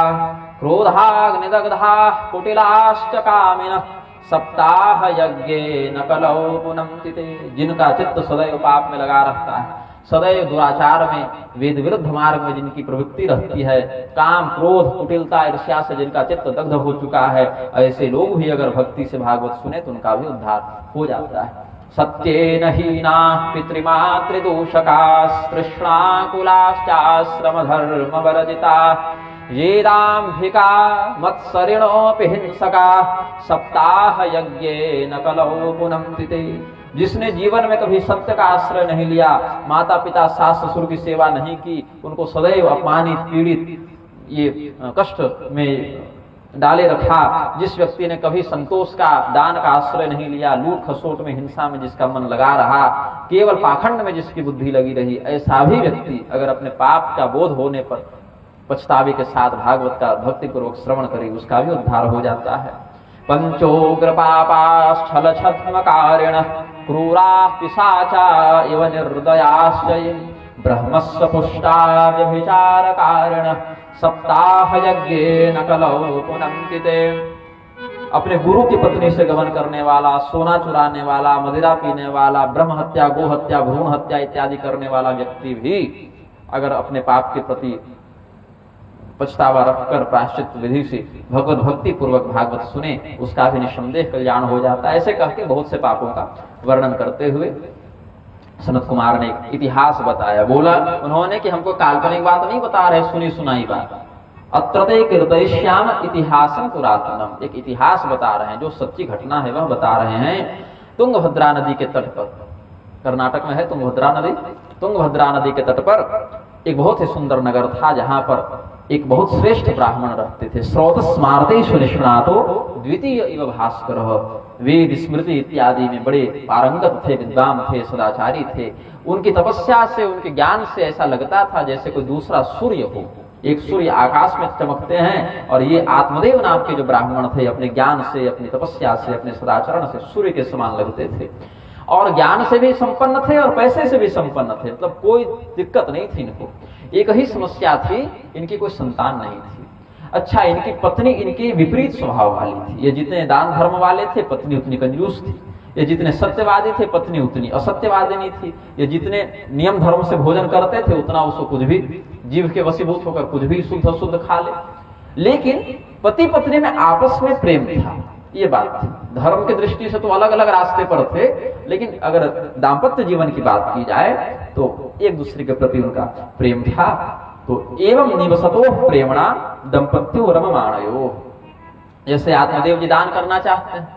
Speaker 1: क्रोधाग्निदग्धा कुटिलाश्च कामिनः सप्ताह यज्ञेन कलौ पुनन्ति ते। जिनका चित्त सदैव पाप में लगा रहता है, सदैव दुराचार में, वेद विरुद्ध मार्ग में जिनकी प्रवृत्ति रहती है, काम, क्रोध, कुटिलता, ईर्ष्या से जिनका चित्त दग्ध हो चुका है, ऐसे लोग भी अगर भक्ति से भागवत सुने तो उनका भी उद्धार हो जाता है। सत्येन हीना पितृमातृदूषका कृष्णाकुलाश्चाश्रम धर्म वर्जिता ये दाम्भिका मत्सरिणोऽपि हिंसका सप्ताह यज्ञेन कलौ पुनन्ति ते। जिसने जीवन में कभी सत्य का आश्रय नहीं लिया, माता पिता सास ससुर की सेवा नहीं की, उनको सदैव अपमानित पीड़ित ये कष्ट में डाले रखा, जिस व्यक्ति ने कभी संतोष का, दान का आश्रय नहीं लिया, लूट खसोट में, हिंसा में जिसका मन लगा रहा, केवल पाखंड में जिसकी बुद्धि लगी रही, ऐसा भी व्यक्ति अगर अपने पाप का बोध होने पर पछतावे के साथ भागवत का भक्ति पूर्वक श्रवण करे, उसका भी उद्धार हो जाता है। पंचोग्र पापाश्छल छद्मकारिण क्रूरा पिशाचा इव निर्दयाश्चये ब्रह्मस्य पुष्टा व्यभिचारकारिण सप्ताह यज्ञेन कलौ पुनन्ति ते। अपने गुरु की पत्नी से गमन करने वाला, सोना चुराने वाला, मदिरा पीने वाला, ब्रह्म हत्या, गो हत्या, भ्रूण हत्या इत्यादि करने वाला व्यक्ति भी अगर अपने पाप के प्रति पछतावा रखकर प्रायश्चित विधि से भगवत भक्ति पूर्वक भागवत सुने, उसका भी निस्संदेह कल्याण हो जाता है। ऐसे कहके बहुत से पापों का वर्णन करते हुए सनत कुमार ने एक इतिहास बताया। बोला उन्होंने कि हमको काल्पनिक बात नहीं बता रहे, सुनी सुनाई बात। अत्रते कीर्तयिष्याम इतिहासं पुरातनम, एक इतिहास बता रहे हैं, जो सच्ची घटना है वह बता रहे हैं। तुंगभद्रा नदी के तट पर, कर्नाटक में है तुंगभद्रा नदी, तुंगभद्रा नदी के तट पर एक बहुत ही सुंदर नगर था, जहां पर एक बहुत श्रेष्ठ ब्राह्मण रहते थे। स्रोत स्मार्तेषु निष्णातो द्वितीय इव भास्कर, वेद स्मृति इत्यादि में बड़े पारंगत थे, विद्वान थे, सदाचारी थे। उनकी तपस्या से, उनके ज्ञान से ऐसा लगता था जैसे कोई दूसरा सूर्य हो। एक सूर्य आकाश में चमकते हैं और ये आत्मदेव नाम के जो ब्राह्मण थे अपने ज्ञान से, अपनी तपस्या से, अपने सदाचरण से सूर्य के समान लगते थे और ज्ञान से भी संपन्न थे और पैसे से भी संपन्न थे। मतलब कोई दिक्कत नहीं थी इनको। एक ही समस्या थी, इनकी कोई संतान नहीं थी। अच्छा, इनकी पत्नी इनकी विपरीत स्वभाव वाली थी। ये जितने दान धर्म वाले थे, पत्नी उतनी कंजूस थी। ये जितने सत्यवादी थे, पत्नी उतनी असत्यवादिनी थी। ये जितने नियम धर्म से भोजन करते थे, उतना उसको कुछ भी जीव के वशीभूत होकर कुछ भी शुद्ध शुद्ध खा ले। लेकिन पति पत्नी में आपस में प्रेम था, ये बात थी। धर्म की दृष्टि से तो अलग अलग रास्ते पर थे, लेकिन अगर दाम्पत्य जीवन की बात की जाए तो एक दूसरे के प्रति उनका प्रेम था। तो एवं निवसतो प्रेमणा दंपत्यो रममाणयो। जैसे आत्मदेव जी दान करना चाहते हैं,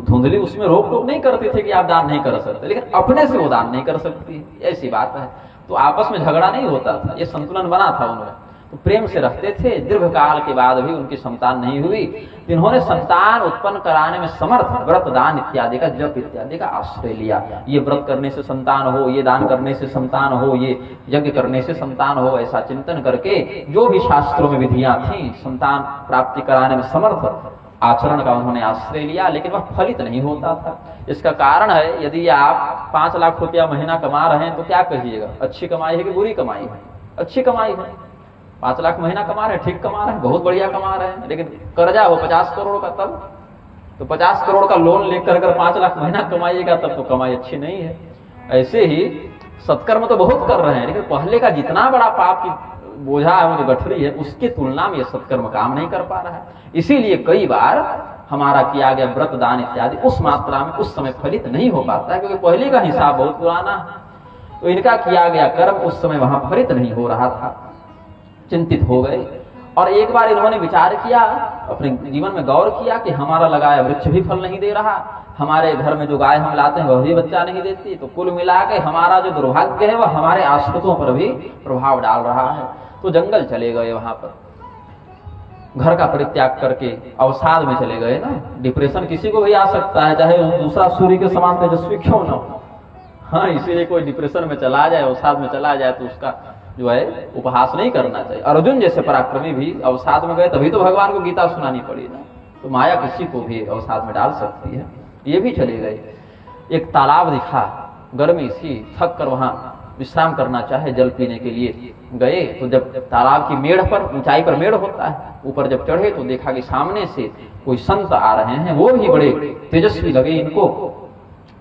Speaker 1: धुंधली उसमें रोक टोक नहीं करते थे कि आप दान नहीं कर सकते, लेकिन अपने से वो दान नहीं कर सकती, ऐसी बात है। तो आपस में झगड़ा नहीं होता था, ये संतुलन बना था उनमें। तो प्रेम से रहते थे। दीर्घ काल के बाद भी उनकी संतान नहीं हुई। इन्होंने संतान उत्पन्न कराने में समर्थ व्रत दान इत्यादि का, जप इत्यादि का आश्रय लिया। ये व्रत करने से संतान हो, ये दान करने से संतान हो, ये यज्ञ करने से संतान हो, ऐसा चिंतन करके जो भी शास्त्रों में विधियां थी संतान प्राप्ति कराने में समर्थ आचरण का उन्होंने आश्रय लिया, लेकिन वह फलित नहीं होता था। इसका कारण है, यदि आप 5 लाख रुपया महीना कमा रहे हैं तो क्या कहिएगा, अच्छी कमाई है कि बुरी कमाई है? अच्छी कमाई है। 5 लाख महीना कमा रहे हैं, ठीक कमा रहे हैं, बहुत बढ़िया कमा रहे हैं। लेकिन कर्जा हो 50 करोड़ का, तब तो 50 करोड़ का लोन लेकर अगर 5 लाख महीना कमाइएगा तब तो कमाई अच्छी नहीं है। ऐसे ही सत्कर्म तो बहुत कर रहे हैं, लेकिन पहले का जितना बड़ा पाप की बोझा है, वो जो गठरी है, उसकी तुलना में ये सत्कर्म काम नहीं कर पा रहा है। इसीलिए कई बार हमारा किया गया व्रत दान इत्यादि उस मात्रा में उस समय फलित नहीं हो पाता है, क्योंकि पहले का हिसाब बहुत पुराना है। तो इनका किया गया कर्म उस समय वहां फलित नहीं हो रहा था। चिंतित हो गए और एक बार इन्होंने विचार किया, अपने जीवन में गौर किया कि हमारा लगाया वृक्ष भी फल नहीं दे रहा, हमारे घर में जो गाय हम लाते हैं वह भी बच्चा नहीं देती। तो कुल मिला के हमारा जो दुर्भाग्य है वह हमारे आश्रितों पर भी प्रभाव डाल रहा है। तो जंगल चले गए, वहां पर घर का परित्याग करके अवसाद में चले गए ना। डिप्रेशन किसी को भी आ सकता है, चाहे दूसरा सूर्य के समान तेजस्वी क्यों न हो। हाँ, इसीलिए कोई डिप्रेशन में चला जाए, अवसाद में चला जाए तो उसका जो है उपहास नहीं करना चाहिए। अर्जुन जैसे पराक्रमी भी अवसाद में गए, तभी तो भगवान को गीता सुनानी पड़ी ना। तो माया किसी को भी अवसाद में डाल सकती है। ये भी चले गए। एक तालाब दिखा, गर्मी सी, थक कर वहां विश्राम करना चाहे, जल पीने के लिए गए। तो जब तालाब की मेड़ पर, ऊंचाई पर मेड़ होता है, ऊपर जब चढ़े तो देखा कि सामने से कोई संत आ रहे हैं, वो भी बड़े तेजस्वी लगे इनको।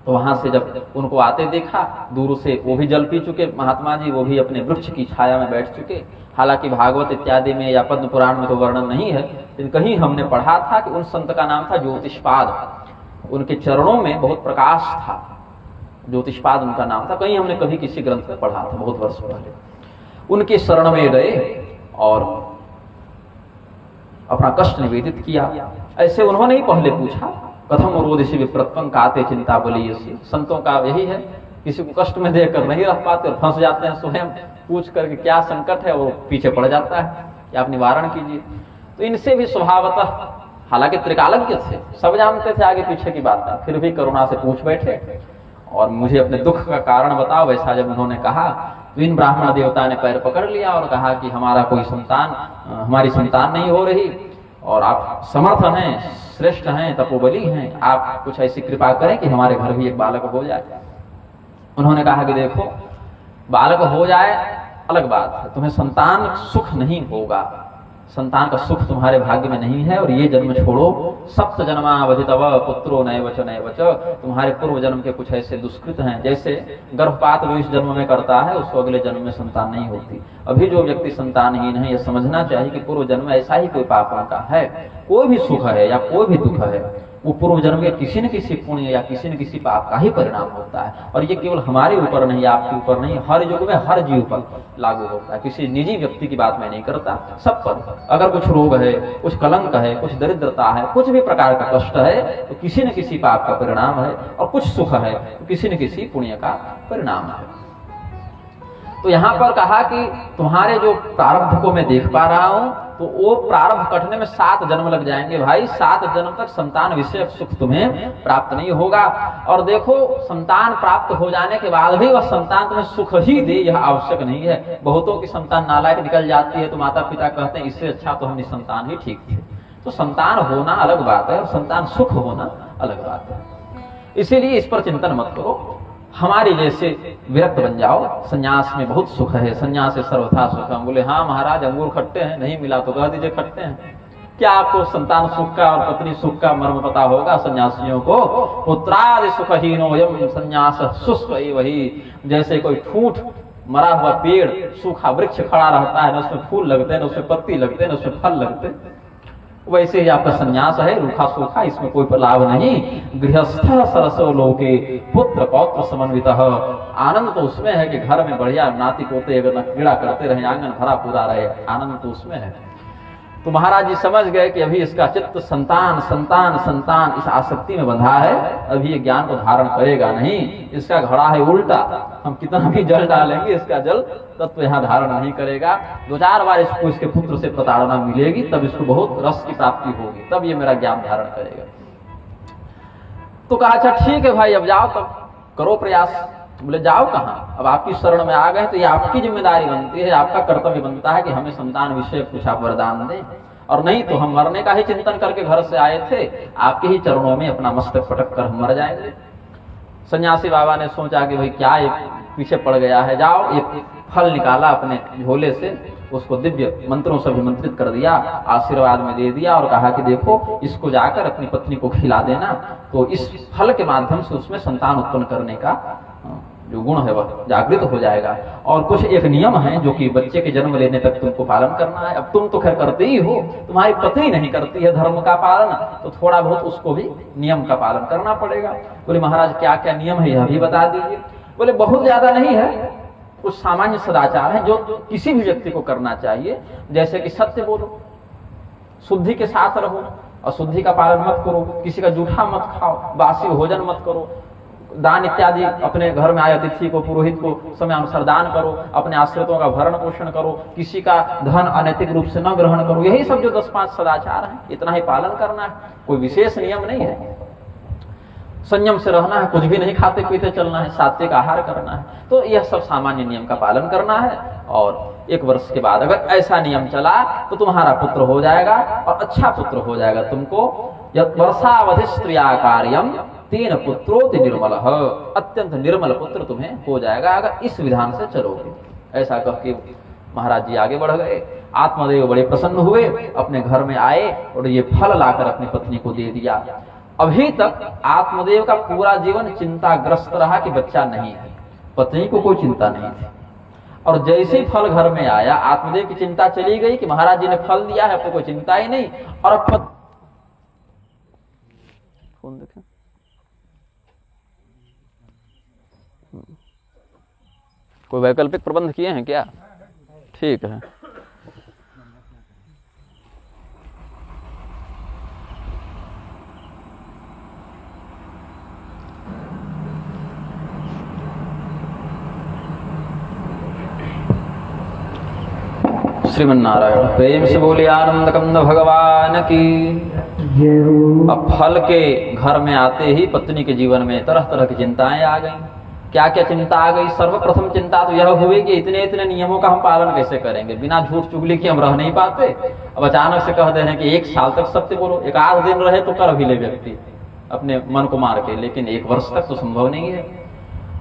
Speaker 1: तो वहां से जब उनको आते देखा दूर से, वो भी जल पी चुके महात्मा जी, वो भी अपने वृक्ष की छाया में बैठ चुके। हालांकि भागवत इत्यादि में या पद्म पुराण में तो वर्णन नहीं है, लेकिन कहीं हमने पढ़ा था कि उन संत का नाम था ज्योतिष्पाद। उनके चरणों में बहुत प्रकाश था, ज्योतिष्पाद उनका नाम था। कहीं हमने कभी किसी ग्रंथ में पढ़ा था बहुत वर्ष पहले। उनके शरण में गए और अपना कष्ट निवेदित किया। ऐसे उन्होंने ही पहले पूछा, कथम रोदिषि विप्रत्वं काते चिंता बलीयसी। संतों का यही है, किसी को कष्ट में देकर नहीं रह पाते और फंस जाते हैं। स्वयं पूछ करके क्या संकट है, वो पीछे पड़ जाता है कि आप निवारण कीजिए। तो इनसे भी स्वभावतः, हालांकि त्रिकालज्ञ थे, सब जानते थे आगे पीछे की बात, फिर भी करुणा से पूछ बैठे और मुझे अपने दुख का कारण बताओ। वैसा जब उन्होंने कहा तो इन ब्राह्मण देवता ने पैर पकड़ लिया और कहा कि हमारा कोई संतान, हमारी संतान नहीं हो रही और आप समर्थ हैं, श्रेष्ठ हैं, तपोबली हैं, आप कुछ ऐसी कृपा करें कि हमारे घर भी एक बालक हो जाए। उन्होंने कहा कि देखो, बालक हो जाए अलग बात है, तुम्हें संतान सुख नहीं होगा, संतान का सुख तुम्हारे भाग्य में नहीं है। और ये जन्म छोड़ो, सप्त जन्मावधितव पुत्रो नैवच नैवच। तुम्हारे पूर्व जन्म के कुछ ऐसे दुष्कृत हैं, जैसे गर्भपात जो इस जन्म में करता है उसको अगले जन्म में संतान नहीं होती। अभी जो व्यक्ति संतानहीन है, यह समझना चाहिए कि पूर्व जन्म में ऐसा ही कोई पाप उनका है। कोई भी सुख है या कोई भी दुख है, वो पूर्व जन्म के किसी न किसी पुण्य या किसी न किसी पाप का ही परिणाम होता है। और ये केवल हमारे ऊपर नहीं, आपके ऊपर नहीं, हर युग में हर जीव पर लागू होता है। किसी निजी व्यक्ति की बात मैं नहीं करता, सब पर। अगर कुछ रोग है, कुछ कलंक है, कुछ दरिद्रता है, कुछ भी प्रकार का कष्ट है, तो किसी न किसी पाप का परिणाम है। और कुछ सुख है तो किसी न किसी पुण्य का परिणाम है। तो यहाँ पर कहा कि तुम्हारे जो प्रारब्ध को मैं देख पा रहा हूं, तो वो प्रारब्ध कटने में 7 जन्म लग जाएंगे भाई। 7 जन्म तक संतान विषयक सुख तुम्हें प्राप्त नहीं होगा। और देखो, संतान प्राप्त हो जाने के बाद भी वह संतान तुम्हें सुख ही दे यह आवश्यक नहीं है। बहुतों की संतान नालायक निकल जाती है तो माता पिता कहते हैं इससे अच्छा तो हम निसंतान ही ठीक थे। तो संतान होना अलग बात है और संतान सुख होना अलग बात है। इसीलिए इस पर चिंतन मत करो, हमारी जैसे विरक्त बन जाओ। संन्यास में बहुत सुख है, संन्यास से सर्वथा सुख। हम बोले हाँ महाराज, अंगूर खट्टे हैं, नहीं मिला तो कह दीजिए खट्टे हैं। क्या आपको संतान सुख का और पत्नी सुख का मर्म पता होगा? सन्यासियों को पुत्रादि सुखहीनो यम संन्यास शुष्क वही। जैसे कोई ठूठ मरा हुआ पेड़, सूखा वृक्ष खड़ा रहता है, न उसमें फूल लगते हैं, न उसमें पत्ती लगते हैं, न उसमें फल लगते हैं, वैसे ही आपका संन्यास है, रूखा सूखा, इसमें कोई लाभ नहीं। गृहस्थ सरसो लोके पुत्र पौत्र समन्वित। आनंद तो उसमें है कि घर में बढ़िया नाती पोते अगर क्रीड़ा करते रहे, आंगन भरा पूरा रहे, आनंद तो उसमें है। तो महाराज जी समझ गए कि अभी इसका चित्त संतान संतान संतान इस आसक्ति में बंधा है, अभी ये ज्ञान को धारण करेगा नहीं। इसका घड़ा है उल्टा, हम कितना भी जल डालेंगे इसका जल तत्व यहाँ धारण नहीं करेगा। 2-4 बार इसको इसके पुत्र से प्रताड़ना मिलेगी, तब इसको बहुत रस की प्राप्ति होगी, तब ये मेरा ज्ञान धारण करेगा। तो कहा अच्छा ठीक है भाई, अब जाओ, तब करो प्रयास। बोले जाओ कहाँ, अब आपकी शरण में आ गए तो ये आपकी जिम्मेदारी बनती है, आपका कर्तव्य बनता है कि हमें संतान विषय कुछ आप वरदान दें। और नहीं तो हम मरने का ही चिंतन करके घर से आए थे, आपके ही चरणों में अपना मस्तक पटक कर हम मर जाएंगे। सन्यासी बाबा ने सोचा कि भाई क्या ये पीछे पड़ गया है, जाओ। एक फल निकाला अपने झोले से, उसको दिव्य मंत्रों से अभिमंत्रित कर दिया, आशीर्वाद में दे दिया और कहा कि देखो इसको जाकर अपनी पत्नी को खिला देना, तो इस फल के माध्यम से उसमें संतान उत्पन्न करने का जो गुण है वह जागृत हो जाएगा। और कुछ एक नियम है जो कि बच्चे के जन्म लेने तक तुमको पालन करना है। अब तुम तो खैर करते ही हो, तुम्हारी पत्नी नहीं करती है धर्म का पालन, तो थोड़ा बहुत उसको भी नियम का पालन करना पड़ेगा। बोले महाराज क्या क्या नियम है यह भी बता दीजिए। बोले बहुत ज्यादा नहीं है, कुछ सामान्य सदाचार है जो किसी भी व्यक्ति को करना चाहिए। जैसे कि सत्य बोलो, शुद्धि के साथ रहो, अशुद्धि का पालन मत करो, किसी का जूठा मत खाओ, बासी भोजन मत करो, दान इत्यादि अपने घर में आए अतिथि को, पुरोहित को समय अनुसार दान करो, अपने आश्रितों का भरण पोषण करो, किसी का धन अनैतिक रूप से न ग्रहण करो। यही सब जो 10-5 सदाचार हैं, इतना ही पालन करना है, कोई विशेष नियम नहीं है। संयम से रहना है, कुछ भी नहीं खाते पीते चलना है, सात्विक आहार करना है। तो यह सब सामान्य नियम का पालन करना है। और 1 वर्ष के बाद अगर ऐसा नियम चला तो तुम्हारा पुत्र हो जाएगा और अच्छा पुत्र हो जाएगा। तुमको यत् वर्षावधि स्त्रिया कार्यम 3 पुत्रोति निर्मल, अत्यंत निर्मल पुत्र तुम्हें हो जाएगा अगर इस विधान से चलोगे। ऐसा कह के महाराज जी आगे बढ़ गए। आत्मदेव बड़े प्रसन्न हुए, अपने घर में आए और ये फल लाकर अपनी पत्नी को दे दिया। अभी तक आत्मदेव का पूरा जीवन चिंताग्रस्त रहा कि बच्चा नहीं है, पत्नी को कोई चिंता नहीं थी। और जैसे ही फल घर में आया, आत्मदेव की चिंता चली गई कि महाराज जी ने फल दिया है, अब तो कोई चिंता ही नहीं। और अब फोन देखें, कोई वैकल्पिक प्रबंध किए हैं क्या? ठीक है। श्रीमन्नारायण प्रेम से बोले आनंद कंद भगवान की। अब फल के घर में आते ही पत्नी के जीवन में तरह तरह की चिंताएं आ गई। क्या क्या चिंता आ गई? सर्वप्रथम चिंता तो यह हुई कि इतने इतने नियमों का हम पालन कैसे करेंगे, बिना झूठ चुगली के हम रह नहीं पाते। अब अचानक से कह दे रहे हैं कि 1 साल तक सत्य बोलो, 1 आध दिन रहे तो कर भी ले व्यक्ति अपने मन को मार के, लेकिन 1 वर्ष तक तो संभव नहीं है।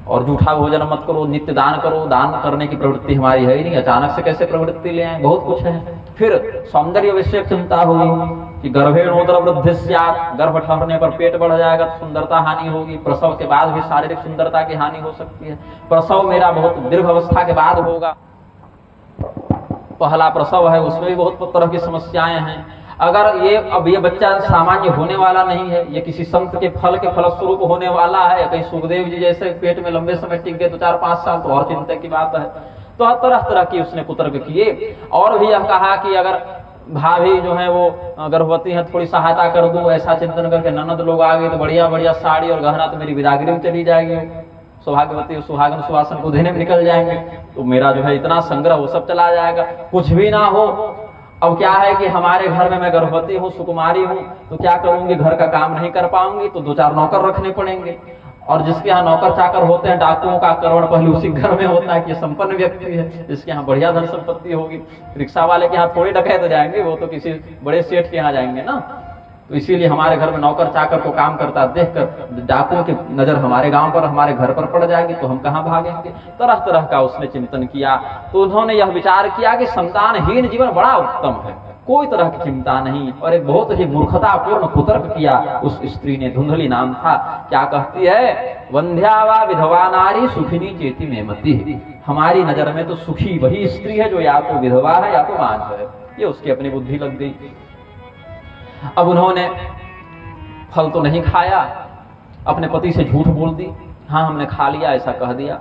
Speaker 1: और जूठा भोजन मत करो, नित्य दान करो, दान करने की प्रवृत्ति हमारी है ही नहीं, अचानक से कैसे प्रवृत्ति ले आए, बहुत कुछ है। फिर सौंदर्य विषय चिंता हुई कि गर्भेणोदर वृद्धि स्यात्, गर्भ ठहरने पर पेट बढ़ जाएगा तो सुंदरता हानि होगी, प्रसव के बाद भी शारीरिक सुंदरता की हानि हो सकती है। प्रसव मेरा बहुत दीर्घ अवस्था के बाद होगा, पहला प्रसव है, उसमें भी बहुत तरह की समस्याएं हैं। अगर ये बच्चा सामान्य होने वाला नहीं है, ये किसी संत के फलस्वरूप होने वाला है, कहीं सुखदेव जी जैसे पेट में लंबे समय टिक गए तो 4-5 साल, तो और चिंता की बात है। तो हर तरह तरह की उसने कुतर्क किए। और भी यह कहा कि अगर भाभी जो है वो गर्भवती है, थोड़ी सहायता कर दूं, ऐसा चिंतन करके ननद लोग आ गए तो बढ़िया बढ़िया साड़ी और गहना तो मेरी विदागिरी में चली जाएगी, सौभाग्यवती सुहागन सुवासन को देने में निकल जाएंगे, तो मेरा जो है इतना संग्रह वो सब चला जाएगा। कुछ भी ना हो, अब क्या है कि हमारे घर में मैं गर्भवती हूँ, सुकुमारी हूँ, तो क्या करूंगी, घर का काम नहीं कर पाऊंगी, तो 2-4 नौकर रखने पड़ेंगे। और जिसके यहाँ नौकर चाकर होते हैं, डाकुओं का करोड़ पहलू उसी घर में होता है कि संपन्न व्यक्ति है, जिसके यहाँ बढ़िया धन संपत्ति होगी। रिक्शा वाले के यहाँ थोड़ी डकैत जाएंगे, वो तो किसी बड़े सेठ के यहाँ जाएंगे ना। तो इसीलिए हमारे घर में नौकर चाकर को काम करता देखकर डाकुओं की नजर हमारे गांव पर, हमारे घर पर पड़ जाएगी, तो हम कहाँ भागेंगे। तरह तरह का उसने चिंतन किया। तो उन्होंने यह विचार किया कि संतानहीन जीवन बड़ा उत्तम है, कोई तरह की चिंता नहीं। और एक बहुत ही मूर्खतापूर्ण कुतर्क किया उस स्त्री ने, धुंधली नाम था। क्या कहती है, वंध्या वा विधवा नारी सुखिनी चेती में मती। हमारी नजर में तो सुखी वही स्त्री है जो या तो विधवा है या तो बांझ है। ये उसकी अपनी बुद्धि लग गई। अब उन्होंने फल तो नहीं खाया, अपने पति से झूठ बोल दी, हाँ हमने खा लिया, ऐसा कह दिया।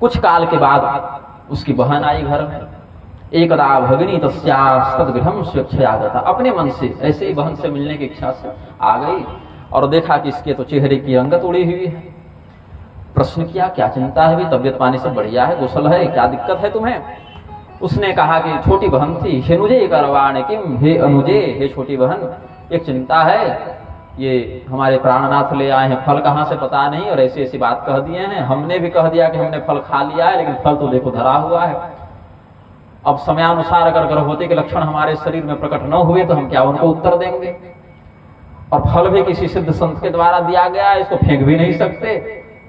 Speaker 1: कुछ काल के बाद उसकी बहन आई घर में। एकदा भगिनी तस्यास्तद्गृहं स्वेच्छया, अपने मन से ऐसे ही बहन से मिलने की इच्छा से आ गई और देखा कि इसके तो चेहरे की रंगत उड़ी हुई है। प्रश्न किया, क्या चिंता है, भी तबियत पानी सब बढ़िया है, कुशल है, क्या दिक्कत है तुम्हें। उसने कहा कि छोटी बहन थी, हेनुजे करवाणे किम, हे अनुजे, हे छोटी बहन, एक चिंता है, ये हमारे प्राणनाथ ले आए हैं, फल कहाँ से पता नहीं, और ऐसी ऐसी बात कह दिए हैं। हमने भी कह दिया कि हमने फल खा लिया है, लेकिन फल तो देखो धरा हुआ है। अब समयानुसार अगर गर्भवती के लक्षण हमारे शरीर में प्रकट न हुए तो हम क्या उनको उत्तर देंगे। और फल भी किसी सिद्ध संत के द्वारा दिया गया है, इसको फेंक भी नहीं सकते,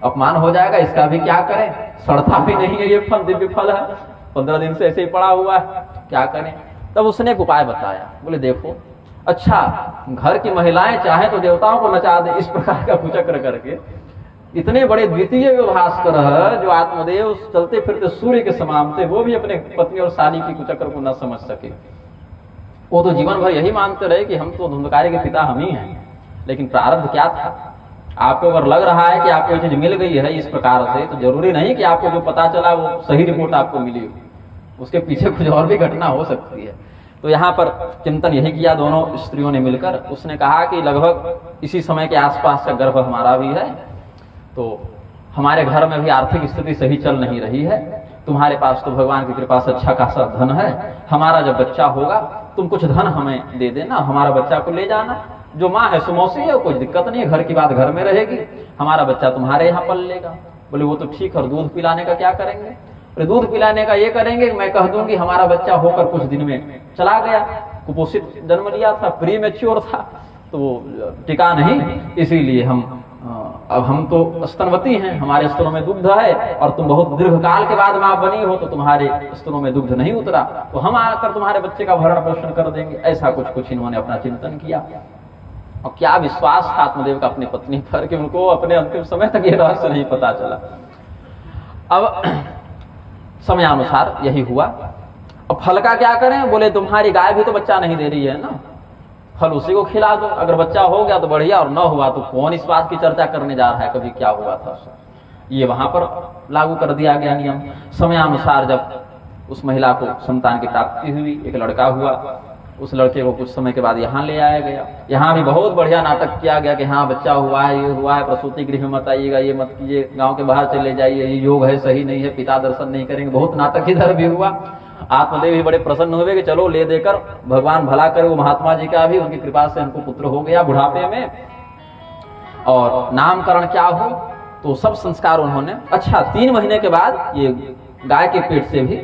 Speaker 1: अपमान हो जाएगा, इसका भी क्या करें, सड़ता भी नहीं है, ये फल दिव्य फल है, 15 दिन से ऐसे ही पड़ा हुआ है, क्या करें। तब उसने एक उपाय बताया, बोले देखो, अच्छा घर की महिलाएं चाहे तो देवताओं को नचा दे, इस प्रकार का कुचक्र करके। इतने बड़े द्वितीय भास्कर जो आत्मदेव चलते फिरते सूर्य के समान थे, वो भी अपने पत्नी और साली की कुचक्र को न समझ सके। वो तो जीवन भर यही मानते रहे कि हम तो धुंधकारी के पिता हम ही हैं। लेकिन प्रारब्ध क्या था, आपको अगर लग रहा है कि आपको ये चीज मिल गई है इस प्रकार से, तो जरूरी नहीं कि आपको जो पता चला वो सही रिपोर्ट आपको मिली, उसके पीछे कुछ और भी घटना हो सकती है। तो यहाँ पर चिंतन यही किया दोनों स्त्रियों ने मिलकर। उसने कहा कि लगभग इसी समय के आसपास का गर्भ हमारा भी है, तो हमारे घर में भी आर्थिक स्थिति सही चल नहीं रही है, तुम्हारे पास तो भगवान की कृपा से अच्छा खासा धन है, हमारा जब बच्चा होगा तुम कुछ धन हमें दे देना, हमारा बच्चा को ले जाना, जो माँ है सुमौसी है, कोई दिक्कत नहीं है, घर की बात घर में रहेगी, हमारा बच्चा तुम्हारे यहाँ पल लेगा। बोले वो तो ठीक है, और दूध पिलाने का क्या करेंगे। बोले दूध पिलाने का ये करेंगे, मैं कह दूंगी हमारा बच्चा होकर कुछ दिन में चला गया, कुपोषित जन्म लिया था, प्री मैच्योर था, तो वो टिका नहीं, इसीलिए अब हम तो स्तनवती हैं, हमारे स्तनों में दुग्ध है, और तुम बहुत दीर्घ काल के बाद मां बनी हो, तो तुम्हारे स्तनों में दुग्ध नहीं उतरा, तो हम आकर तुम्हारे बच्चे का भरण पोषण कर देंगे। ऐसा कुछ इन्होंने अपना चिंतन किया। और क्या विश्वास था आत्मदेव का अपनी पत्नी पर कि उनको अपने अंतिम समय तक ये रहस्य नहीं पता चला। अब समयानुसार यही हुआ। अब फल का क्या करें, बोले तुम्हारी गाय भी तो बच्चा नहीं दे रही है ना, फल उसी को खिला दो, अगर बच्चा हो गया तो बढ़िया, और न हुआ तो कौन इस बात की चर्चा करने जा रहा है कभी क्या हुआ था। ये वहां पर लागू कर दिया गया नियम। समयानुसार जब उस महिला को संतान की प्राप्ति हुई, एक लड़का हुआ, उस लड़के को कुछ समय के बाद यहाँ ले आया गया। यहाँ भी बहुत बढ़िया नाटक किया गया कि हाँ बच्चा हुआ है, ये हुआ है, प्रसूति गृह में मत आइएगा, ये मत कीजिए, गांव के बाहर चले जाइए, ये योग है सही नहीं है, पिता दर्शन नहीं करेंगे, बहुत नाटक इधर भी हुआ। आत्मदेव भी बड़े प्रसन्न हुए कि चलो ले देकर भगवान भला करे, वो महात्मा जी का भी उनकी कृपा से उनको पुत्र हो गया बुढ़ापे में। और नामकरण क्या हो, तो सब संस्कार उन्होंने। अच्छा 3 महीने के बाद ये गाय के पेट से भी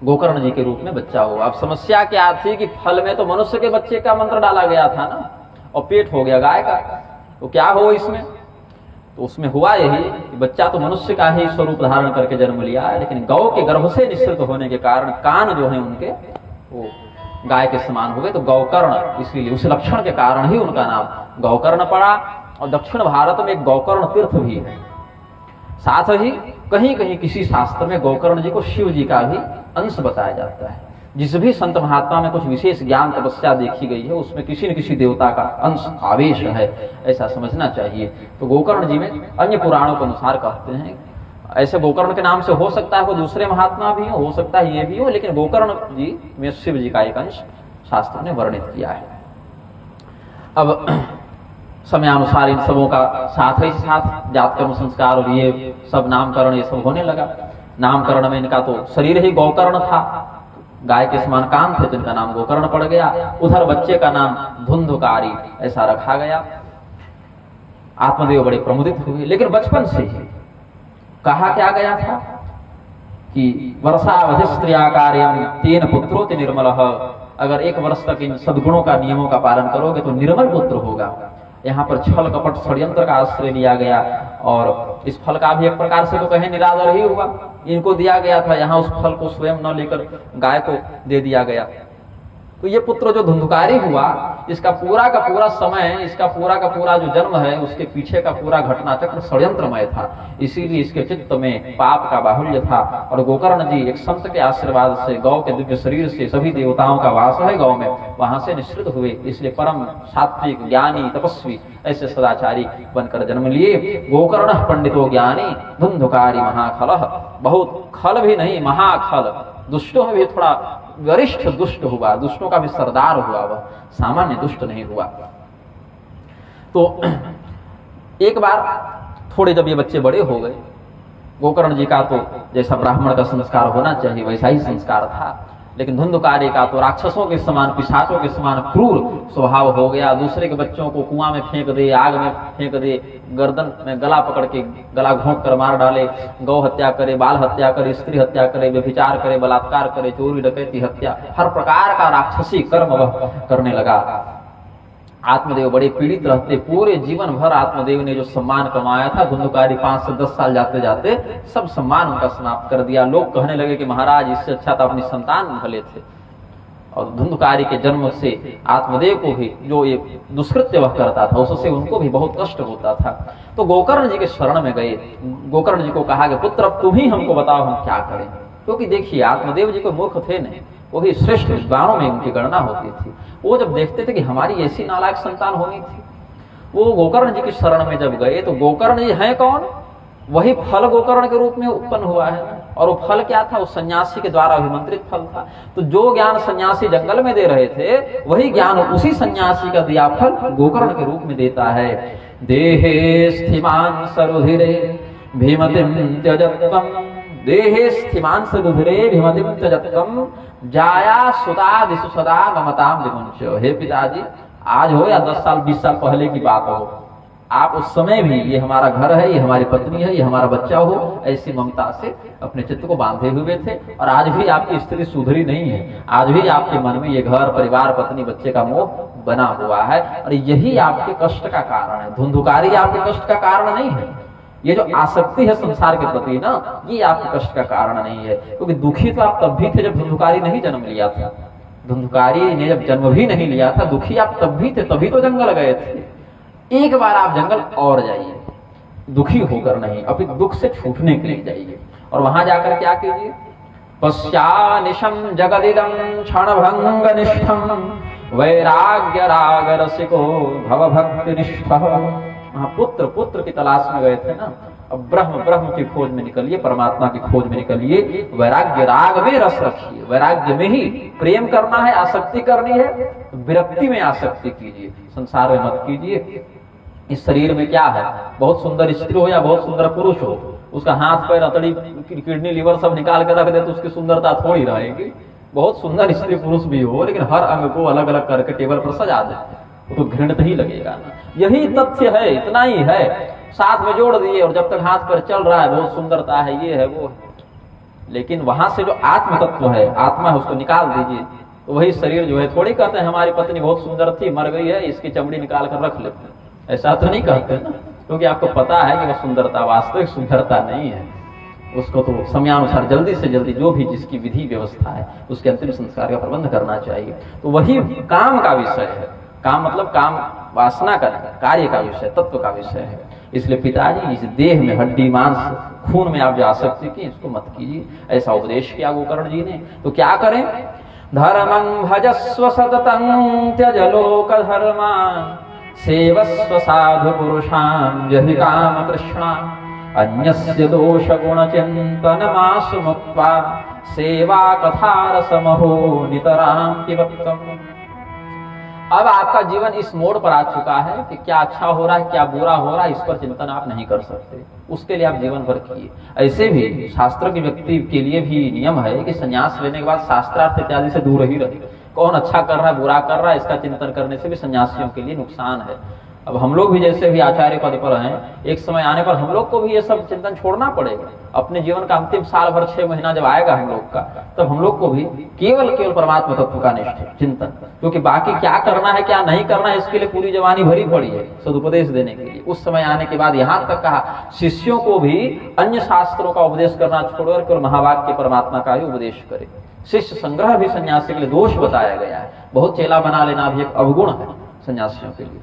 Speaker 1: गोकर्ण जी के रूप में बच्चा हुआ। अब समस्या क्या थी कि फल में तो मनुष्य के बच्चे का मंत्र डाला गया था ना, और पेट हो गया गाय का, तो क्या हो इसमें। तो उसमें हुआ यही कि बच्चा तो मनुष्य का ही स्वरूप धारण करके जन्म लिया है, लेकिन गौ के गर्भ से निश्चित होने के कारण कान जो है उनके वो गाय के समान हो गए, तो गौकर्ण, इसीलिए उस लक्षण के कारण ही उनका नाम गौकर्ण पड़ा। और दक्षिण भारत में एक गौकर्ण तीर्थ भी है। साथ ही कहीं कहीं किसी शास्त्र में गौकर्ण जी को शिव जी का भी अंश बताया जाता है। जिस भी संत महात्मा में कुछ विशेष ज्ञान तपस्या देखी गई है, उसमें किसी न किसी देवता का अंश आवेश है, ऐसा समझना चाहिए। तो गोकर्ण जी में अन्य पुराणों के अनुसार कहते हैं, ऐसे गोकर्ण के नाम से हो सकता है वो दूसरे महात्मा भी हो सकता है ये भी हो, लेकिन गोकर्ण जी में शिव जी का एक अंश शास्त्र ने वर्णित किया है। अब समयानुसार इन सबों का साथ ही साथ जातकर्म संस्कार और ये सब नामकरण ये सब होने लगा। नामकरण में इनका तो शरीर ही गौकर्ण था, गाय के समान कान थे, तो इनका नाम गोकर्ण पड़ गया। उधर बच्चे का नाम धुंधुकारी ऐसा रखा गया। आत्मदेव बड़े प्रमुदित हुए, लेकिन बचपन से ही कहा क्या गया था कि वर्षावधि स्त्रिया कार्यम तेन पुत्रोति निर्मलः, अगर 1 वर्ष तक इन सद्गुणों का नियमों का पालन करोगे तो निर्मल पुत्र होगा। यहाँ पर छल कपट षड्यंत्र का आश्रय लिया गया और इस फल का भी एक प्रकार से तो कहे निरादर ही हुआ। इनको दिया गया था, यहाँ उस फल को स्वयं न लेकर गाय को दे दिया गया। तो ये पुत्र जो धुंधुकारी हुआ, इसका पूरा का पूरा समय, इसका पूरा का पूरा जो जन्म है, उसके पीछे का पूरा घटना चक्र षड्यंत्रमय था। इसीलिए इसके चित्त में पाप का बाहुल्य था। और गोकर्ण जी एक संत के आशीर्वाद से, गौ के दिव्य शरीर से, सभी देवताओं का वास है गौ में, वहां से निश्चित हुए। इसलिए परम सात्विक ज्ञानी तपस्वी ऐसे सदाचारी बनकर जन्म लिए। गोकर्ण पंडितो ज्ञानी धुंधुकारी महाखल, बहुत खल भी नहीं महाखल, दुष्टों में भी थोड़ा वरिष्ठ दुष्ट हुआ, दुष्टों का भी सरदार हुआ, वह सामान्य दुष्ट नहीं हुआ। तो एक बार थोड़े जब ये बच्चे बड़े हो गए, गोकर्ण जी का तो जैसा ब्राह्मण का संस्कार होना चाहिए वैसा ही संस्कार था, लेकिन धुंधुकारी का तो राक्षसों के समान, पिशाचों के समान क्रूर स्वभाव हो गया। दूसरे के बच्चों को कुआं में फेंक दे, आग में फेंक दे, गर्दन में गला पकड़ के गला घोंट कर मार डाले, गौ हत्या करे, बाल हत्या करे, स्त्री हत्या करे, व्यभिचार करे, बलात्कार करे, चोरी डकैती हत्या, हर प्रकार का राक्षसी कर्म वह करने लगा। आत्मदेव बड़े पीड़ित रहते। पूरे जीवन भर आत्मदेव ने जो सम्मान कमाया था, धुंधुकारी 5 से 10 साल जाते जाते सब सम्मान उनका समाप्त कर दिया। लोग कहने लगे कि महाराज इससे अच्छा तो अपनी संतान भले थे। और धुंधुकारी के जन्म से आत्मदेव को भी जो ये दुष्कृत्य वह करता था, उससे उनको भी बहुत कष्ट होता था। तो गोकर्ण जी के शरण में गए। गोकर्ण जी को कहा कि पुत्र अब तुम ही हमको बताओ हम क्या करें, क्योंकि देखिए आत्मदेव जी को मूर्ख थे नहीं, वो भी श्रेष्ठ विद्वानों में उनकी गणना होती थी। वो जब देखते थे कि हमारी ऐसी नालायक संतान होनी थी, वो गोकर्ण जी की शरण में जब गए तो गोकर्ण जी हैं कौन, वही फल गोकर्ण के रूप में उत्पन्न हुआ है। और वो फल क्या था, उस सन्यासी के द्वारा अभिमंत्रित फल था। तो जो ज्ञान सन्यासी जंगल में दे रहे थे, वही ज्ञान उसी सन्यासी का दिया फल गोकर्ण के रूप में देता है। देहे स्थिमान सरुधिरे भीमतिम त्यजत्वम, देहे स्थिमान सरुधिरे भीमतिम त्यजत्वम, जाया सुता दिशु सदा ममताम विमुंच। हे पिताजी, आज हो या 10 साल 20 साल पहले की बात हो, आप उस समय भी ये हमारा घर है, ये हमारी पत्नी है, ये हमारा बच्चा हो, ऐसी ममता से अपने चित्त को बांधे हुए थे। और आज भी आपकी स्थिति सुधरी नहीं है, आज भी आपके मन में ये घर परिवार पत्नी बच्चे का मोह बना हुआ है। और यही आपके कष्ट का कारण है। धुंधुकारी आपके कष्ट का कारण नहीं है, ये जो आसक्ति है संसार के प्रति ना, ये आपके कष्ट का कारण नहीं है। क्योंकि दुखी तो आप तब भी थे जब धुंधुकारी नहीं जन्म लिया था। धुंधुकारी ने जब जन्म भी नहीं लिया था, दुखी आप तब भी थे, तभी तो जंगल गए थे। एक बार आप जंगल और जाइए, दुखी होकर नहीं, अपने दुख से छूटने के लिए जाइए। और वहां जाकर क्या कीजिए, पश्यानिशम जगदिदम क्षणभंग निष्ठम वैराग्य राग रसिको भव भक्ति निष्ठः। वहां पुत्र पुत्र की तलाश में गए थे ना, अब ब्रह्म ब्रह्म की खोज में निकलिए, परमात्मा की खोज में निकलिए। वैराग्य राग में रस रखिए, वैराग्य में ही प्रेम करना है, आसक्ति करनी है, विरक्ति में आसक्ति कीजिए, संसार में मत कीजिए। इस शरीर में क्या है, बहुत सुंदर स्त्री हो या बहुत सुंदर पुरुष हो, उसका हाथ पैर अतड़ी किडनी लीवर सब निकाल के रख दे तो उसकी सुंदरता थोड़ी रहेगी। बहुत सुंदर स्त्री पुरुष भी हो, लेकिन हर अंग को अलग अलग करके टेबल पर सजा दे तो घृणित ही लगेगा ना। यही तथ्य है, इतना ही है, साथ में जोड़ दिए। और जब तक हाथ पर चल रहा है, बहुत सुंदरता है, ये है वो है, लेकिन वहां से जो आत्म तत्व है, आत्मा है, उसको निकाल दीजिए तो वही शरीर जो है। थोड़ी कहते हैं हमारी पत्नी बहुत सुंदर थी, मर गई है, इसकी चमड़ी निकाल कर रख लेते हैं, ऐसा तो नहीं कहते ना, क्योंकि आपको पता है कि वह सुंदरता वास्तविक सुंदरता नहीं है। उसको तो समयानुसार जल्दी से जल्दी जो भी जिसकी विधि व्यवस्था है उसके अंतिम संस्कार का प्रबंध करना चाहिए। तो वही काम का विषय है। काम मतलब काम वासना का, कार्य का विषय, तत्व का विषय है। इसलिए पिताजी, इस देह में हड्डी मांस खून में आप जो आसक्ति की, इसको मत कीजिए, ऐसा उपदेश किया गोकर्ण जी ने। तो क्या करें, धर्मं भजस्व सततं त्यज लोक धर्मान सेवस्व साधु पुरुषां जहि काम तृष्णा अन्यस्य दोष गुण चिंतन मासु मुक्त्वा सेवा कथा रसमहो नितरां पिबत्तम्। अब आपका जीवन इस मोड़ पर आ चुका है कि क्या अच्छा हो रहा है क्या बुरा हो रहा है, इस पर चिंतन आप नहीं कर सकते। उसके लिए आप जीवन भर किए। ऐसे भी शास्त्र के व्यक्ति के लिए भी नियम है कि संन्यास लेने के बाद शास्त्रार्थ इत्यादि से दूर ही रहे। कौन अच्छा कर रहा है बुरा कर रहा है, इसका चिंतन करने से भी सन्यासियों के लिए नुकसान है। अब हम लोग भी जैसे भी आचार्य पद पर हैं, एक समय आने पर हम लोग को भी ये सब चिंतन छोड़ना पड़ेगा। अपने जीवन का अंतिम साल भर 6 महीना जब आएगा हम लोग का, तब हम लोग को भी केवल परमात्मा तत्व का निष्ठ चिंतन, क्योंकि बाकी क्या करना है क्या नहीं करना है इसके लिए पूरी जवानी भरी पड़ी है सदुपदेश देने के लिए। उस समय आने के बाद यहाँ तक कहा शिष्यों को भी अन्य शास्त्रों का उपदेश करना छोड़कर केवल महावाक्य परमात्मा का ही उपदेश करे। शिष्य संग्रह भी सन्यासी के लिए दोष बताया गया है। बहुत चेला बना लेना भी एक अवगुण है सन्यासियों के लिए।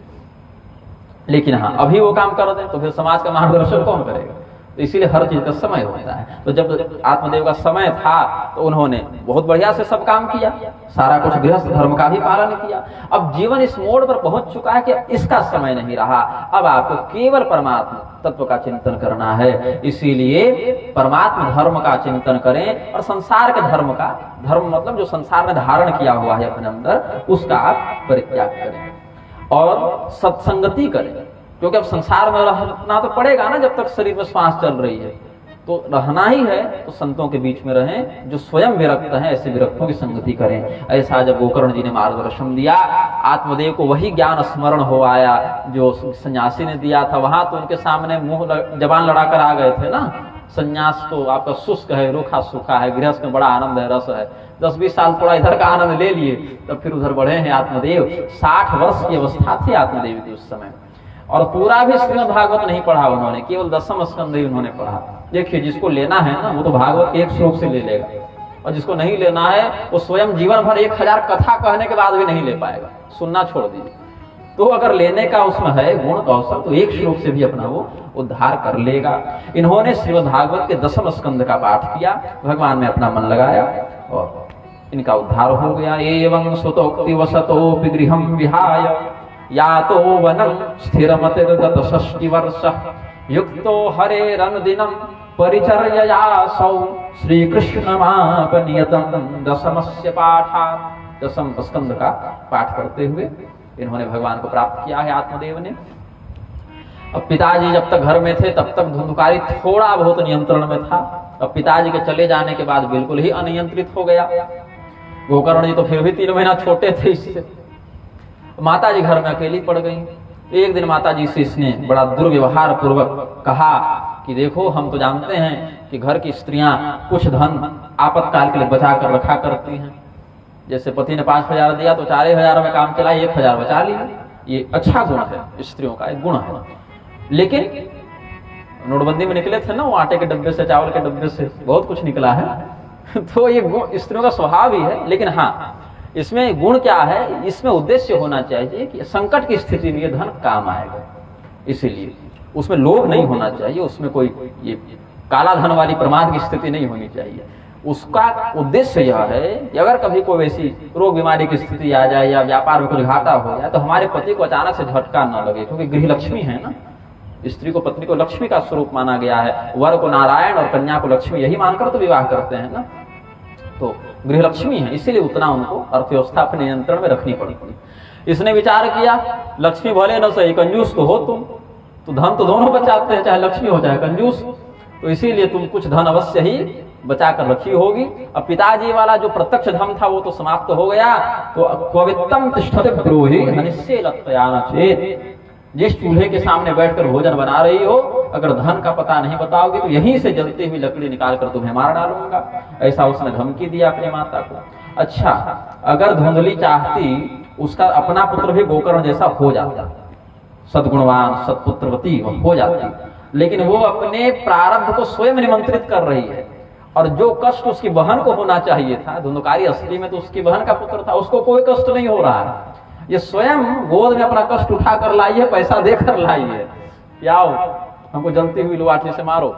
Speaker 1: लेकिन हाँ, अभी वो काम कर दें तो फिर समाज का मार्गदर्शन कौन करेगा? तो इसीलिए हर चीज का समय होता है। तो जब आत्मदेव का समय था तो उन्होंने बहुत बढ़िया से सब काम किया, सारा कुछ गृहस्थ धर्म का भी पालन किया। अब जीवन इस मोड़ पर पहुंच चुका है कि इसका समय नहीं रहा, अब आपको केवल परमात्मा तत्व का चिंतन करना है। इसीलिए परमात्मा धर्म का चिंतन करें और संसार के धर्म का, धर्म मतलब जो संसार में धारण किया हुआ है अपने अंदर, उसका आप परित्याग करें और सत्संगति करें। क्योंकि अब संसार में रहना तो पड़ेगा ना, जब तक शरीर में श्वास चल रही है तो रहना ही है। तो संतों के बीच में रहें जो स्वयं विरक्त हैं, ऐसे विरक्तों की संगति करें। ऐसा जब गोकर्ण जी ने मार्गदर्शन दिया, आत्मदेव को वही ज्ञान स्मरण हो आया जो सन्यासी ने दिया था। वहां तो उनके सामने मुंह जबान लड़ाकर आ गए थे ना, संन्यास तो आपका शुष्क है, रूखा सूखा है, गृहस्थ में बड़ा आनंद है, रस है। 10-20 साल थोड़ा इधर का आनंद ले लिए, तब फिर उधर बढ़े हैं आत्मदेव। 60 वर्ष की अवस्था थी आत्मदेव की उस समय, और पूरा भी श्रीमद् भागवत नहीं पढ़ा उन्होंने, केवल 10वें स्कंद ही उन्होंने पढ़ा। देखिए, जिसको लेना है ना वो तो भागवत के एक श्लोक से ले लेगा, और जिसको नहीं लेना है वो स्वयं जीवन भर 1000 कथा कहने के बाद भी नहीं ले पाएगा, सुनना छोड़ दीजिए। तो अगर लेने का उसमें है गुण कौशल तो एक श्लोक से भी अपना वो उद्धार कर लेगा। इन्होंने श्रीमद् भागवत के 10वें स्कंद का पाठ किया, भगवान में अपना मन लगाया और इनका उद्धार हो गया। एवं सुतोक्ति वसतोपि गृहं विहाय यातो वनं स्थिरमतिर्गत 60 वर्ष युक्तो हरेरनुदिनं परिचर्ययासौ श्रीकृष्णमापनियतं 10मस्य पाठात्। 10म स्कंद का पाठ करते हुए इन्होंने भगवान को प्राप्त किया है आत्मदेव ने। अब पिताजी जब तक घर में थे तब तक धुंधकारी थोड़ा बहुत नियंत्रण में था। अब पिताजी के चले जाने के बाद बिल्कुल ही अनियंत्रित हो गया। गोकर्ण जी तो फिर भी 3 महीना छोटे थे इससे। माता जी घर में अकेली पड़ गई। एक दिन माता जी से इसने बड़ा दुर्व्यवहार पूर्वक कहा कि देखो, हम तो जानते हैं कि घर की स्त्रियां कुछ धन आपातकाल के लिए बचा कर रखा करती हैं। जैसे पति ने 5000 दिया तो 4000 में काम चला, 1000 बचा लिया। ये अच्छा गुण है, स्त्रियों का एक गुण है। लेकिन नोटबंदी में निकले थे ना वो आटे के डब्बे से, चावल के डब्बे से बहुत कुछ निकला है। तो ये गुण स्त्रियों का स्वभाव ही है। लेकिन हाँ, इसमें गुण क्या है, इसमें उद्देश्य होना चाहिए कि संकट की स्थिति में ये धन काम आएगा। इसीलिए उसमें लोभ नहीं होना चाहिए, उसमें कोई ये काला धन वाली प्रमाद की स्थिति नहीं होनी चाहिए। उसका उद्देश्य यह है कि अगर कभी कोई ऐसी रोग बीमारी की स्थिति आ जाए या व्यापार में कुछ घाटा हो जाए तो हमारे पति को अचानक से झटका न लगे, क्योंकि गृह लक्ष्मी है ना। स्त्री को, पत्नी को लक्ष्मी का स्वरूप माना गया है। वर को नारायण और कन्या को लक्ष्मी, यही मानकर तो विवाह करते हैं ना। तो गृह लक्ष्मी है, इसीलिए उतना उनको अर्थव्यवस्था अपने नियंत्रण में रखनी पड़ती है। इसने विचार किया, लक्ष्मी भले न सही, कंजूस तो हो तुम, तो धन तो दोनों बचाते हैं, चाहे लक्ष्मी हो चाहे कंजूस, तो इसीलिए तुम कुछ धन अवश्य ही बचा कर रखी होगी। अब पिताजी वाला जो प्रत्यक्ष धन था वो तो समाप्त हो गया। तो क्ववित्तम तिष्ठते ब्रूहि हनिष्ये लत्तयान चेत्, जिस चूल्हे के सामने बैठकर भोजन बना रही हो, अगर धन का पता नहीं बताओगे तो यहीं से जलती हुई लकड़ी निकाल कर तुम्हें मार डालूंगा। ऐसा उसने धमकी दिया अपनी माता को। अच्छा, अगर धुंधली चाहती उसका अपना पुत्र भी गोकर्ण जैसा हो जाता, सद्गुणवान सत्पुत्रवती हो जाती, लेकिन वो अपने प्रारब्ध को स्वयं निमंत्रित कर रही है। और जो कष्ट उसकी बहन को होना चाहिए था, धुंधकारी असली में तो उसकी बहन का पुत्र था, उसको कोई कष्ट नहीं हो रहा है। ये स्वयं गोद में अपना कष्ट उठा कर लाई है, पैसा देकर लाई है, आओ हमको जलती हुई लाठी से मारो।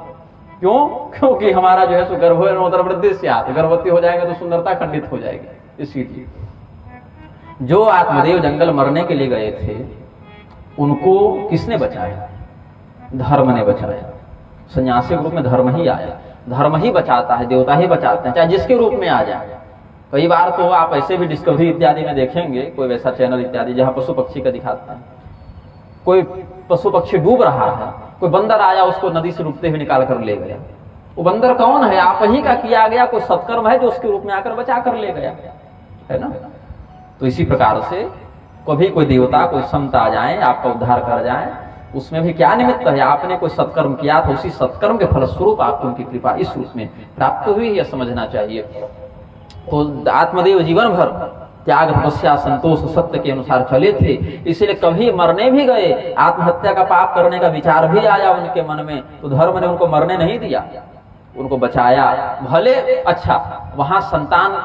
Speaker 1: क्यों? क्योंकि हमारा जो है सो गर्भ वृद्धि से आते, गर्भवती हो जाएंगे तो सुंदरता खंडित हो जाएगी। इसीलिए जो आत्मदेव जंगल मरने के लिए गए थे उनको किसने बचाया? धर्म ने बचाया। सन्यासी के रूप में धर्म ही आया। धर्म ही बचाता है, देवता ही बचाते हैं, चाहे जिसके रूप में आ जाए। कई बार तो आप ऐसे भी डिस्कवरी इत्यादि में देखेंगे, कोई वैसा चैनल इत्यादि जहां पशु पक्षी का दिखाता है, कोई पशु पक्षी डूब रहा है, कोई बंदर आया उसको नदी से डूबते हुए निकाल कर ले गया। वो बंदर कौन है? आप ही का किया गया कोई सत्कर्म है जो उसके रूप में आकर बचा कर ले गया, है ना। तो इसी प्रकार से कभी कोई देवता कोई संत आ जाए, आपका उद्धार कर जाए, उसमें भी क्या निमित्त है? आपने कोई सत्कर्म किया तो उसी सत्कर्म के फलस्वरूप आपको उनकी कृपा इस रूप में प्राप्त हुई, यह समझना चाहिए। तो आत्मदेव जीवन भर त्याग तपस्या संतोष सत्य के अनुसार चले थे, इसलिए कभी मरने भी गए, आत्महत्या का पाप करने का विचार भी आया उनके मन में, तो धर्म ने उनको मरने नहीं दिया, उनको बचाया। भले अच्छा वहां संतान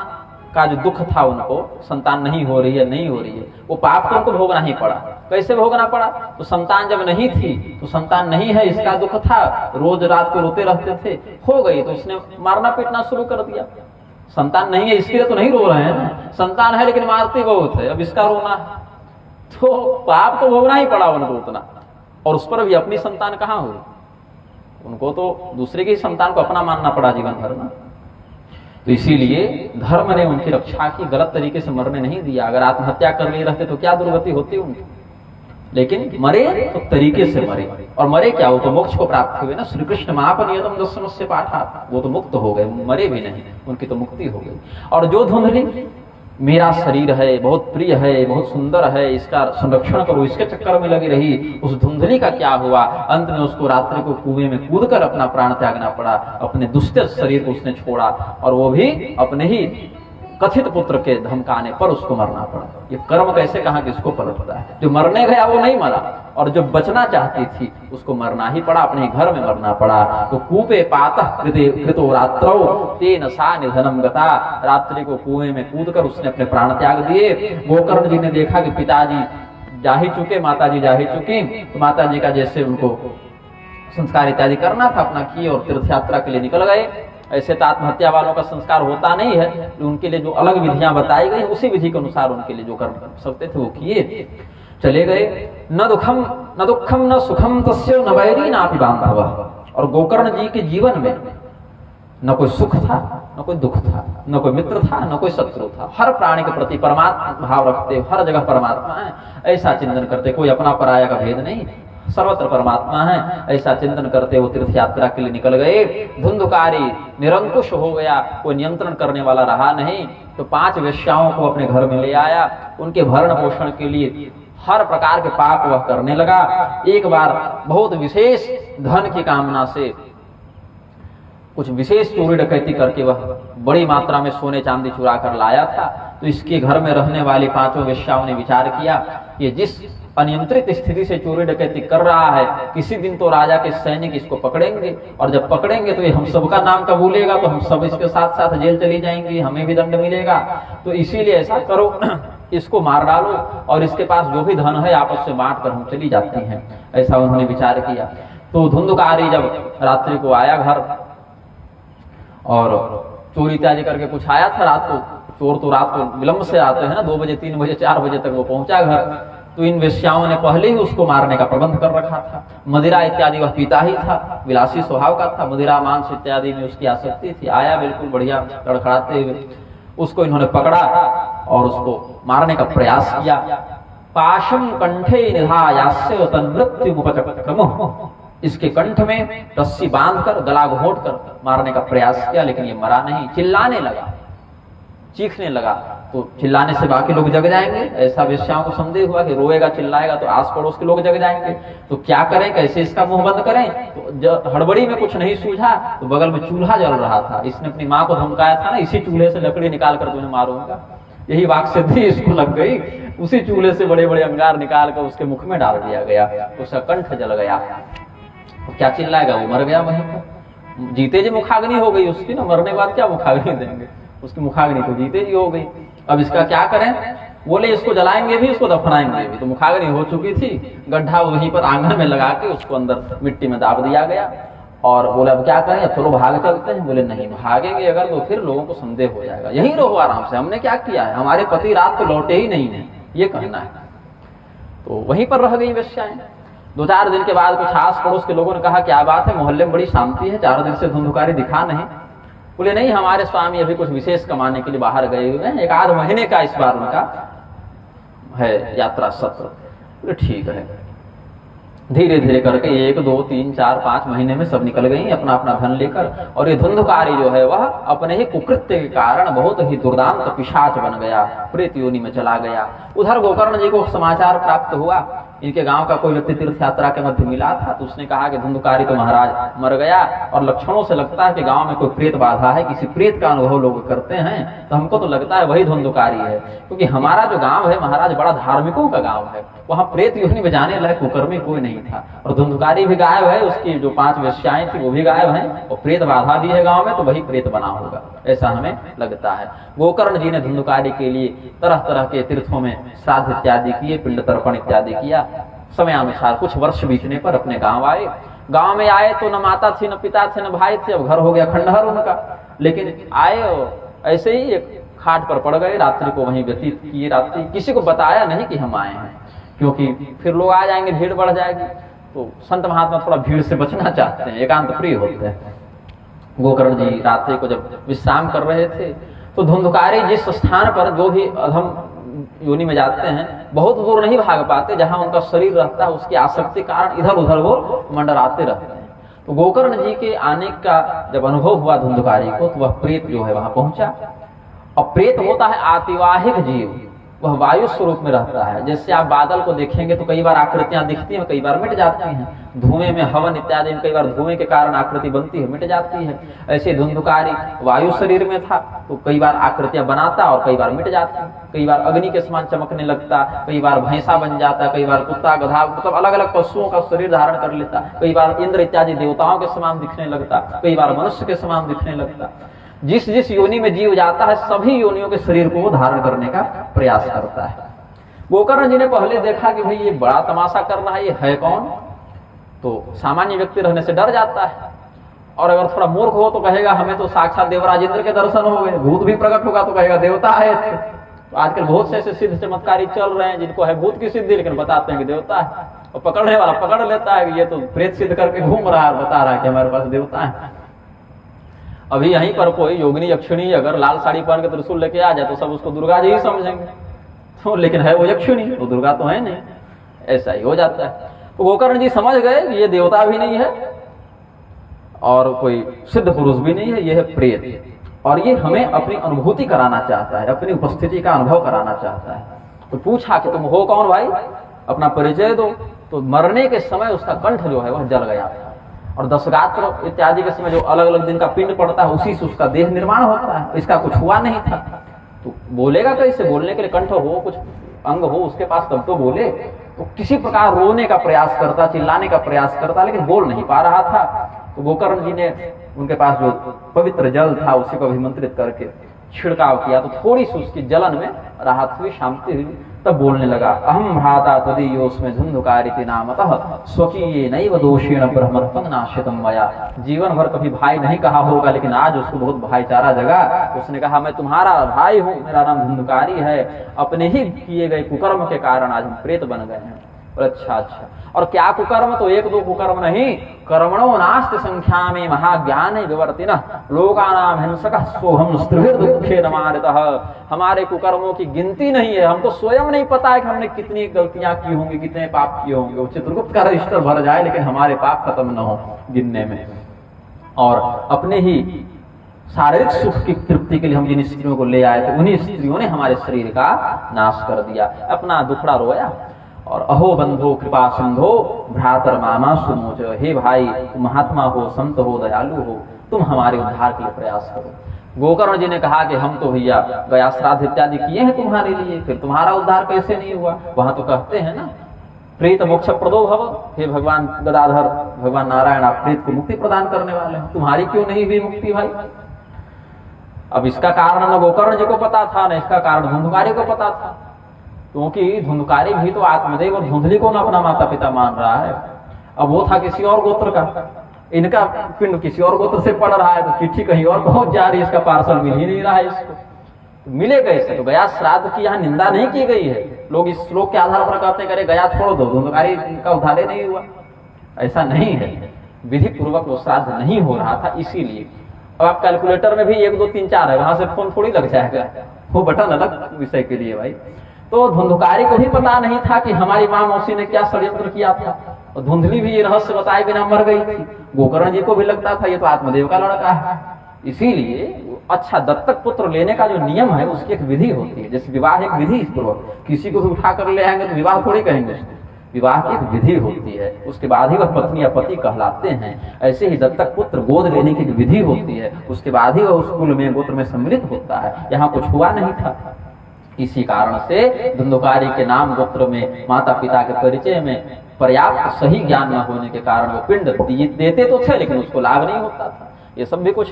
Speaker 1: का जो दुख था, उनको संतान नहीं हो रही है, वो पाप तो उनको भोगना ही पड़ा। कैसे भोगना पड़ा? तो संतान जब नहीं थी, तो संतान नहीं है इसका दुख था, रोज रात को रोते रहते थे, हो गई तो उसने मारना पीटना शुरू कर दिया। संतान नहीं है इसके लिए तो नहीं रो रहे हैं ना, संतान है लेकिन मारती बहुत है, अब इसका रोना है, तो पाप तो भोगना ही पड़ा उनको उतना। और उस पर भी अपनी संतान कहाँ हुई, उनको तो दूसरे की संतान को अपना मानना पड़ा जीवन भर ना। तो इसीलिए धर्म ने उनकी रक्षा की, गलत तरीके से मरने नहीं दिया। अगर आत्महत्या कर लिए रहते तो क्या दुर्गति होती उनकी, लेकिन मरे तो तरीके से मरे। और मरे क्या? वो तो मोक्ष को प्राप्त हुए ना। श्री कृष्ण महापनियतम दर्शनस्य पाठा, वो तो मुक्त हो गए, मरे भी नहीं, उनकी तो मुक्ति हो गई। और जो धुंधली मेरा शरीर है, बहुत प्रिय है, बहुत सुंदर है, इसका संरक्षण करो, इसके चक्कर में लगी रही, उस धुंधली का क्या हुआ? अंत में उसको रात्रि को कुएं में कूदकर अपना प्राण त्यागना पड़ा, अपने दुष्ट शरीर को उसने छोड़ा, और वो भी अपने ही कथित पुत्र के धमकाने पर उसको मरना पड़ा। ये कर्म कैसे कहाँ किसको पलटता है? जो मरने गया वो नहीं मरा, और जो बचना चाहती थी उसको मरना ही पड़ा, अपने घर में मरना पड़ा। तो कूपे पातः कृतो रात्रौ तेन सा निधनम गता, रात्रि को कुएं में कूदकर उसने अपने प्राण त्याग दिए। गोकर्ण जी ने देखा कि पिताजी जा ही चुके, माता जी जा ही चुकी, तो माता जी का जैसे उनको संस्कार इत्यादि करना था अपना किए और तीर्थ यात्रा के लिए निकल गए। ऐसे तो आत्महत्या वालों का संस्कार होता नहीं है, उनके लिए जो अलग विधियां बताई गई उसी विधि के अनुसार उनके लिए जो कर सकते थे वो किए, चले गए। न दुखम न सुखम तस्य न वैरी नापि बांधवः। और गोकर्ण जी के जीवन में न कोई सुख था, न कोई दुख था, न कोई मित्र था, न कोई शत्रु था। हर प्राणी के प्रति परमात्मा भाव रखते, हर जगह परमात्मा है ऐसा चिंतन करते, कोई अपना पराया का भेद नहीं, सर्वत्र परमात्मा है ऐसा चिंतन करते वो तीर्थ यात्रा के लिए निकल गए। धुंधकारी निरंकुश हो गया, कोई नियंत्रण करने वाला रहा नहीं। तो 5 वेश्याओं को अपने घर में ले आया, उनके भरण पोषण के लिए हर प्रकार के पाप वह करने लगा। एक बार बहुत विशेष धन की कामना से कुछ विशेष चोरी डकैती करके वह बड़ी मात्रा में सोने चांदी चुरा कर लाया था। तो इसके घर में रहने वाली 5 वेश्याओं ने विचार किया कि जिस अनियंत्रित स्थिति से चोरी डकैती कर रहा है, किसी दिन तो राजा के सैनिक इसको पकड़ेंगे, और जब पकड़ेंगे तो ये हम सबका नाम कबूलेगा, तो हम सब इसके साथ साथ जेल चली जाएंगे, हमें भी दंड मिलेगा। तो इसीलिए ऐसा करो, इसको मार डालो और इसके पास जो भी धन है आपस में बांट कर हम चली जाती हैं। ऐसा उन्होंने विचार किया। तो धुंधकारी जब रात्रि को आया घर और चोरी इत्यादि करके कुछ आया था रात को, चोर तो रात को विलंब से आते हैं ना, 2 बजे 3 बजे 4 बजे तक वो पहुंचा घर। तो इन वेश्याओं ने पहले ही उसको मारने का प्रबंध कर रखा था। मदिरा इत्यादि वह पीता ही था, विलासी स्वभाव का था, मदिरा मांस इत्यादि में उसकी आसक्ति थी। आया बिल्कुल बढ़िया लड़खड़ाते हुए, उसको इन्होंने पकड़ा और उसको मारने का प्रयास किया। पाशम कंठे निधायास्य तन्मृत्युमुपचक्रमुः, इसके कंठ में रस्सी बांधकर गला घोंटकर मारने का प्रयास किया, लेकिन ये मरा नहीं। चिल्लाने लगा, चीखने लगा। तो चिल्लाने से बाकी लोग जग जाएंगे, ऐसा वेश्याओं को संदेह हुआ कि रोएगा चिल्लाएगा तो आस पड़ोस के लोग जग जाएंगे। तो क्या करें, कैसे इसका मुंह बंद करें? तो हड़बड़ी में कुछ नहीं सूझा, तो बगल में चूल्हा जल रहा था। इसने अपनी माँ को धमकाया था ना, इसी चूल्हे से लकड़ी निकाल कर तुम्हें मारूंगा। यही वाक सिद्धि इसको लग गई। उसी चूल्हे से बड़े बड़े अंगार निकाल कर उसके मुख में डाल दिया गया, उसका कंठ जल गया। तो क्या चिल्लाएगा, वो मर गया वहीं पर। जीते जी मुखाग्नि हो गई उसकी ना, मरने के बाद क्या मुखाग्नि देंगे, उसकी मुखाग्नि तो जीते जी हो गई। अब इसका क्या करें? बोले इसको जलाएंगे भी, इसको दफनाएंगे भी। तो मुखाग्नि हो चुकी थी, गड्ढा वहीं पर आंगन में लगा के उसको अंदर मिट्टी में दाब दिया गया। और बोले अब क्या करें, चलो भाग चलते हैं। बोले नहीं, भागेंगे अगर तो फिर लोगों को संदेह हो जाएगा, यहीं रहो आराम से, हमने क्या किया है, हमारे पति रात को लौटे ही नहीं है, ये कहना है। तो वहीं पर रह गई वेश्याएं। 2-4 दिन के बाद कुछ आस पड़ोस के लोगों ने कहा क्या बात है, मोहल्ले में बड़ी शांति है, 4 दिन से धुंधकारी दिखा नहीं। बोले नहीं, हमारे स्वामी अभी कुछ विशेष कमाने के लिए बाहर गए हुए हैं, 1 आध महीने का इस बार उनका है यात्रा सत्र। बोले ठीक है। धीरे धीरे करके 1, 2, 3, 4, 5 महीने में सब निकल गई अपना अपना धन लेकर, और ये धुंधकारी जो है वह अपने ही कुकृत्य के कारण बहुत ही दुर्दांत पिशाच बन गया, प्रेत योनि में चला गया। उधर गोकर्ण जी को समाचार प्राप्त हुआ, इनके गांव का कोई व्यक्ति तीर्थ यात्रा के मध्य मिला था, तो उसने कहा कि धुंधकारी तो महाराज मर गया, और लक्षणों से लगता है कि गांव में कोई प्रेत बाधा है, किसी प्रेत का अनुभव लोग करते हैं, तो हमको तो लगता है वही धुंधकारी है, क्योंकि हमारा जो गांव है महाराज बड़ा धार्मिकों का गांव है, वहां प्रेत योनि में जाने लायक कुकर्मी कोई नहीं था, और धुंधकारी भी गायब है, उसकी जो 5 वेश्याएं थी वो भी गायब हैं, और प्रेत बाधा भी है गांव में, तो वही प्रेत बना होगा, ऐसा हमें लगता है। गोकर्ण जी ने धुंधकारी के लिए तरह तरह के तीर्थों में श्राद्ध इत्यादि किए, पिंड तर्पण इत्यादि किया। समयानुसार कुछ वर्ष बीतने पर अपने गांव आए। गांव में आए तो न माता थी, न पिता थे, न भाई थे, अब घर हो गया खंडहर उनका, लेकिन आए और ऐसे ही एक खाट पर पड़ गए, रात्रि को वहीं व्यतीत किए। रात्रि किसी को बताया नहीं कि हम आए हैं, क्योंकि फिर लोग आ जाएंगे, भीड़ बढ़ जाएगी, तो संत महात्मा थोड़ा भीड़ से बचना चाहते हैं, एकांत प्रिय होते हैं। गोकर्ण जी रात्रि को जब विश्राम कर रहे थे, तो धुंधकारी जिस स्थान पर जो भी अधम योनि में जाते हैं, बहुत दूर नहीं भाग पाते, जहां उनका शरीर रहता है उसकी आसक्ति कारण इधर उधर वो मंडराते रहते हैं। तो गोकर्ण जी के आने का जब अनुभव हुआ धुंधकारी को, तो वह प्रेत जो है वहां पहुंचा। और प्रेत होता है आतिवाहिक जीव, वह वायु स्वरूप में रहता है। जैसे आप बादल को देखेंगे तो कई बार आकृतियां दिखती हैं, कई बार मिट जाती हैं, धुएं में हवन इत्यादि में कई बार धुएं के कारण आकृति बनती है, मिट जाती है। ऐसे धुंधकारी वायु शरीर में था, तो कई बार आकृतियां बनाता और कई बार मिट जाती, कई बार अग्नि के समान चमकने लगता, कई बार भैंसा बन जाता, कई बार कुत्ता, गधा, मतलब अलग अलग पशुओं का शरीर धारण कर लेता, कई बार इंद्र इत्यादि देवताओं के समान दिखने लगता, कई बार मनुष्य के समान दिखने लगता। जिस जिस योनि में जीव जाता है, सभी योनियों के शरीर को वो धारण करने का प्रयास करता है। गोकर्ण जी ने पहले देखा कि भाई ये बड़ा तमाशा कर रहा है, ये है कौन? तो सामान्य व्यक्ति रहने से डर जाता है, और अगर थोड़ा मूर्ख हो तो कहेगा हमें तो साक्षात देवराज इंद्र के दर्शन हो गए, भूत भी प्रकट होगा तो कहेगा देवता है। तो आजकल बहुत से ऐसे सिद्ध चमत्कारी चल रहे हैं जिनको है भूत की सिद्धि, लेकिन बताते हैं कि देवता है, और पकड़ने वाला पकड़ लेता है कि ये तो प्रेत सिद्ध करके घूम रहा है, बता रहा है कि हमारे पास देवता है। अभी यहीं पर कोई योगिनी यक्षिणी अगर लाल साड़ी पहन के त्रिशूल लेके आ जाए तो सब उसको दुर्गा जी ही समझेंगे, तो लेकिन है वो यक्षिणी, वो दुर्गा तो है नहीं, ऐसा ही हो जाता है। तो गोकर्ण जी समझ गए कि ये देवता भी नहीं है और कोई सिद्ध पुरुष भी नहीं है, ये है प्रेत, और ये हमें अपनी अनुभूति कराना चाहता है, अपनी उपस्थिति का अनुभव कराना चाहता है। तो पूछा कि तुम हो कौन भाई, अपना परिचय दो। तो मरने के समय उसका कंठ जो है वह जल गया था, और दशगात्र इत्यादि के समय जो अलग अलग दिन का पिंड पड़ता है उसी से उसका देह निर्माण होता है, इसका कुछ हुआ नहीं था। तो बोलेगा कैसे? बोलने के लिए कंठ हो, कुछ अंग हो उसके पास तब तो बोले। तो किसी प्रकार रोने का प्रयास करता, चिल्लाने का प्रयास करता, लेकिन बोल नहीं पा रहा था। तो गोकर्ण जी ने उनके पास जो पवित्र जल था उसी को अभिमंत्रित करके छिड़काव किया, तो थोड़ी सी उसकी जलन में राहत हुई, शांति हुई। तब बोलने लगा, अहम भ्राता तदीयोस्मि धुंधकारिति नामतः स्वकीये नैव दोषेण ब्रह्मत्वं नाशितम् मया। जीवन भर कभी भाई नहीं कहा होगा, लेकिन आज उसको बहुत भाईचारा जगा। उसने कहा मैं तुम्हारा भाई हूँ, मेरा नाम धुंधकारी है, अपने ही किए गए कुकर्म के कारण आज हम प्रेत बन गए हैं। अच्छा, और क्या कुकर्म? तो 1-2 कुकर्म नहीं, कर्मणो नास्ति संख्या में महाज्ञाने विवर्तिनः लोकानां हिंसकः सोहम स्त्रिभिर्दुःखेन मारितः। हमारे कुकर्मों की गिनती नहीं है, हमको स्वयं नहीं पता है कि हमने कितनी गलतियां की होंगी, कितने पाप किए होंगे। वो चित्रगुप्त का रजिस्टर भर जाए लेकिन हमारे पाप खत्म न हो गिनने में। और अपने ही शारीरिक सुख की तृप्ति के लिए हम जिन स्त्रियों को ले आए थे, उन्हीं स्त्रियों ने हमारे शरीर का नाश कर दिया। अपना दुखड़ा रोया और अहो बंधो कृपा सिंधो भ्रातर मामा सुमोच। हे भाई, तुम महात्मा हो, संत हो, दयालु हो, तुम हमारे उद्धार के लिए प्रयास करो। गोकर्ण जी ने कहा कि हम तो भैया गया श्राद्ध इत्यादि किए हैं तुम्हारे लिए, फिर तुम्हारा उद्धार कैसे नहीं हुआ? वहां तो कहते हैं ना, प्रेत मोक्ष प्रदो भव। हे भगवान गदाधर, भगवान नारायण, आप प्रेत को मुक्ति प्रदान करने वाले हैं, तुम्हारी क्यों नहीं हुई मुक्ति भाई? अब इसका कारण न गोकर्ण जी को पता था, न इसका कारण धुंधकारी को पता था, क्योंकि धुंधकारी भी तो आत्मदेव और धुंधली को न अपना माता पिता मान रहा है। अब वो था किसी और गोत्र का, इनका पिंड किसी और गोत्र से पड़ रहा है, तो चिट्ठी कहीं और पहुंच जा रही है, इसका पार्सल मिल ही नहीं रहा है इसको, तो मिले कैसे? तो गया श्राद्ध की यहाँ निंदा नहीं की गई है। लोग इस श्लोक के आधार पर कहते करे गया छोड़ दो, धुंधकारी का उद्धार नहीं हुआ, ऐसा नहीं है। विधि पूर्वक वो श्राद्ध नहीं हो रहा था, इसीलिए अब आप कैलकुलेटर में भी 1 2 3 4 है, वहां से फोन थोड़ी लग जाएगा, वो बटन अलग विषय के लिए भाई। तो धुंधुकारी को भी पता नहीं था कि हमारी माँ मौसी ने क्या षड्यंत्र किया था, और धुंधली भी ये रहस्य बताए बिना मर गई थी। गोकर्ण जी को भी लगता था ये तो आत्मदेव का लड़का है, इसीलिए अच्छा दत्तक पुत्र लेने का जो नियम है उसकी एक विधि होती है। जैसे विवाह एक विधि पूर्वक, किसी को भी उठा कर ले आएंगे तो विवाह थोड़ी कहेंगे उसको, विवाह की एक विधि होती है, उसके बाद ही वह पत्नी या पति कहलाते हैं। ऐसे ही दत्तक पुत्र गोद लेने की एक विधि होती है, उसके बाद ही वह उस कुल में गोत्र में सम्मिलित होता है। यहाँ कुछ हुआ नहीं था, इसी कारण से धुंधुकारी के नाम गोत्र में माता पिता के परिचय में पर्याप्त सही ज्ञान न होने के कारण वो पिंड देते तो थे लेकिन उसको लाभ नहीं होता था। ये सब भी कुछ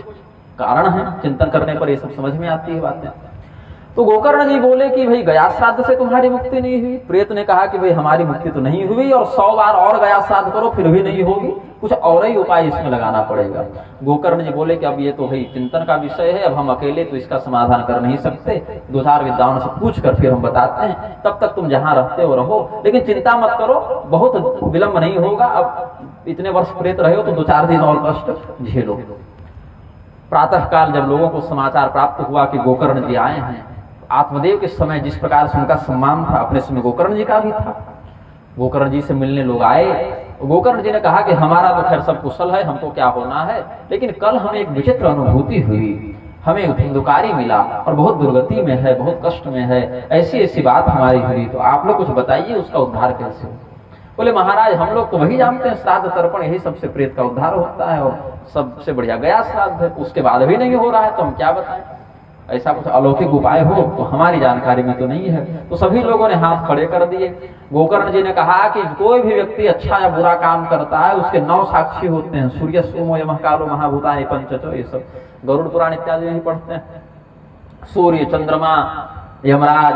Speaker 1: कारण है, चिंतन करने पर ये सब समझ में आती है बातें। तो गोकर्ण जी बोले कि भाई गया श्राद्ध से तुम्हारी मुक्ति नहीं हुई। प्रेत ने कहा कि भाई हमारी मुक्ति तो नहीं हुई, और 100 बार और गया श्राद्ध करो फिर भी नहीं होगी, कुछ और ही उपाय इसमें लगाना पड़ेगा। गोकर्ण जी बोले कि अब ये तो भाई चिंतन का विषय है, अब हम अकेले तो इसका समाधान कर नहीं सकते, 2-4 विद्वानों से पूछ कर फिर हम बताते हैं, तब तक तुम जहां रहते हो रहो, लेकिन चिंता मत करो, बहुत विलंब नहीं होगा। अब इतने वर्ष प्रेत रहे हो तो 2-4 दिन और कष्ट झेलो। प्रातः काल जब लोगों को समाचार प्राप्त हुआ कि गोकर्ण जी आए हैं, आत्मदेव के समय जिस प्रकार से उनका सम्मान था, अपने समय गोकर्ण जी का भी था। गोकर्ण जी से मिलने लोग आए, गोकर्ण जी ने कहा कि हमारा तो खैर सब कुशल है, हमको क्या होना है, लेकिन कल हमें एक विचित्र अनुभूति हुई, हमें एक धुंधुकारी मिला और बहुत दुर्गति में है, बहुत कष्ट में है, ऐसी ऐसी बात हमारी हुई, तो आप लोग कुछ बताइए उसका उद्धार कैसे हो। बोले महाराज हम लोग तो वही जानते हैं, श्राद्ध तर्पण यही सबसे प्रेत का उद्धार होता है, और सबसे बढ़िया गया श्राद्ध है, उसके बाद भी नहीं हो रहा है तो हम क्या बताएं, ऐसा कुछ अलौकिक उपाय हो तो हमारी जानकारी में तो नहीं है। तो सभी लोगों ने हाथ खड़े कर दिए। गोकर्ण जी ने कहा कि कोई भी व्यक्ति अच्छा या बुरा काम करता है उसके 9 साक्षी होते हैं, सूर्य सोमो यमः कालो महाभूतानि पंचचो, ये सब गरुड़ पुराण इत्यादि में ही पढ़ते हैं। सूर्य, चंद्रमा, यमराज,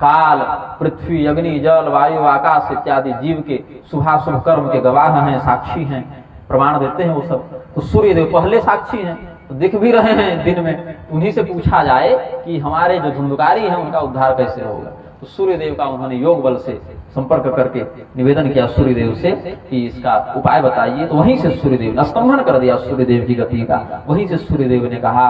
Speaker 1: काल, पृथ्वी, अग्नि, जल, वायु, आकाश इत्यादि जीव के शुभाशुभ कर्म के गवाह हैं, साक्षी हैं, प्रमाण देते हैं वो सब। तो सूर्य देव पहले साक्षी हैं, तो दिख भी रहे हैं दिन में, उन्हीं से पूछा जाए कि हमारे जो धुंधुकारी हैं उनका उद्धार कैसे होगा। तो सूर्यदेव का उन्होंने योग बल से संपर्क करके निवेदन किया सूर्यदेव से कि इसका उपाय बताइए। तो वहीं से सूर्यदेव ने स्तंभन कर दिया सूर्यदेव की गति का। वहीं से सूर्यदेव ने कहा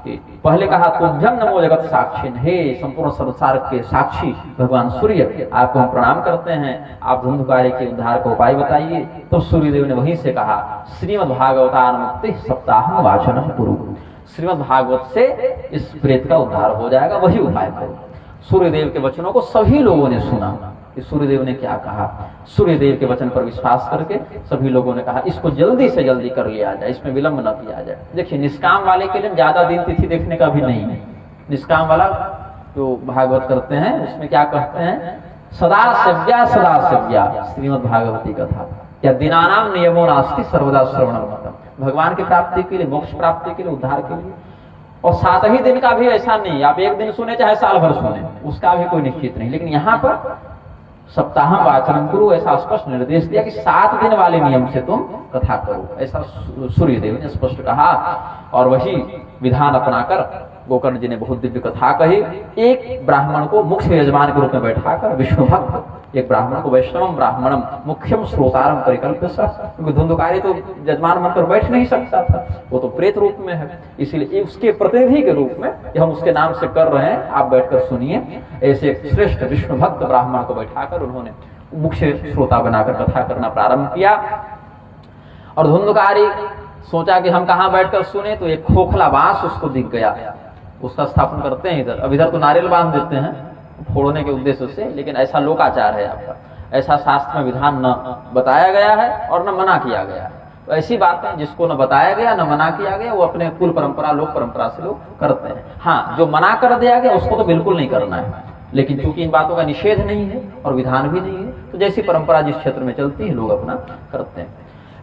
Speaker 1: कि पहले कहा तुभ्यं नमो जगत साक्षिन्, हे संपूर्ण संसार के साक्षी भगवान सूर्य, आपको हम प्रणाम करते हैं, आप धुंधुकारी के उद्धार का उपाय बताइए। तो सूर्यदेव ने वहीं से कहा श्रीमद् भागवतान मुक्ति सप्ताह वाचनम कुरु, श्रीमद् भागवत से इस प्रेत का उद्धार हो जाएगा, वही उपाय करो। सूर्यदेव के वचनों को सभी लोगों ने सुना कि सूर्यदेव ने क्या कहा। सूर्यदेव के वचन पर विश्वास करके सभी लोगों ने कहा इसको जल्दी से जल्दी कर लिया जाए, इसमें विलंब न किया जाए। देखिए निष्काम वाले के लिए ज्यादा दिन तिथि देखने का भी नहीं है। निष्काम वाला जो भागवत करते हैं उसमें क्या कहते हैं, सदा सेव्या श्रीमद् भागवती कथा, या दिनानाम नियमो नास्ति सर्वदा श्रवणम मतम, भगवान की प्राप्ति के लिए, मोक्ष प्राप्ति के लिए, उद्धार के लिए। और 7 ही दिन का भी ऐसा नहीं, आप एक दिन सुने चाहे साल भर सुने, उसका भी कोई निश्चित नहीं। लेकिन यहाँ पर सप्ताह वाचन करो, ऐसा स्पष्ट निर्देश दिया कि 7 दिन वाले नियम से तुम कथा करो, ऐसा सूर्यदेव ने स्पष्ट कहा। और वही विधान अपनाकर गोकर्ण जी ने बहुत दिव्य कथा कही। एक ब्राह्मण को मुख्य यजमान के रूप में बैठाकर, विष्णु भक्त एक ब्राह्मण को वैष्णवम ब्राह्मणम मुख्यम श्रोतारम परिकल्प्य, क्योंकि धुंधुकारी तो यजमान बनकर बैठ नहीं सकता था, वो तो प्रेत रूप में है, इसीलिए उसके प्रतिनिधि के रूप में हम उसके नाम से कर रहे हैं, आप बैठकर सुनिए। ऐसे एक श्रेष्ठ विष्णु भक्त ब्राह्मण को बैठाकर उन्होंने मुख्य श्रोता बनाकर कथा करना प्रारंभ किया। और धुंधुकारी सोचा कि हम कहाँ बैठकर सुने, तो एक खोखला बांस उसको दिख गया, उसका स्थापन करते हैं इधर। अब इधर तो नारियल बांध देते हैं फोड़ने के उद्देश्य से, लेकिन ऐसा लोकाचार है आपका, ऐसा शास्त्र में विधान न बताया गया है और न मना किया गया है। तो ऐसी बातें जिसको न बताया गया न मना किया गया, वो अपने कुल परंपरा, लोक परंपरा से लोग करते हैं। हाँ, जो मना कर दिया गया उसको तो बिल्कुल नहीं करना है, लेकिन चूंकि इन बातों का निषेध नहीं है और विधान भी नहीं है, तो जैसी परंपरा जिस क्षेत्र में चलती है लोग अपना करते हैं।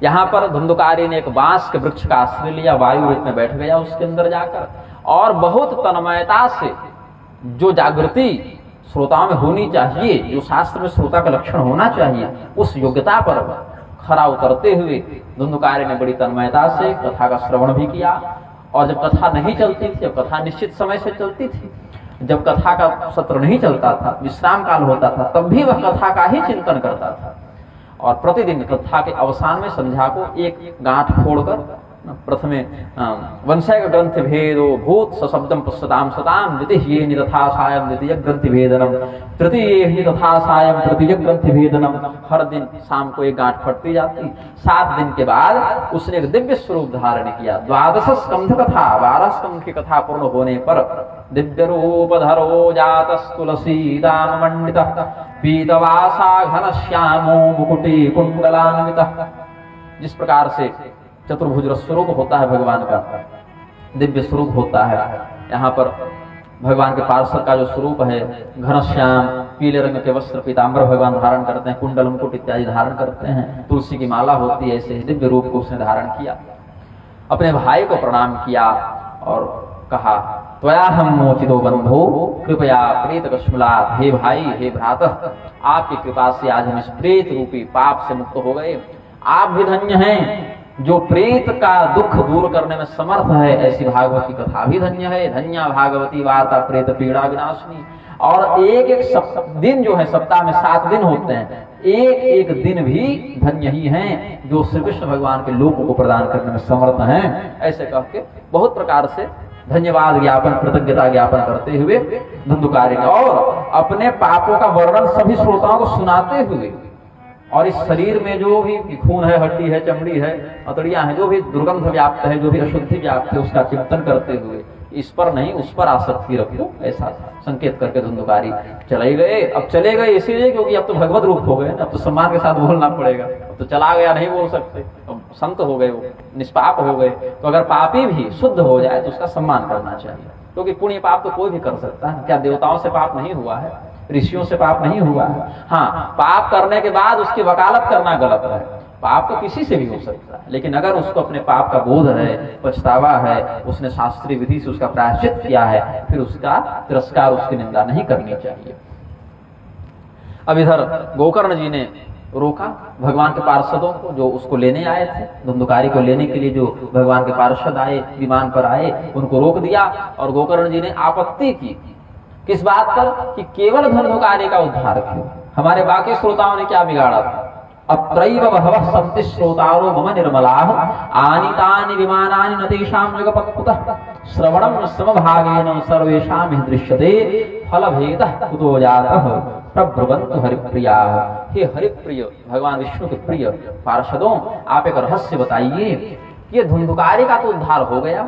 Speaker 1: यहाँ पर धुंधुकारी ने एक बांस के वृक्ष का आश्रय लिया, वायु रूप में बैठ गया उसके अंदर जाकर, और बहुत तन्मयता से जो जागृति श्रोताओं में होनी चाहिए, जो शास्त्र में श्रोता का लक्षण होना चाहिए, उस योग्यता पर खरा उतरते हुए धुंधुकारी ने बड़ी तन्मयता से कथा का श्रवण भी किया। और जब कथा नहीं चलती थी, जब कथा निश्चित समय से चलती थी, जब कथा का सत्र नहीं चलता था, विश्राम काल होता था, तब भी वह कथा का ही चिंतन करता था। और प्रतिदिन कथा के अवसान में संध्या को एक गांठ फोड़कर प्रथमे वंशैक ग्रंथ भेदो भूत सशब्दम पुस्तताम सताम द्वितीये नितथा सायम द्वितीय ग्रंथि भेदनम तृतीये नितथा सायम तृतीय ग्रंथि भेदनम। हर दिन शाम को एक गांठ फटती जाती। 7 दिन के बाद उसने एक दिव्य स्वरूप धारण किया। 12 स्कंध कथा, 12 स्कंध की कथा पूर्ण होने पर दिव्य रूप धरो जातस तुलसीदाम मंडितः पीतवासा घनश्यामो मुकुटी कुंडलान्वितः। जिस प्रकार से चतुर्भुज स्वरूप होता है भगवान का, दिव्य स्वरूप होता है, यहाँ पर भगवान के पार्षद का जो स्वरूप है घनश्याम, पीले रंग के वस्त्र पीताम्बर भगवान धारण करते हैं, कुंडल मुकुट इत्यादि धारण करते हैं, तुलसी की माला होती है, ऐसे दिव्य रूप को उसने धारण किया। अपने भाई को प्रणाम किया और कहा त्वया हम मोचितो बंधो कृपया प्रेत कश्मलात्। हे भाई, हे भ्रातः, आपकी कृपा से आज हम इस प्रेत रूपी पाप से मुक्त हो गए। आप भी धन्य हैं जो प्रेत का दुख दूर करने में समर्थ है। ऐसी भागवत की कथा भी धन्य है। धन्या भागवती वार्ता प्रेत पीड़ा विनाशिनी। और एक एक दिन जो है, सप्ताह में 7 दिन होते हैं, एक एक दिन भी धन्य ही हैं जो श्री कृष्ण भगवान के लोक को प्रदान करने में समर्थ हैं। ऐसे कह के बहुत प्रकार से धन्यवाद ज्ञापन, कृतज्ञता ज्ञापन करते हुए धुंधुकारी ने और अपने पापों का वर्णन सभी श्रोताओं को सुनाते हुए और इस शरीर में जो भी खून है, हड्डी है, चमड़ी है, अतड़ियां हैं, जो भी दुर्गंध व्याप्त है, जो भी अशुद्धि व्याप्त है, उसका चिंतन करते हुए इस पर नहीं उस पर आसक्ति रखो, ऐसा संकेत करके धुंधुकारी चले गए। अब चले गए इसीलिए क्योंकि अब तो भगवत रूप हो गए, अब तो सम्मान के साथ बोलना पड़ेगा। अब तो चला गया नहीं बोल सकते, अब संत हो गए, वो निष्पाप हो गए। तो अगर पापी भी शुद्ध हो जाए तो उसका सम्मान करना चाहिए, क्योंकि पुण्य पाप तो कोई भी कर सकता है। क्या देवताओं से पाप नहीं हुआ है? ऋषियों से पाप नहीं हुआ है? हाँ, पाप करने के बाद उसकी वकालत करना गलत है। पाप तो किसी से भी हो सकता है, लेकिन अगर उसको अपने पाप का बोध है, पछतावा है, उसने शास्त्रीय विधि से उसका प्रायश्चित किया है, फिर उसका तिरस्कार, उसकी निंदा नहीं करनी चाहिए। अब इधर गोकर्ण जी ने रोका भगवान के पार्षदों को जो उसको लेने आए थे, धुंधुकारी को लेने के लिए जो भगवान के पार्षद आए, विमान पर आए, उनको रोक दिया। और गोकर्ण जी ने आपत्ति की किस बात पर कि केवल धुंधुकारी का उद्धार क्यों, हमारे बाकी श्रोताओं ने क्या बिगाड़ा था? अत्रैव बहवः सन्ति श्रोतारो मम निर्मलाः आनीतानि विमानानि न तेषां युगपत्कुतः श्रवणं समभागेन सर्वेषां हि दृश्यते फलभेदः कुतो जातः प्रब्रुवन्तु हरिप्रियाः। हे हरिप्रिय, भगवान विष्णु के प्रिय पार्षदों, आप एक रहस्य बताइए। ये धुंधुकारी का तो उद्धार हो गया,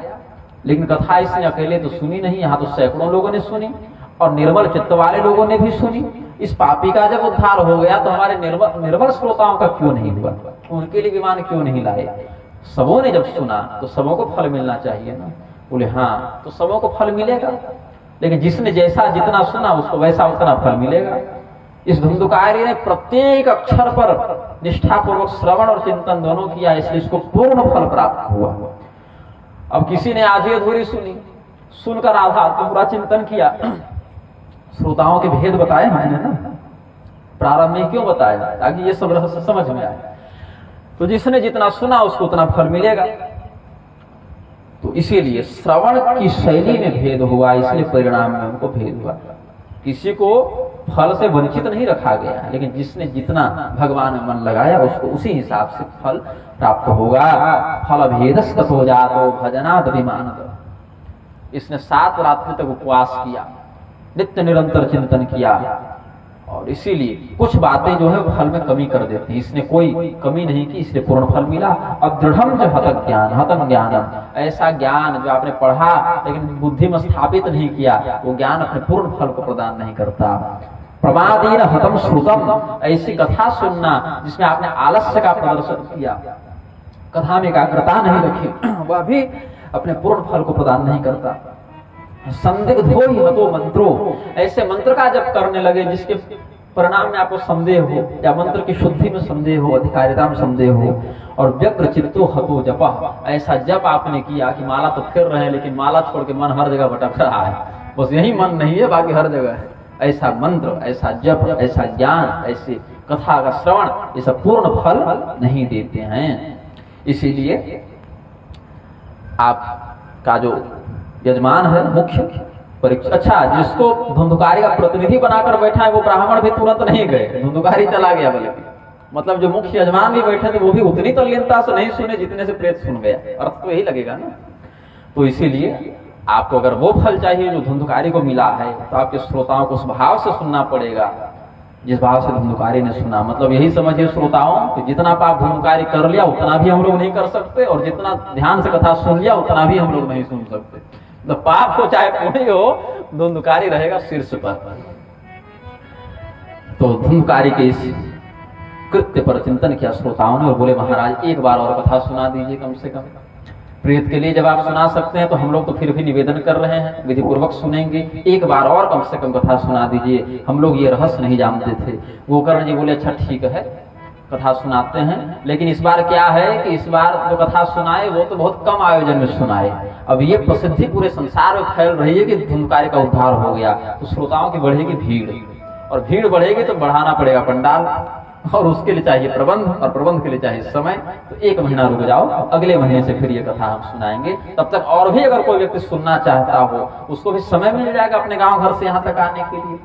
Speaker 1: लेकिन कथा इसने अकेले तो सुनी नहीं, यहाँ तो सैकड़ों लोगों ने सुनी और निर्मल चित्त वाले लोगों ने भी सुनी। इस पापी का जब उद्धार हो गया तो हमारे निर्मल श्रोताओं का क्यों नहीं हुआ? उनके लिए विमान क्यों नहीं लाए? सबों ने जब सुना तो सबों को फल मिलना चाहिए ना। बोले हाँ, तो सबों को फल मिलेगा, लेकिन जिसने जैसा जितना सुना उसको वैसा उतना फल मिलेगा। इस धुंधुकारी ने प्रत्येक अक्षर पर निष्ठापूर्वक श्रवण और चिंतन दोनों किया, इसलिए इसको पूर्ण फल प्राप्त हुआ। अब किसी ने आधी अधूरी सुनी, सुनकर आधा तो पूरा चिंतन किया। श्रोताओं के भेद बताए मैंने ना, प्रारंभ में क्यों बताया? ताकि ये सब रहस्य समझ में आए। तो जिसने जितना सुना उसको उतना फल मिलेगा। तो इसीलिए श्रवण की शैली में भेद हुआ, इसलिए परिणाम में उनको भेद हुआ। किसी को फल से वंचित नहीं रखा गया है, लेकिन जिसने जितना भगवान में मन लगाया उसको उसी हिसाब से फल प्राप्त होगा। फल भेदस ततो जातो भजनाद विमानद। इसने 7 रात्रि तक उपवास किया, नित्य निरंतर चिंतन किया, और इसीलिए कुछ बातें जो है फल में कमी कर देती। इसने कोई कमी नहीं की, इसलिए पूर्ण फल मिला। अब दृढ़म जो हतक ज्ञान, हतम ज्ञानम, ऐसा ज्ञान जो आपने पढ़ा लेकिन बुद्धि में स्थापित नहीं किया, वो ज्ञान अपने पूर्ण फल को प्रदान नहीं करता। प्रमादीन हतम श्रुतम, ऐसी कथा सुनना जिसमें आपने आलस्य का प्रदर्शन किया, कथा में एकाग्रता नहीं रखी, वह भी अपने पूर्ण फल को प्रदान नहीं करता। संदिग्धो हतो मंत्रो, ऐसे मंत्र का जप करने लगे जिसके परिणाम में आपको संदेह हो, या मंत्र की शुद्धि में संदेह हो, अधिकारिता में संदेह हो। और व्यग्र चित्तो हतो जप, ऐसा जप आपने किया कि माला तो फिर रहे हैं लेकिन माला छोड़ के मन हर जगह भटक रहा है, बस यही मन नहीं है, बाकी हर जगह है। ऐसा मंत्र, ऐसा जप, ऐसा ज्ञान, ऐसी कथा का श्रवण, ये सब पूर्ण फल नहीं देते हैं। इसीलिए आपका जो यजमान है मुख्य परीक्षा, अच्छा जिसको धुंधुकारी का प्रतिनिधि बनाकर बैठा है वो ब्राह्मण भी तुरंत नहीं गए, धुंधुकारी चला गया, बल्कि मतलब जो मुख्य यजमान भी बैठे थे वो भी उतनी तल्लीनता से नहीं सुने जितने से प्रेत सुन गया। अर्थ तो यही लगेगा ना। तो इसीलिए आपको अगर वो फल चाहिए जो धुंधुकारी को मिला है, तो आपके श्रोताओं को उस भाव से सुनना पड़ेगा जिस भाव से धुंधुकारी ने सुना। मतलब यही समझिए श्रोताओं कि जितना पाप धुंधुकारी कर लिया उतना भी हम लोग नहीं कर सकते, और जितना ध्यान से कथा सुन लिया उतना भी हम लोग नहीं सुन सकते। तो पाप हो चाहे पुण्य हो, धुंधुकारी रहेगा शीर्ष पर। तो धुंधुकारी के इस कृत्य पर चिंतन किया श्रोताओं ने और बोले महाराज एक बार और कथा सुना दीजिए कम से कम। प्रेत के लिए जब आप सुना सकते हैं तो हम लोग तो फिर भी निवेदन कर रहे हैं, विधि पूर्वक सुनेंगे, एक बार और कम से कम कथा सुना दीजिए, हम लोग ये रहस्य नहीं जानते थे। गोकर्ण जी बोले अच्छा ठीक है कथा सुनाते हैं, लेकिन इस बार क्या है कि इस बार जो कथा सुनाए वो तो बहुत कम आयोजन में सुनाए। अब ये प्रसिद्धि पूरे संसार में फैल रही है कि धुंधुकारी का उद्धार हो गया, तो श्रोताओं की बढ़ेगी भीड़, और भीड़ बढ़ेगी तो बढ़ाना पड़ेगा पंडाल, और उसके लिए चाहिए प्रबंध, और प्रबंध के लिए चाहिए समय। तो 1 महीना रुक जाओ, अगले महीने से फिर ये कथा हम सुनाएंगे। तब तक और भी अगर कोई व्यक्ति सुनना चाहता हो उसको भी समय मिल जाएगा अपने गांव घर से यहाँ तक आने के लिए।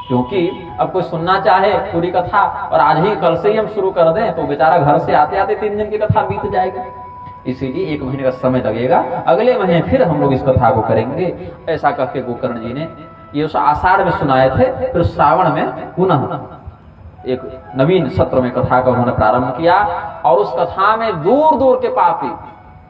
Speaker 1: क्योंकि अब कोई सुनना चाहे पूरी कथा और आज ही कल से ही हम शुरू कर दें तो बेचारा घर से आते आते 3 दिन की कथा बीत जाएगी। इसीलिए 1 महीने का समय लगेगा, अगले महीने फिर हम लोग इस कथा को करेंगे। ऐसा कह के गोकर्ण जी ने ये उस आषाढ़ में सुनाए थे, फिर श्रावण में पुनः एक नवीन सत्र में कथा का उन्होंने प्रारंभ किया। और उस कथा में दूर दूर के पापी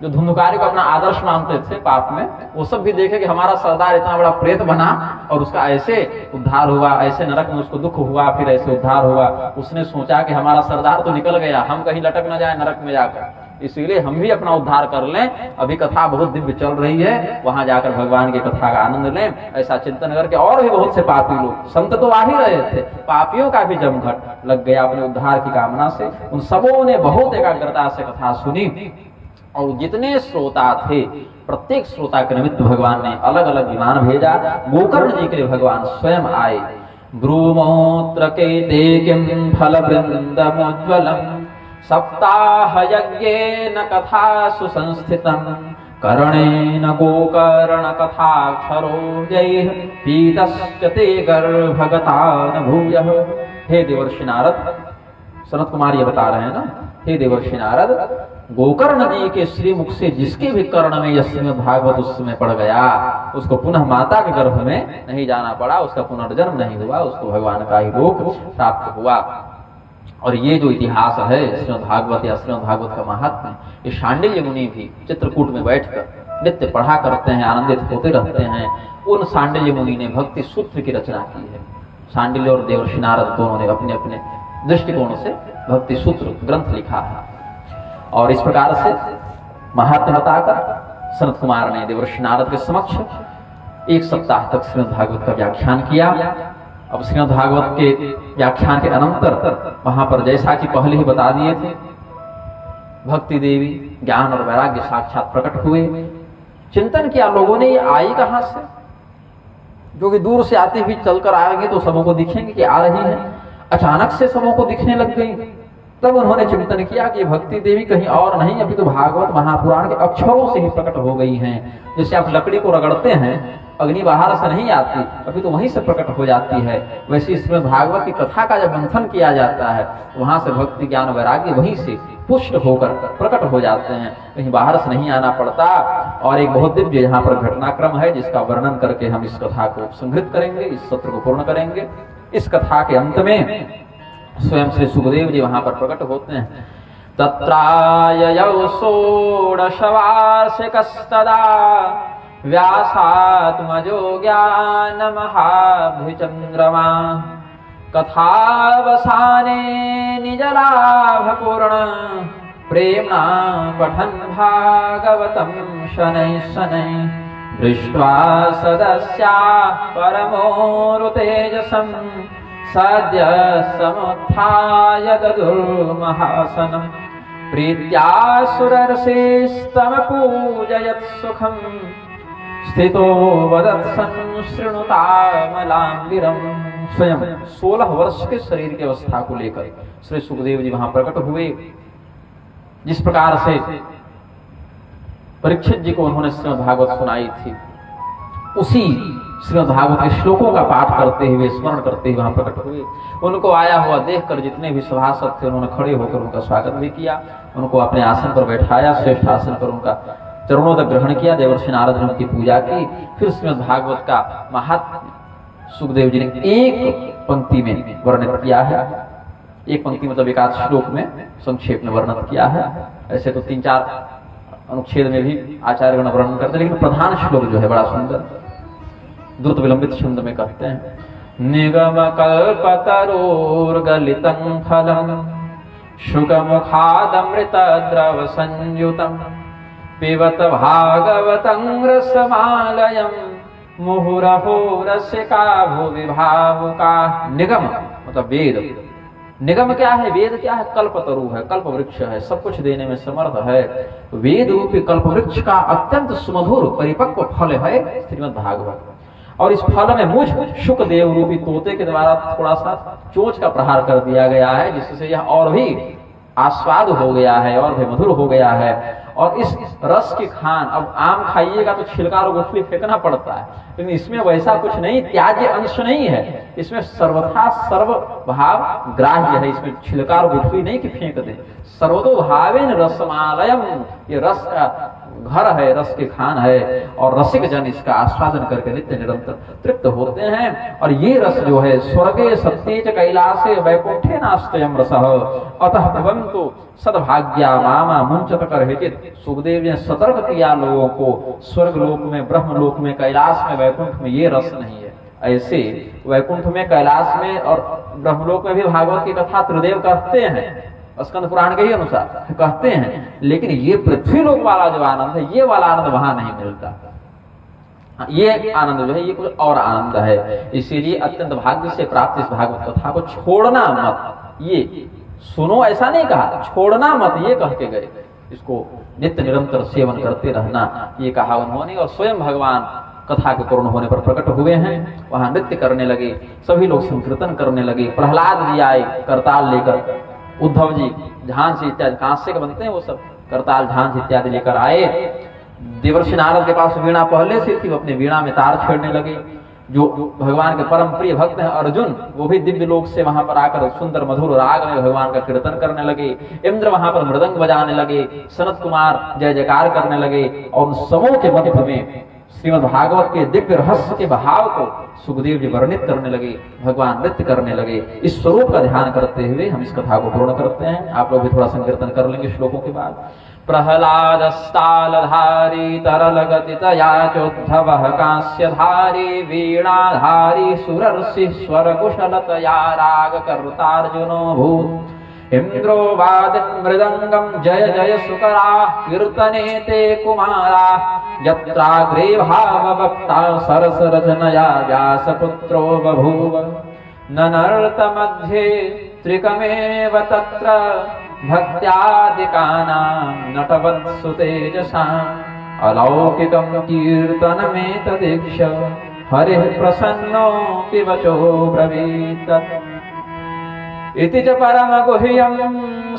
Speaker 1: जो धुंधुकारी को अपना आदर्श मानते थे पाप में, वो सब भी देखे कि हमारा सरदार इतना बड़ा प्रेत बना और उसका ऐसे उद्धार हुआ, ऐसे नरक में उसको दुख हुआ, फिर ऐसे उद्धार हुआ। उसने सोचा कि हमारा सरदार तो निकल गया, हम कहीं लटक न जाए नरक में जाकर, इसीलिए हम भी अपना उद्धार कर लें। अभी कथा बहुत दिव्य चल रही है, वहां जाकर भगवान की कथा का आनंद लें। ऐसा चिंतन करके और भी बहुत से पापी लोग, संत तो आ ही रहे थे, पापियों का भी जमघट लग गया अपने उद्धार की कामना से। उन सबों ने बहुत एकाग्रता से कथा सुनी, और जितने श्रोता थे प्रत्येक श्रोता के निमित्त भगवान ने अलग अलग विमान भेजा। गोकर्ण जी के लिए भगवान स्वयं आए। ब्रूमोत्र के देकिम फल वृंदमुज्ज्वलम सप्ताह यज्ञेन कथा सुसंस्थितम कर्णेन गोकर्ण कथाक्षरो जैः पीतश्च ते गर्भगतान भूयः। हे देवर्षि नारद, सनत कुमार ये बता रहे हैं ना, हे देवर्षि नारद, गोकर्ण जी के श्रीमुख से जिसके भी कर्ण में यह श्रीमद् भागवत उस समय पड़ गया, उसको पुनः माता के गर्भ में नहीं जाना पड़ा, उसका पुनर्जन्म नहीं हुआ, उसको भगवान का ही लोक प्राप्त हुआ। और ये जो इतिहास है श्रीमद् भागवत या श्रीमद् भागवत का महात्म्य, ये शांडिल्य मुनि भी चित्रकूट में बैठकर नित्य पढ़ा करते हैं, आनंदित होते रहते हैं। उन शांडिल्य मुनि ने भक्ति सूत्र की रचना की है। शांडिल्य और देवर्षि नारद दोनों ने अपने अपने दृष्टिकोण से भक्ति सूत्र ग्रंथ लिखा है। और इस प्रकार से महात्म्य बताकर सनत कुमार ने देवर्षि नारद के समक्ष 1 सप्ताह तक श्रीमद् भागवत का व्याख्यान किया। अब श्रीमद् भागवत के व्याख्यान के अनंतर वहां पर जैसा कि पहले ही बता दिए थे, भक्ति देवी ज्ञान और वैराग्य साक्षात प्रकट हुए। चिंतन किया लोगों ने, ये आई कहां से, जो कि दूर से आती हुई चलकर आएंगे तो सबों को दिखेंगे कि आ रही है, अचानक से सबों को दिखने लग गई। तब उन्होंने चिंतन किया कि भक्ति देवी कहीं और नहीं, अभी तो भागवत महापुराण के अक्षरों से ही प्रकट हो गई हैं। जैसे आप लकड़ी को रगड़ते हैं, अग्नि बाहर से नहीं आती, अभी तो वहीं से प्रकट हो जाती है, वैसे इसमें भागवत की कथा का जब मंथन किया जाता है वहां से भक्ति ज्ञान वैराग्य वहीं से पुष्ट होकर प्रकट हो जाते हैं, कहीं बाहर से नहीं आना पड़ता। और एक बहुत दिव्य यहाँ पर घटनाक्रम है जिसका वर्णन करके हम इस कथा को संग्रहित करेंगे, इस सत्र को पूर्ण करेंगे। इस कथा के अंत में स्वयं श्री सुखदेव जी वहां पर प्रकट होते हैं। तत्राययौ षोडश वार्षिकस्तदा व्यासात्मजो ज्ञानमहाभ्युचन्द्रमा कथावसाने निजलाभपूर्ण प्रेम्णा पठन् भागवतं शनैः शनैः दृष्ट्वा सदस्या परमोरुतेजसं सद्य समुत्थाय ददुर्महासनं प्रीत्या सुरर्षिस्तमपूजयत् सुखं स्थितो वदत्सन् शृणुतामलाम्बिरम्। स्वयं 16 वर्ष के शरीर की अवस्था को लेकर श्री सुखदेव जी वहां प्रकट हुए। जिस प्रकार से परीक्षित जी को उन्होंने श्रीमद् भागवत सुनाई थी, उसी श्रीमद् भागवत के श्लोकों का पाठ करते हुए, स्मरण करते हुए वहां प्रकट हुए। उनको आया हुआ देखकर जितने भी सभासद थे उन्होंने खड़े होकर उनका स्वागत भी किया, उनको अपने आसन पर बैठाया, श्रेष्ठ आसन पर उनका चरणों तक ग्रहण किया, देवर्षि नारद ने उनकी पूजा की। फिर श्रीमद् भागवत का महात्म्य सुखदेव जी ने एक पंक्ति में वर्णित किया है। एक पंक्ति मतलब एक आध श्लोक में संक्षेप में वर्णन किया है। ऐसे तो 3-4 अनुच्छेद में भी आचार्यगण वर्णन करते हैं, लेकिन प्रधान श्लोक जो है बड़ा सुंदर द्रुत विलंबित छंद में कहते हैं, निगम कल्पतरोर्गलितं फलम शुकमुखादमृत द्रव संयुतम पिबत भागवतं रसमालयं मुहुरहो रसिका भुवि भावुका। निगम मतलब वेद। निगम क्या है? वेद क्या है? कल्पतरु है, कल्प वृक्ष है, सब कुछ देने में समर्थ है। वेद रूपी कल्प वृक्ष का अत्यंत सुमधुर परिपक्व फल है श्रीमद् भागवत। और इस फल में मुझ शुकदेव रूपी तोते के द्वारा थोड़ा सा चोंच का प्रहार कर दिया गया है, जिससे यह और भी आस्वाद हो गया है और भी मधुर हो गया है। और इस रस की खान, अब आम खाइएगा तो छिलका और गुठली फेंकना पड़ता है, लेकिन इसमें वैसा कुछ नहीं, त्याज्य अंश नहीं है। इसमें सर्वथा सर्व भाव ग्राह्य है, इसमें छिलका और गुठली नहीं कि फेंक दे। सर्वतो भावेन रसमालयम, ये रस का घर है, रस की खान है, और रसिक जन इसका आस्वादन करके नित्य निरंतर तृप्त होते हैं। और ये रस जो है स्वर्गे सत्येच कैलासे वैकुंठे नास्त्ययम रसः अतः भवन्तु सद्भाग्या मामा मुंचत करहिचित। सुखदेव ने सतर्क किया लोगों को, स्वर्ग लोक में, ब्रह्म लोक में, कैलाश में, वैकुंठ में ये रस नहीं है। ऐसे वैकुंठ में, कैलाश में और ब्रह्मलोक में भी भागवत की कथा त्रिदेव कहते हैं, स्कंद पुराण के ही अनुसार कहते हैं, लेकिन ये पृथ्वी लोक वाला जो आनंद है, ये वाला आनंद वहां नहीं मिलता। ये आनंद जो है ये कुछ और आनंद है। इसीलिए अत्यंत भाग्य से प्राप्त इस भागवत कथा को छोड़ना मत। ये सुनो ऐसा नहीं कहा, छोड़ना मत ये कह के गए। इसको नित्य निरंतर सेवन करते रहना ये कहा उन्होंने। और स्वयं भगवान कथा के पूर्ण होने पर प्रकट हुए हैं, वहां नृत्य करने लगे, सभी लोग संकीर्तन करने लगे। प्रहलाद जी आए करताल लेकर, उद्धव जी झांझ इत्यादि, कांसे के बनते हैं वो सब, करताल झांझ इत्यादि लेकर आए। देवर्षि नारद के पास वीणा पहले से थी, वो अपने वीणा में तार छेड़ने लगे। जो भगवान के परम प्रिय भक्त हैं अर्जुन, वो भी दिव्य लोक से वहां पर आकर सुंदर मधुर राग में भगवान का कीर्तन करने लगे। इंद्र वहां पर मृदंग बजाने लगे, सनत कुमार जय जयकार करने लगे। और समूह के मध्य में श्रीमद् भागवत के दिव्य रहस्य के भाव को सुखदेव जी वर्णित करने लगे, भगवान नृत्य करने लगे। इस स्वरूप का ध्यान करते हुए हम इस कथा को पूर्ण करते हैं। आप लोग भी थोड़ा संकीर्तन कर लेंगे श्लोकों के बाद। प्रहलादस्तालधारी तरलगतितया चोद्धवः कांस्यधारी वीणाधारी सुरर्षि स्वरकुशलतया रागकर्तार्जुनोऽभूत्। इंद्रो वादन् मृदंगम जय जय सुकरा कीर्तने ते कुमारा। यत्राग्रे भाववक्ता सरसरचनया व्यासपुत्रो बभूव। ननर्तमध्ये त्रिकमेव तत्र भक्त्यादिकानां नटवत्सु तेजसाम्। अलौकिकं कीर्तनमेतदीक्ष्य हरिः प्रसन्नो पिबचो ब्रवीत्। इति च परमगुह्यं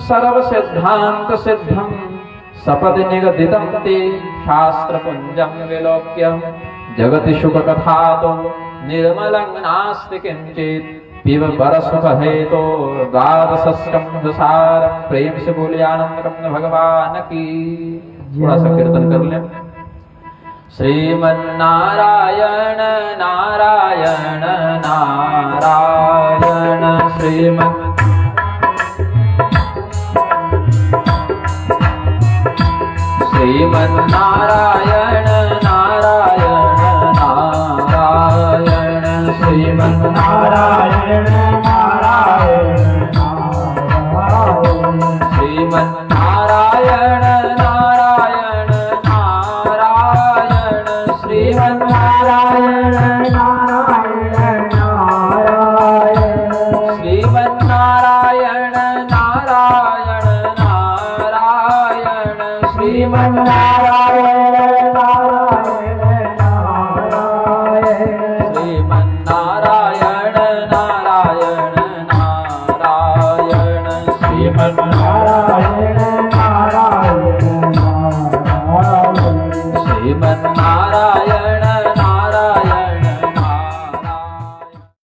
Speaker 1: सर्वसिद्धान्तसिद्धं सपदि निगदितं ते शास्त्रपुञ्जं विलोक्य। जगति शुककथातो निर्मलं नास्ति किञ्चित् पिब परसुखहेतो द्वादशस्कन्धसारं। प्रेम से बोले आनंद भगवान की। थोड़ा सा कीर्तन कर लें। श्रीमन्नारायण नारायण नारायण श्रीमन् श्रीमन्नारायण नारायण नारायण श्रीमन्नारायण
Speaker 2: नारायण नारायण
Speaker 1: श्रीमन्नारायण नारायण नारायण
Speaker 2: श्रीमन्नारायण नारायण नारायण
Speaker 1: श्रीमन्नारायण नारायण नारायण
Speaker 2: श्रीमन्नारायण नारायण नारायण
Speaker 1: श्रीमन्नारायण नारायण नारायण
Speaker 2: श्रीमन्नारायण नारायण नारायण
Speaker 1: श्रीमन्नारायण